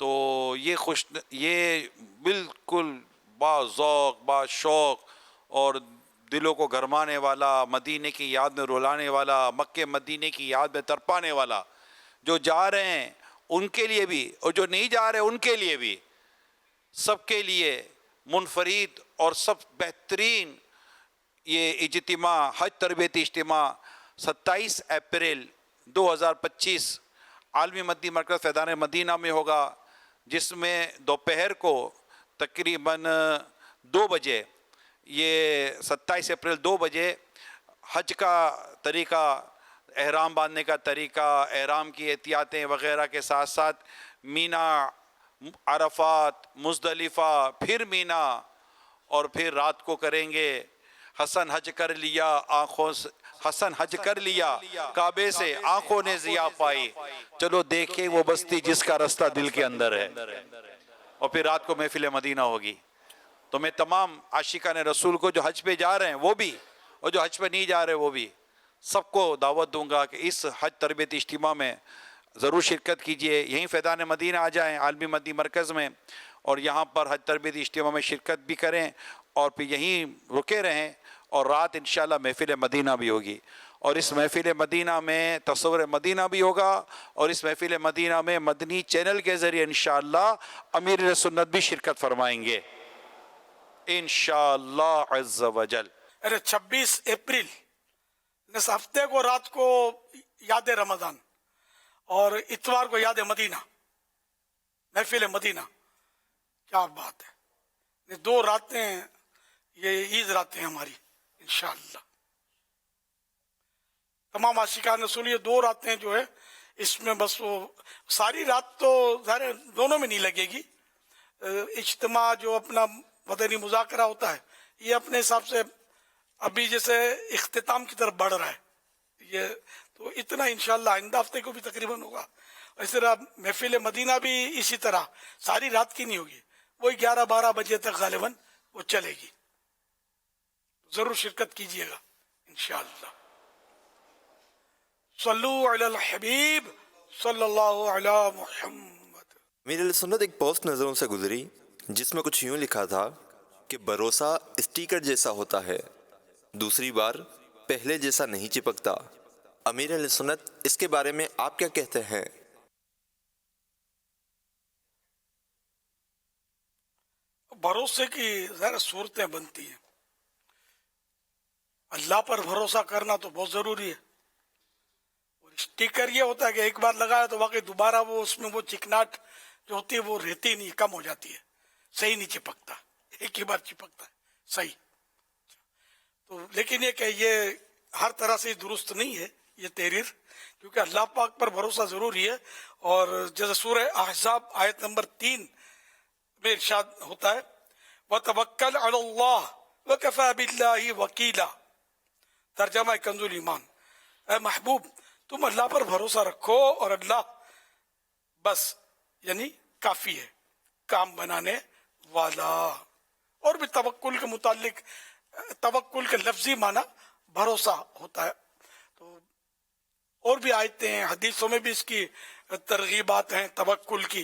तो ये बिल्कुल बाज़ौक़ बाशौक़ और दिलों को गरमाने वाला, मदीने की याद में रुलाने वाला, मक्के मदीने की याद में तड़पाने वाला, जो जा रहे हैं उनके लिए भी और जो नहीं जा रहे उनके लिए भी, सबके लिए मुनफरिद और सब बेहतरीन ये इज्तिमा, हज तरबियती इज्तिमा 27 अप्रैल 2025 आलमी मदनी मरकज़ फैज़ान मदीना में होगा, जिसमें दोपहर को तकरीबन 2 बजे, ये 27 अप्रैल 2 बजे हज का तरीक़ा, एहराम बांधने का तरीक़ा, एहराम की एहतियातें वग़ैरह के साथ साथ मीना, अरफात, मुज़दलिफ़ा, फिर मीना और फिर रात को करेंगे हसन हज कर लिया आँखों से, हसन हज कर लिया काबे से आँखों ने ज़िया पाई, चलो देखें वो बस्ती जिसका रास्ता दिल के अंदर है। और फिर रात को महफिल मदीना होगी। तो मैं तमाम आशिकान रसूल को जो हज पे जा रहे हैं वो भी और जो हज पे नहीं जा रहे वो भी, सबको दावत दूंगा कि इस हज तरबियती इज्तिमा में ज़रूर शिरकत कीजिए। यहीं फैज़ान मदीना आ जाएं आलमी मदनी मरकज़ में और यहाँ पर हज तरबियती इज्तिमा में शिरकत भी करें और फिर यहीं रुके रहें और रात इंशाअल्लाह महफिल मदीना भी होगी। और इस महफिल मदीना में तस्वुर मदीना भी होगा और इस महफिल मदीना में मदनी चैनल के ज़रिए इंशाअल्लाह अमीर सुन्नत भी शिरकत फरमाएंगे इंशाअल्लाह अज़्ज़ वजल। अरे 26 अप्रैल इस हफ्ते को रात को याद रमज़ान और इतवार को याद मदीना, महफिल मदीना, क्या बात है। ये 2 रातें, ये ईद रातें हमारी इंशाअल्लाह। तमाम आशिकान रसूल ये 2 रातें जो है इसमें बस वो सारी रात तो ज़ाहिर दोनों में नहीं लगेगी। इज्तिमा जो अपना मदनी मुज़ाकरा होता है ये अपने हिसाब से अभी जैसे इख्तिताम की तरफ बढ़ रहा है, ये तो इतना इंशाअल्लाह आइंदा हफ्ते को भी तकरीबन होगा। इस तरह महफिल मदीना भी इसी तरह सारी रात की नहीं होगी, वही 11-12 बजे तक गालिबन वो चलेगी। जरूर शिरकत कीजिएगा इंशाअल्लाह। सल्लु अलल हबीब सल्लल्लाहु अला मुहम्मद। मेरे सुन्नत एक पोस्ट नज़रों से गुजरी जिसमें कुछ यूँ लिखा था कि भरोसा स्टिकर जैसा होता है, दूसरी बार पहले जैसा नहीं चिपकता। अमीर अहले सुन्नत इसके बारे में आप क्या कहते हैं? भरोसे की ज़रा सूरतें बनती हैं। अल्लाह पर भरोसा करना तो बहुत ज़रूरी है। और स्टिकर ये होता है कि एक बार लगाया तो वाकई दोबारा वो उसमें वो चिकनाट जो होती है वो रहती नहीं, कम हो जाती है, सही नहीं चिपकता, एक ही बार चिपकता है सही। तो लेकिन ये कि ये हर तरह से दुरुस्त नहीं है ये तहरीर, क्योंकि अल्लाह पाक पर भरोसा ज़रूरी है। और जैसे सूरह अहज़ाब आयत नंबर 3 में इरशाद होता है वतवक्कल अलल्लाह वकफ़ा बिल्लाहि वकीला, तर्जमा कंजुल ईमान, ऐ महबूब तुम अल्लाह पर भरोसा रखो और अल्लाह बस यानी काफ़ी है, काम बनाने वाला। और भी तवक्कुल के मुतालिक, तवक्कुल के लफ्जी माना भरोसा होता है। तो और भी आयतें हैं, हदीसों में भी इसकी तरगीबात हैं तवक्कुल की।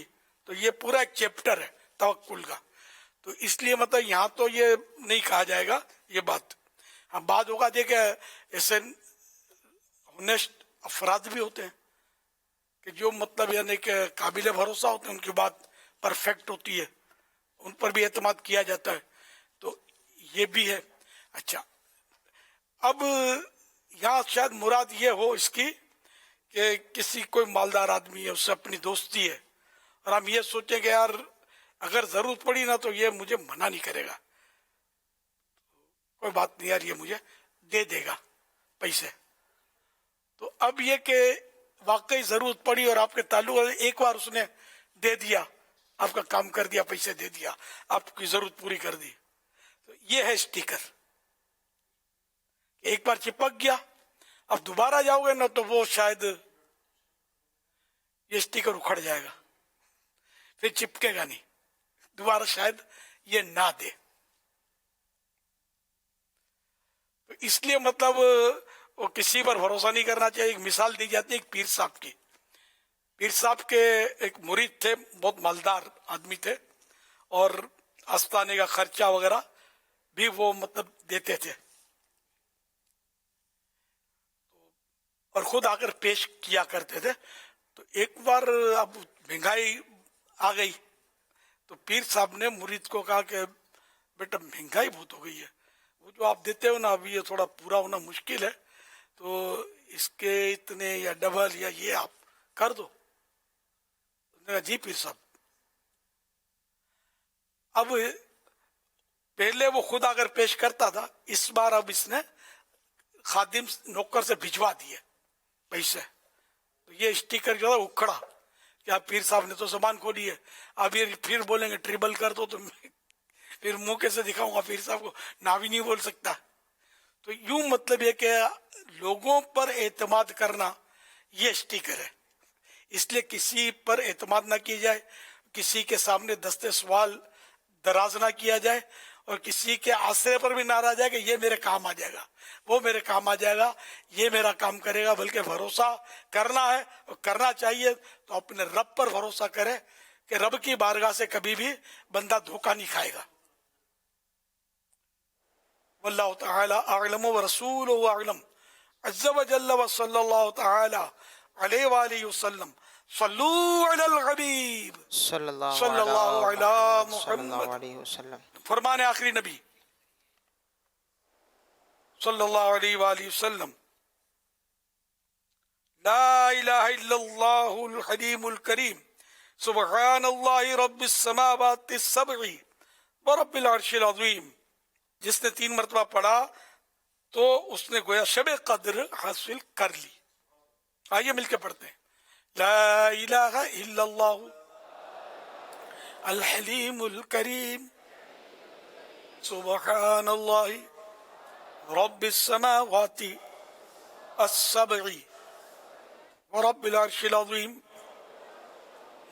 तो ये पूरा एक चैप्टर है तवक्कुल का, तो इसलिए मतलब यहाँ तो ये नहीं कहा जाएगा ये बात। हाँ बात होगा देखे ऐसे ऑनेस्ट अफराद भी होते हैं कि जो मतलब यानी कि काबिल भरोसा होते हैं, उनकी बात परफेक्ट होती है, उन पर भी एतमाद किया जाता है, तो ये भी है। अच्छा, अब यहाँ शायद मुराद ये हो इसकी कि किसी कोई मालदार आदमी है, उससे अपनी दोस्ती है और हम ये सोचें कि यार अगर ज़रूरत पड़ी ना तो ये मुझे मना नहीं करेगा, कोई बात नहीं यार ये मुझे दे देगा पैसे। तो अब ये कि वाकई ज़रूरत पड़ी और आपके ताल्लुक एक बार उसने दे दिया, आपका काम कर दिया, पैसे दे दिया, आपकी ज़रूरत पूरी कर दी, तो ये है स्टिकर। एक बार चिपक गया, अब दोबारा जाओगे ना तो वो शायद ये स्टिकर उखड़ जाएगा, फिर चिपकेगा नहीं, दोबारा शायद ये ना दे। तो इसलिए मतलब वो किसी पर भरोसा नहीं करना चाहिए। एक मिसाल दी जाती है एक पीर साहब की। पीर साहब के एक मुरीद थे, बहुत मालदार आदमी थे और आस्ताने का खर्चा वगैरह भी वो मतलब देते थे اور خود آ کر پیش کیا کرتے تھے. تو ایک بار اب مہنگائی آ گئی تو پیر صاحب نے مرید کو کہا کہ بیٹا مہنگائی بہت ہو گئی ہے, وہ جو آپ دیتے ہو نا ابھی یہ تھوڑا پورا ہونا مشکل ہے, تو اس کے اتنے یا ڈبل یا یہ آپ کر دو. انہوں نے کہا جی پیر صاحب. اب پہلے وہ خود آ کر پیش کرتا تھا, اس بار اب اس نے خادم نوکر سے بھجوا دیے پیسے. تو یہ اسٹیکر جو ہے اکھڑا کہ آپ پیر صاحب نے تو زبان کھولی ہے, اب یہ پھر بولیں گے ٹریبل کر دو, تو پھر منہ کیسے دکھاؤں گا پیر صاحب کو, نہ بھی نہیں بول سکتا. تو یوں مطلب یہ کہ لوگوں پر اعتماد کرنا یہ اسٹیکر ہے. اس لیے کسی پر اعتماد نہ کی جائے, کسی کے سامنے دستے سوال دراز نہ کیا جائے, اور کسی کے آسرے پر بھی نہ رہ جائے کہ یہ میرے کام آ جائے گا, وہ میرے کام آ جائے گا, یہ میرا کام کرے گا. بلکہ بھروسہ کرنا ہے اور کرنا چاہیے تو اپنے رب پر بھروسہ کرے کہ رب کی بارگاہ سے کبھی بھی بندہ دھوکہ نہیں کھائے گا. واللہ تعالی اعلم ورسولہ اعلم عز وجل وصلی اللہ تعالی علیہ وآلہ وسلم. صلو علی الحبیب صلی اللہ علی محمد علیہ وسلم. فرمان آخری نبی صلی اللہ علیہ وآلہ وسلم. لا الہ الا اللہ الحلیم الکریم سبحان اللہ رب السماوات السبع ورب العرش العظیم. جس نے 3 مرتبہ پڑھا تو اس نے گویا شب قدر حاصل کر لی. آئیے مل کے پڑھتے ہیں. لا الہ الا اللہ الحلیم الکریم سبحان اللہ رب السماوات السبع ورب العرش العظیم.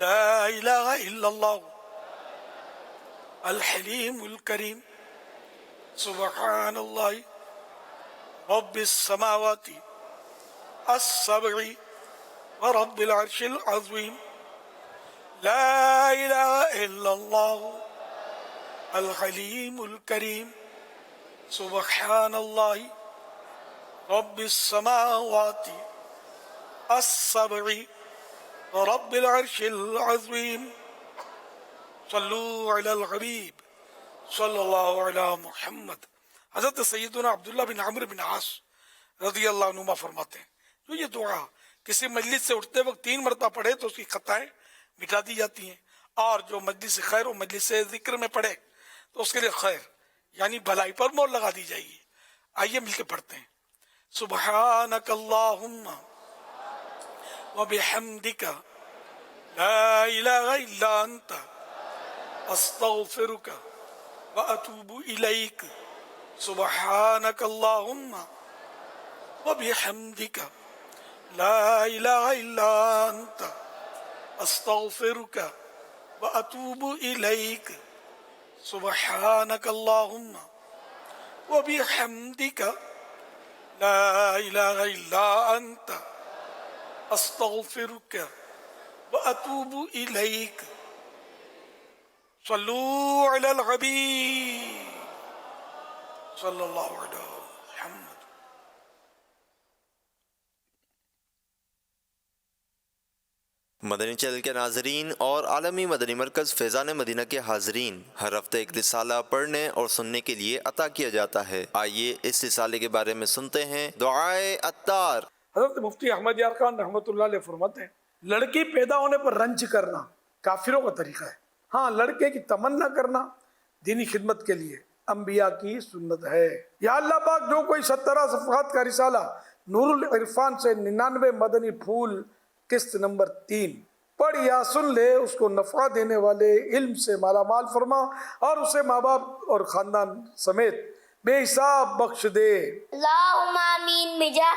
لا الہ الا اللہ الحلیم الکریم سبحان اللہ رب السماوات السبع ورب العرش العظیم. لا الہ الا اللہ الحلیم الکریم سبحان اللہ رب السماوات السبع ورب العرش العظیم. صلو علی الحبیب صلی اللہ علی محمد. حضرت سیدنا عبداللہ بن عمرو بن عاص رضی اللہ عنہما فرماتے ہیں جو یہ دعا کسی مجلس سے اٹھتے وقت 3 مرتبہ پڑھے تو اس کی خطائیں مٹا دی جاتی ہیں, اور جو مجلس خیر و مجلس ذکر میں پڑھے تو اس کے لیے خیر یعنی بھلائی پر مور لگا دی جائے گی. آئیے مل کے پڑھتے ہیں. سبحانک اللہم وبحمدک لا الہ الا انت استغفرک واتوب الیک. سبحانک اللہم وبحمدک لا الہ الا انت استغفرک واتوب الیک. سبحانک اللہم وبحمدک لا الہ الا انت استغفرک واتوب الیک. صلو علی الحبیب صلی اللہ علیہ محمد. مدنی چینل کے ناظرین اور عالمی مدنی مرکز فیضان مدینہ کے حاضرین, ہر ہفتے ایک رسالہ پڑھنے اور سننے کے لیے عطا کیا جاتا ہے. آئیے اس رسالے کے بارے میں سنتے ہیں. دعائے عطار. حضرت مفتی احمد یار خان رحمۃ اللہ علیہ فرماتے ہیں لڑکی پیدا ہونے پر رنج کرنا کافروں کا طریقہ ہے. ہاں, لڑکے کی تمنا کرنا دینی خدمت کے لیے انبیاء کی سنت ہے. یا اللہ پاک جو کوئی 17 صفحات کا رسالہ نور العرفان سے 99 مدنی پھول قسط نمبر 3 پڑھ یا سن لے, اس کو نفع دینے والے علم سے مالا مال فرما اور اسے ماں باپ اور خاندان سمیت بے حساب بخش دے. اللہم آمین بجاہ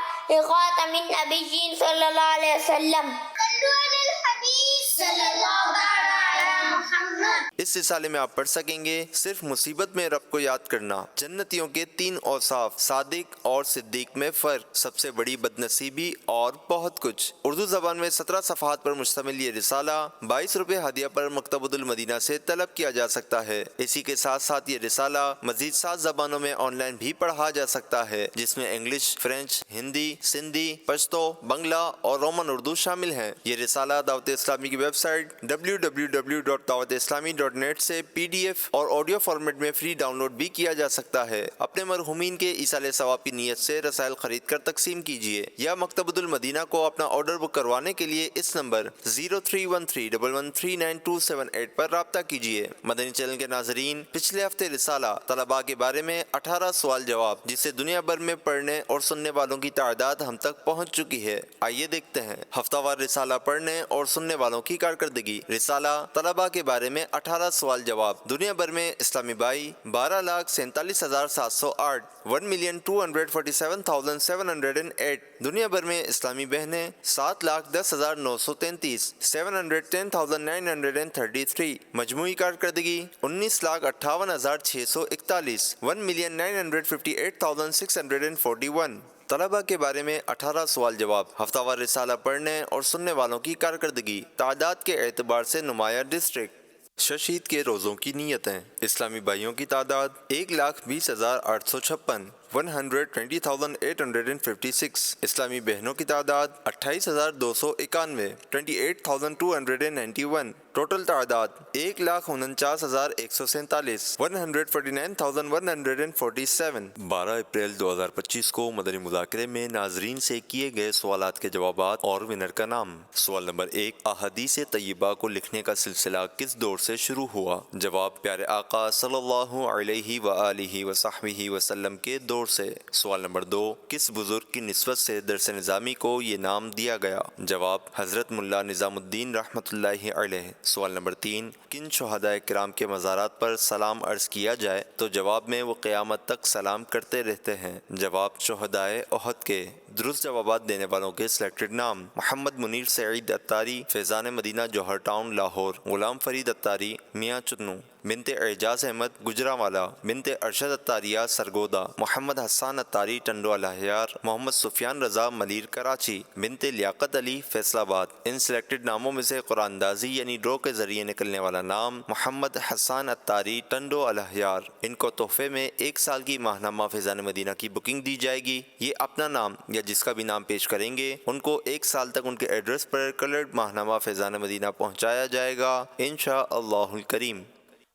خاتم النبیین صلی اللہ علیہ وسلم. صلو علی الحبیب صلی اللہ علیہ محمد. इस रिसाले में आप पढ़ सकेंगे सिर्फ मुसीबत में रब को याद करना, जन्नतियों के 3 औसाफ, सादिक और सिद्दीक में फ़र्क, सबसे बड़ी बदनसीबी और बहुत कुछ। उर्दू ज़बान में 17 सफ़हात पर मुश्तमिल ये रिसाला 22 रुपये हदिया पर मकतबुल मदीना से तलब किया जा सकता है। इसी के साथ साथ ये रिसाला मज़ीद 7 ज़बानों में ऑनलाइन भी पढ़ा जा सकता है, जिसमें इंग्लिश, फ्रेंच, हिंदी, सिंधी, पश्तो, बंगला और रोमन उर्दू शामिल हैं। ये रिसाला दावत इस्लामी की वेबसाइट www.dawat-islami.net से PDF और ऑडियो फॉर्मेट में फ्री डाउनलोड भी किया जा सकता है। अपने मरहुमीन के ईसाले सवाब की नीयत से रसायल खरीद कर तकसीम कीजिए या मकतबुल मदीना को अपना ऑर्डर बुक करवाने के लिए इस नंबर 0313113928 पर राब्ता कीजिए। मदनी चैनल के नाजरीन, पिछले हफ्ते रिसाला तलबा के बारे में 18 सवाल जवाब, जिसे दुनिया भर में पढ़ने और सुनने वालों की तादाद हम तक पहुँच चुकी है। आइए देखते हैं हफ्तावार रिसाला पढ़ने और सुनने वालों की कारकर्दगी। रिसाला तलबा के बारे में 18 सवाल जवाब। दुनिया भर में इस्लामी भाई 12,47,708 1,247,708। दुनिया भर में इस्लामी बहनें 7,10,933 710,933। मजमूई कारकर्दगी 19,58,641 1,958,641। तलबा के बारे में 18 सवाल जवाब। हफ्तावार रिसाला पढ़ने और सुनने वालों की कारकर्दगी। तादाद के एतबार से नुमाया डिस्ट्रिक्ट। शशीद के रोज़ों की नीयतें। इस्लामी भाइयों की तादाद 1,20,856 120,856। इस्लामी बहनों की तादाद 28,291 28,291। टोटल तादाद 1,49,147 149,147। 12 अप्रैल 2025 को मदनी मुज़ाकरे में नाजरीन से किए गए सवालात के जवाबात और विनर का नाम। सवाल नंबर 1, अहादीस तय्यबा को लिखने का सिलसिला किस दौर से शुरू हुआ? जवाब, प्यारे आका सल्लल्लाहु अलैहि व आलिहि व सहबिहि वसल्लम के दौर से। सवाल नंबर 2, किस बुजुर्ग की निस्बत से दरस निज़ामी को ये नाम दिया गया? जवाब, हज़रत मुल्ला निज़ामुद्दीन रहमतुल्लाहि अलैह। सवाल नंबर 3, किन शुहदाए किराम के मज़ारात पर सलाम अर्ज़ किया जाए तो जवाब में वो क़यामत तक सलाम करते रहते हैं? जवाब, शुहदाए ओहद के। दुरुस्त जवाबात देने वालों के सिलेक्टेड नाम: मोहम्मद मुनीर सईद अत्तारी, फैज़ान मदीना जौहर टाउन लाहौर, गुलाम फरीद अत्तारी मियाँ चुन्नू, बिनते एजाज अहमद गुजरावाला, बिनते अरशद अत्तारिया सरगोदा, मोहम्मद हसन अत्तारी टंडो अलहयार, मोहम्मद सुफियान रजा मलीर कराची, बिनते लियाकत अली फैसलाबाद। इन सिलेक्टेड नामों में से कुरानदाजी यानी ड्रॉ के जरिए निकलने वाला नाम मोहम्मद हसन अत्तारी टंडो अलहयार। इनको तोहफे में 1 साल की माहनामा फैज़ान मदीना की बुकिंग दी जाएगी। ये अपना नाम या जिसका भी नाम पेश करेंगे उनको 1 साल तक उनके एड्रेस पर कलर्ड माहनामा फैज़ान मदीना पहुँचाया जाएगा इंशाअल्लाहुल करीम।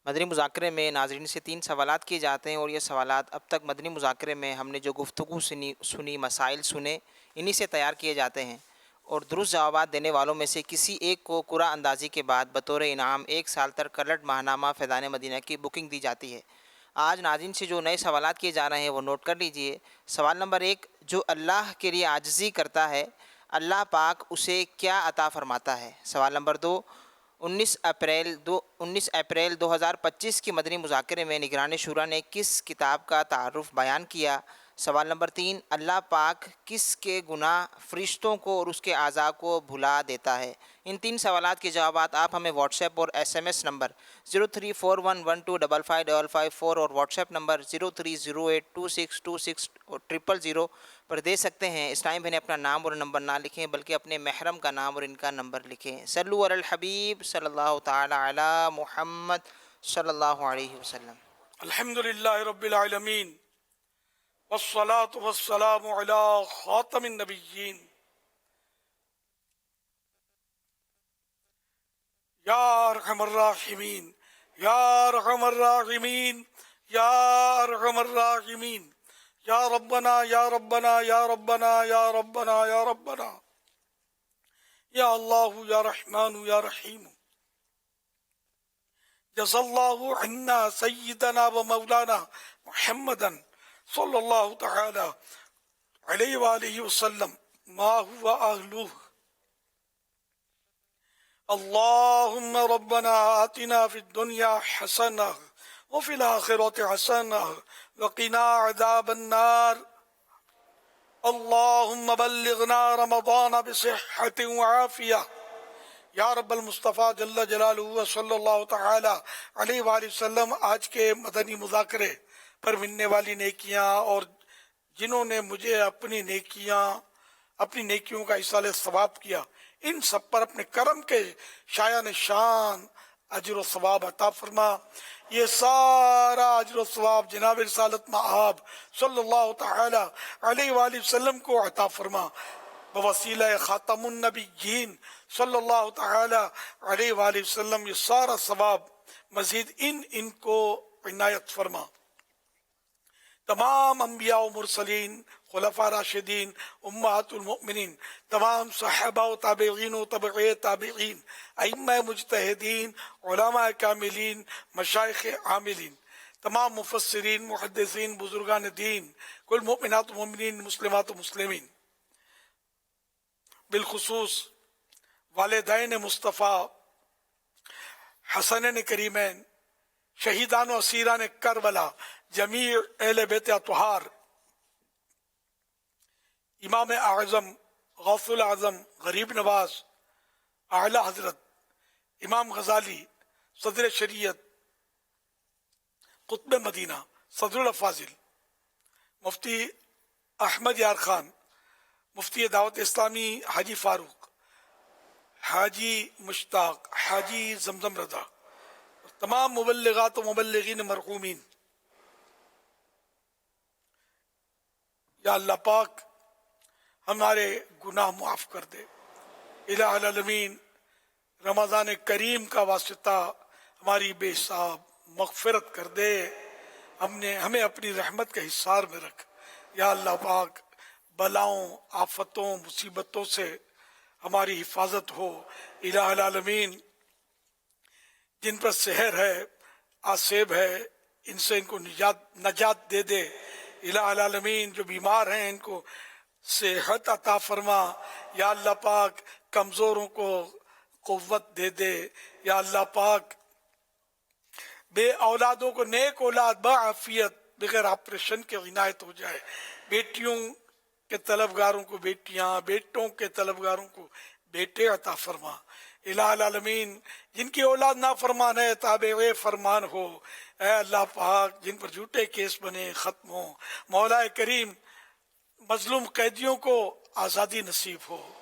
मदनी मुज़ाकरे में नाज़रीन से 3 सवालात किए जाते हैं और ये सवालात अब तक मदनी मुज़ाकरे में हमने जो गुफ्तगू सुनी मसाइल सुने, इन्हीं से तैयार किए जाते हैं और दुरुस्त जवाबात देने वालों में से किसी एक को कुरा अंदाज़ी के बाद बतौर इनाम 1 साल तक कलर्ड माहनामा फैज़ान मदीना की बुकिंग दी जाती है। आज नाज़रीन से जो नए सवालात किए जा रहे हैं वो नोट कर लीजिए। सवाल नंबर 1, जो अल्लाह के लिए आजिज़ी करता है अल्लाह पाक उसे क्या अता फ़रमाता है? सवाल नंबर 2, 19 अप्रैल 2025 की मदनी मुज़ाकरे में निगरान शुरा ने किस किताब का तारुफ़ बयान किया? सवाल नंबर 3, अल्लाह पाक किसके गुनाह फ़रिश्तों को और उसके आज़ा को भुला देता है? इन 3 सवालात के जवाबात आप हमें व्हाट्सएप और SMS नंबर 0341125555 और व्हाट्सएप नंबर 0308262600 पर दे सकते हैं। इस टाइम मैंने अपना नाम और नंबर ना लिखें बल्कि अपने महरम का नाम और इनका नंबर लिखें। सल्लु अलल हबीब सल्लल्लाहु ताला अला मुहम्मद सल्लल्लाहु अलैहि वसल्लम। अल्हम्दुलिल्लाहि रब्बिल आलमीन वस्सलातु वस्सलामु अला खातमिन नबिय्यीन या अरहमर राहिमीन या अरहमर राहिमीन या अरहमर राहिमीन या रब्बना या रब्बना या रब्बना या रब्बना या रब्बना या अल्लाहु या रहमानु या रहीमु जज़ल्लाहु अन्ना सय्यदना व मौलाना मुहम्मदन सल्लल्लाहु तआला अलैहि व आलिहि वसल्लम मा हुवा अहलुहु। अल्लाहुम्मा रब्बना आतिना फिद दुनिया हसनह व फिल आखिरति हसनह व क़िना अज़ाबन नार। अल्लाहुम्मा बल्लिगना रमज़ान बिसिह्हतिन व आफ़िया یا رب المصطفیٰ جل جلالہ صلی اللہ تعالی علیہ وآلہ وسلم آج کے مدنی مذاکرے پر ملنے والی نیکیاں اور جنہوں نے مجھے اپنی نیکیوں کا ایصال ثواب کیا، ان سب پر اپنے کرم کے شایان شان اجر و ثواب عطا فرما۔ یہ سارا اجر و ثواب جناب رسالت مآب صلی اللہ تعالی علیہ وآلہ وسلم کو عطا فرما، بوسیلہ خاتم النبیین صلی اللہ تعالی علیہ وآلہ وسلم۔ یہ سارا ثواب مزید ان کو عنایت فرما۔ تمام انبیاء و مرسلین، خلفاء راشدین، امہات المؤمنین، تمام صحابہ و تابعین و تبعی تابعین، ائمہ مجتہدین، علماء کاملین، مشائخ عاملین، تمام مفسرین، محدثین، بزرگان دین، کل مؤمنات و مؤمنین، مسلمات و مسلمین، بالخصوص والدین مصطفیٰ، حسنین کریمین، شہیدان و اسیران کربلا، جمیع اہل بیت اطہار، امام اعظم، غوث العظم، غریب نواز، اعلی حضرت امام غزالی، صدر شریعت، قطب مدینہ، صدر الافاضل، مفتی احمد یار خان، مفتی دعوت اسلامی حاجی فاروق، حاجی مشتاق، حاجی زمزم رضا، تمام مبلغات و مبلغین مرحومین، یا اللہ پاک ہمارے گناہ معاف کر دے۔ الہ العالمین رمضان کریم کا واسطہ ہماری بے حساب مغفرت کر دے، ہمیں اپنی رحمت کے حصار میں رکھ۔ یا اللہ پاک بلاؤں، آفتوں، مصیبتوں سے ہماری حفاظت ہو۔ الہ العالمین جن پر سحر ہے، آسیب ہے، ان سے ان کو نجات دے دے۔ الہ العالمین جو بیمار ہیں ان کو صحت عطا فرما۔ یا اللہ پاک کمزوروں کو قوت دے دے۔ یا اللہ پاک بے اولادوں کو نیک اولاد بعافیت بغیر آپریشن کے عنایت ہو جائے۔ بیٹیوں کے طلبگاروں کو بیٹیاں، بیٹوں کے طلبگاروں کو بیٹے عطا فرما۔ الہ العالمین جن کی اولاد نافرمان ہے تابع فرمان ہو۔ اے اللہ پاک جن پر جھوٹے کیس بنے ختم ہو۔ مولا کریم مظلوم قیدیوں کو آزادی نصیب ہو۔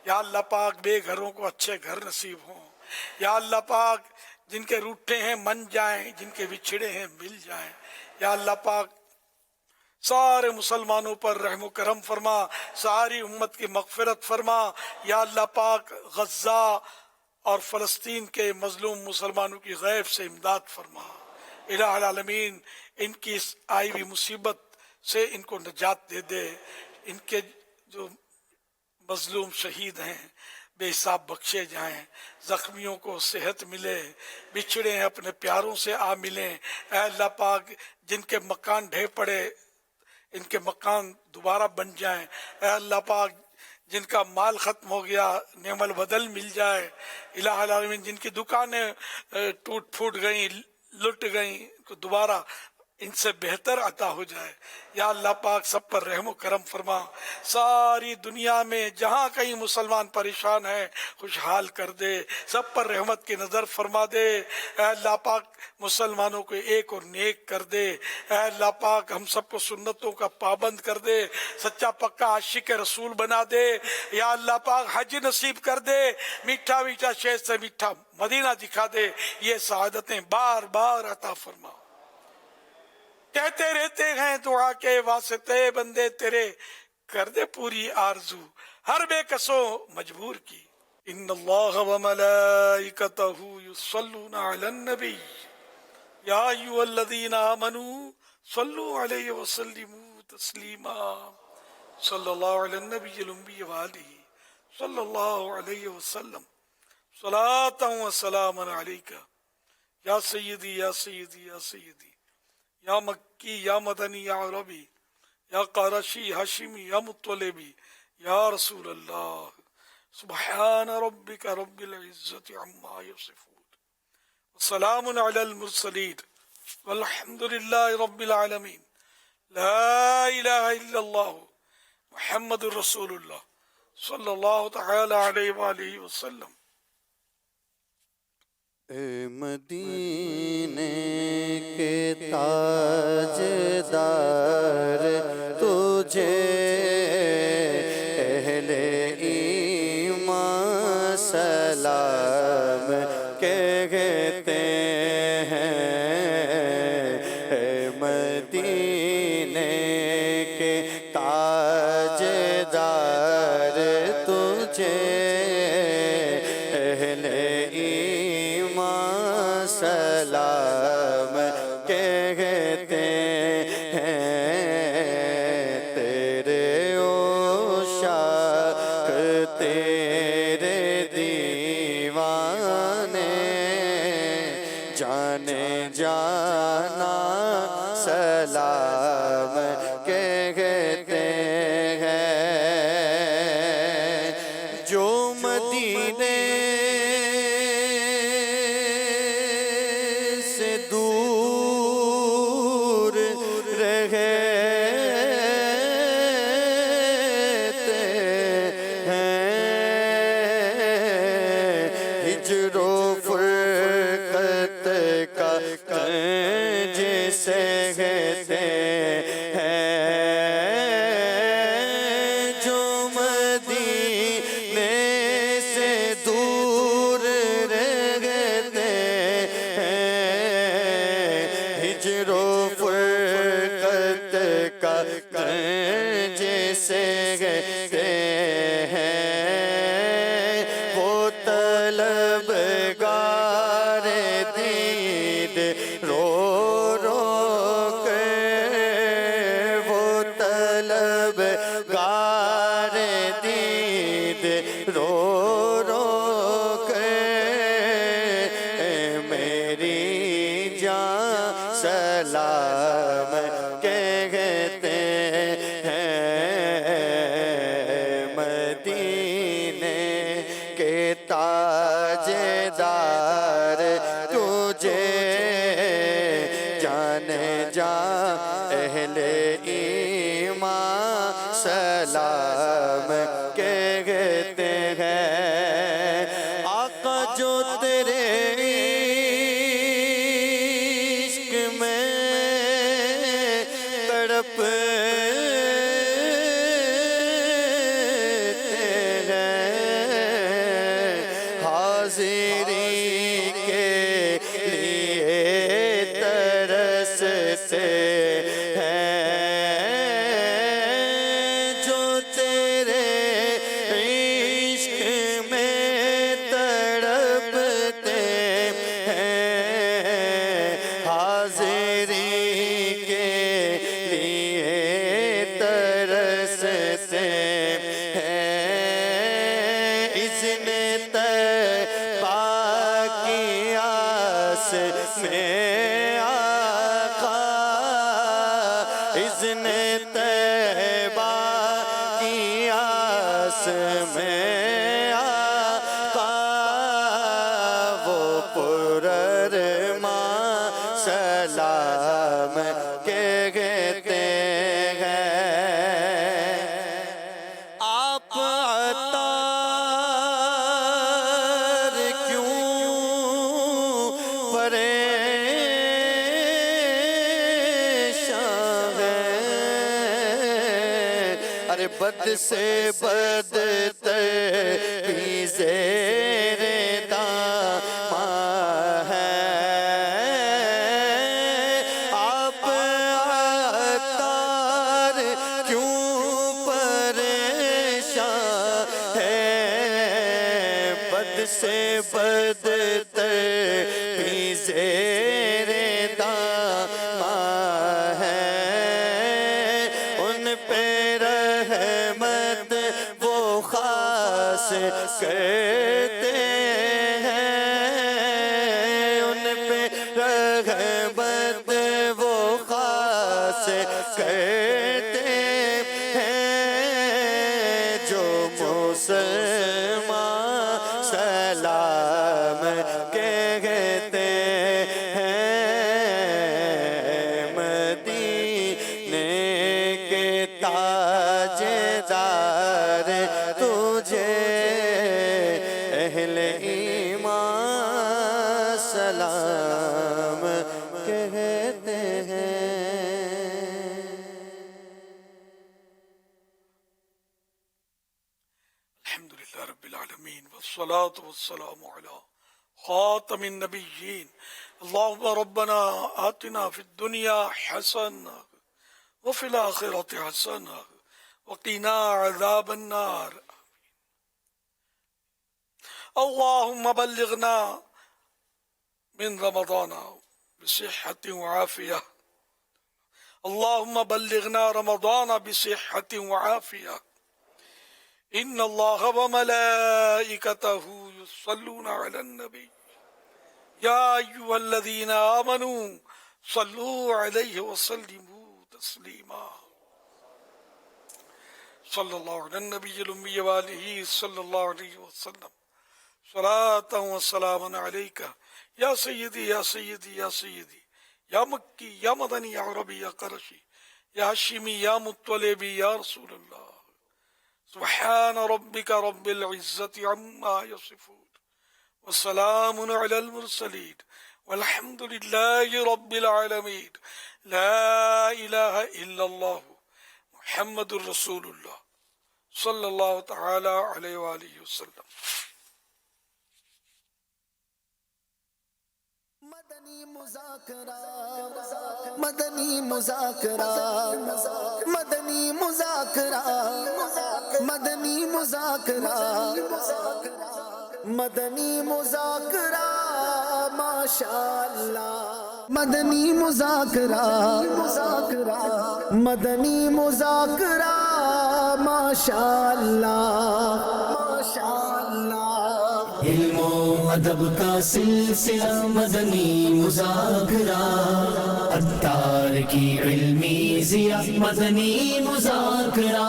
یا اللہ پاک بے گھروں کو اچھے گھر نصیب ہوں۔ یا اللہ پاک جن کے روٹھے ہیں من جائیں، جن کے بچھڑے ہیں مل جائیں۔ یا اللہ پاک سارے مسلمانوں پر رحم و کرم فرما، ساری امت کی مغفرت فرما۔ یا اللہ پاک غزہ اور فلسطین کے مظلوم مسلمانوں کی غیب سے امداد فرما۔ الہ العالمین ان کی اس آئی ہوئی مصیبت سے ان کو نجات دے دے۔ ان کے جو مظلوم شہید ہیں بے حساب بخشے جائیں، زخمیوں کو صحت ملے، بچھڑے ہیں اپنے پیاروں سے آ ملیں۔ اے اللہ پاک جن کے مکان ڈھے پڑے ان کے مکان دوبارہ بن جائیں۔ اے اللہ پاک جن کا مال ختم ہو گیا نعم البدل مل جائے۔ الہ العالمین جن کی دکانیں ٹوٹ پھوٹ گئیں، لٹ گئیں، کو دوبارہ ان سے بہتر عطا ہو جائے۔ یا اللہ پاک سب پر رحم و کرم فرما۔ ساری دنیا میں جہاں کہیں مسلمان پریشان ہیں خوشحال کر دے، سب پر رحمت کی نظر فرما دے۔ اے اللہ پاک مسلمانوں کو ایک اور نیک کر دے۔ اے اللہ پاک ہم سب کو سنتوں کا پابند کر دے، سچا پکا عاشق رسول بنا دے۔ یا اللہ پاک حج نصیب کر دے، میٹھا میٹھا شہد سے میٹھا مدینہ دکھا دے۔ یہ سعادتیں بار بار عطا فرما۔ کہتے رہتے ہیں دعا کے واسطے بندے تیرے، کر دے پوری آرزو ہر بے کسو مجبور کی۔ ان اللہ و ملائکتہ یصلون علی النبی یا ایھا الذین آمنوا صلوا علیہ وسلموا تسلیما۔ صلی اللہ علی النبی الامی وآلہ صلی اللہ علیہ وسلم صلاۃ و سلام علیک یا سیدی یا سیدی یا سیدی، یا مکی یا مدنی یا عربی، یا قرشی ہاشمی یا مطلبی، یا رسول اللہ۔ سبحان ربک رب العزت عما یصفون، وسلام علی المرسلین، والحمد للہ رب العالمین۔ لا الہ الا اللہ محمد الرسول اللہ صلی اللہ تعالی علیہ وآلہ وسلم۔ اے مدینے کے تاجدار تجھے اہل ایمان سلام کہتے ہیں، اے مدینے کے تاجدار تجھے اہل ایمان سلام کہتے ہیں، تیرے عشاق تیرے دیوانے جانے جانا سلام کہتے ہیں، جو مدینے سے دور رہتے ہیں، ہجر و فرقت کا کنج سہتے ہیں، جو مدینے سے دور رہتے ہیں، ہجر و فرقت کا کنج سہتے ہیں، وہ طلبگار دید رو رو کر، وہ طلبگار دید رو رو کر، میری جان سلام کہتے ہیں، مدینے کے تاجدار تجھے جانے جا اہل ایمان سلام کہتے ہیں، آقا جو تیرے عشق میں تڑپتے ہیں، حاضری کے لیے ترستے ہیں، جو تیرے عشق میں تڑپتے ہیں، حاضری کے لیے ترستے ہیں، اذن طیبہ کی آس میں آقا، اذن طیبہ کی آس میں آقا، وہ پرارمان سلام کہتے ہیں، آپ عطار کیوں پریشان ہیں، ارے بد سے بدتر بھی زیر دام ہے، آپ عطار کیوں پریشان ہیں، بد سے بدتر بھی زیر دام ہے، ان پہ رحمت وہ خاص کرتے ہیں، ان پہ رحمت وہ خاص کرتے ہیں، جو مسلمان سلام کہتے ہیں، مدینے کے تاجدار تجھے اہل ایمان للہ رب العالمین والصلاة والسلام علی خاتم النبیین اللہم ربنا آتنا فی الدنیا حسنہ وفی الآخرۃ حسنہ وقنا عذاب النار اللہم بلغنا من رمضان بصحة وعافیہ اللہم بلغنا رمضان بصحة وعافیہ ان اللہ وملائکتہ یصلون علی النبی یا ایہا الذین آمنوا صلوا علیہ وسلموا تسلیما صلی اللہ علی النبی الامی وآلہ صلی اللہ علیہ وسلم صلاة و سلام علیکہ یا سیدی یا سیدی یا سیدی یا مکی یا مدنی یا عربی یا قرشی یا ہاشمی یا مطلبی یا رسول اللہ سبحان ربک رب العزت عما یصفون وسلام علی المرسلین والحمد للہ رب العالمین لا الہ الا اللہ محمد الرسول اللہ صلی اللہ تعالی علیہ وآلہ وسلم. مدنی مذاکرہ مدنی مذاکرہ مدنی مذاکرہ مدنی مذاکرہ مدنی مذاکرہ ماشاءاللہ مدنی مذاکرہ مدنی مذاکرہ ماشاءاللہ ماشاءاللہ علم و ادب کا سلسلہ مدنی مذاکرہ عطار کی علمی ضیاء مدنی مذاکرہ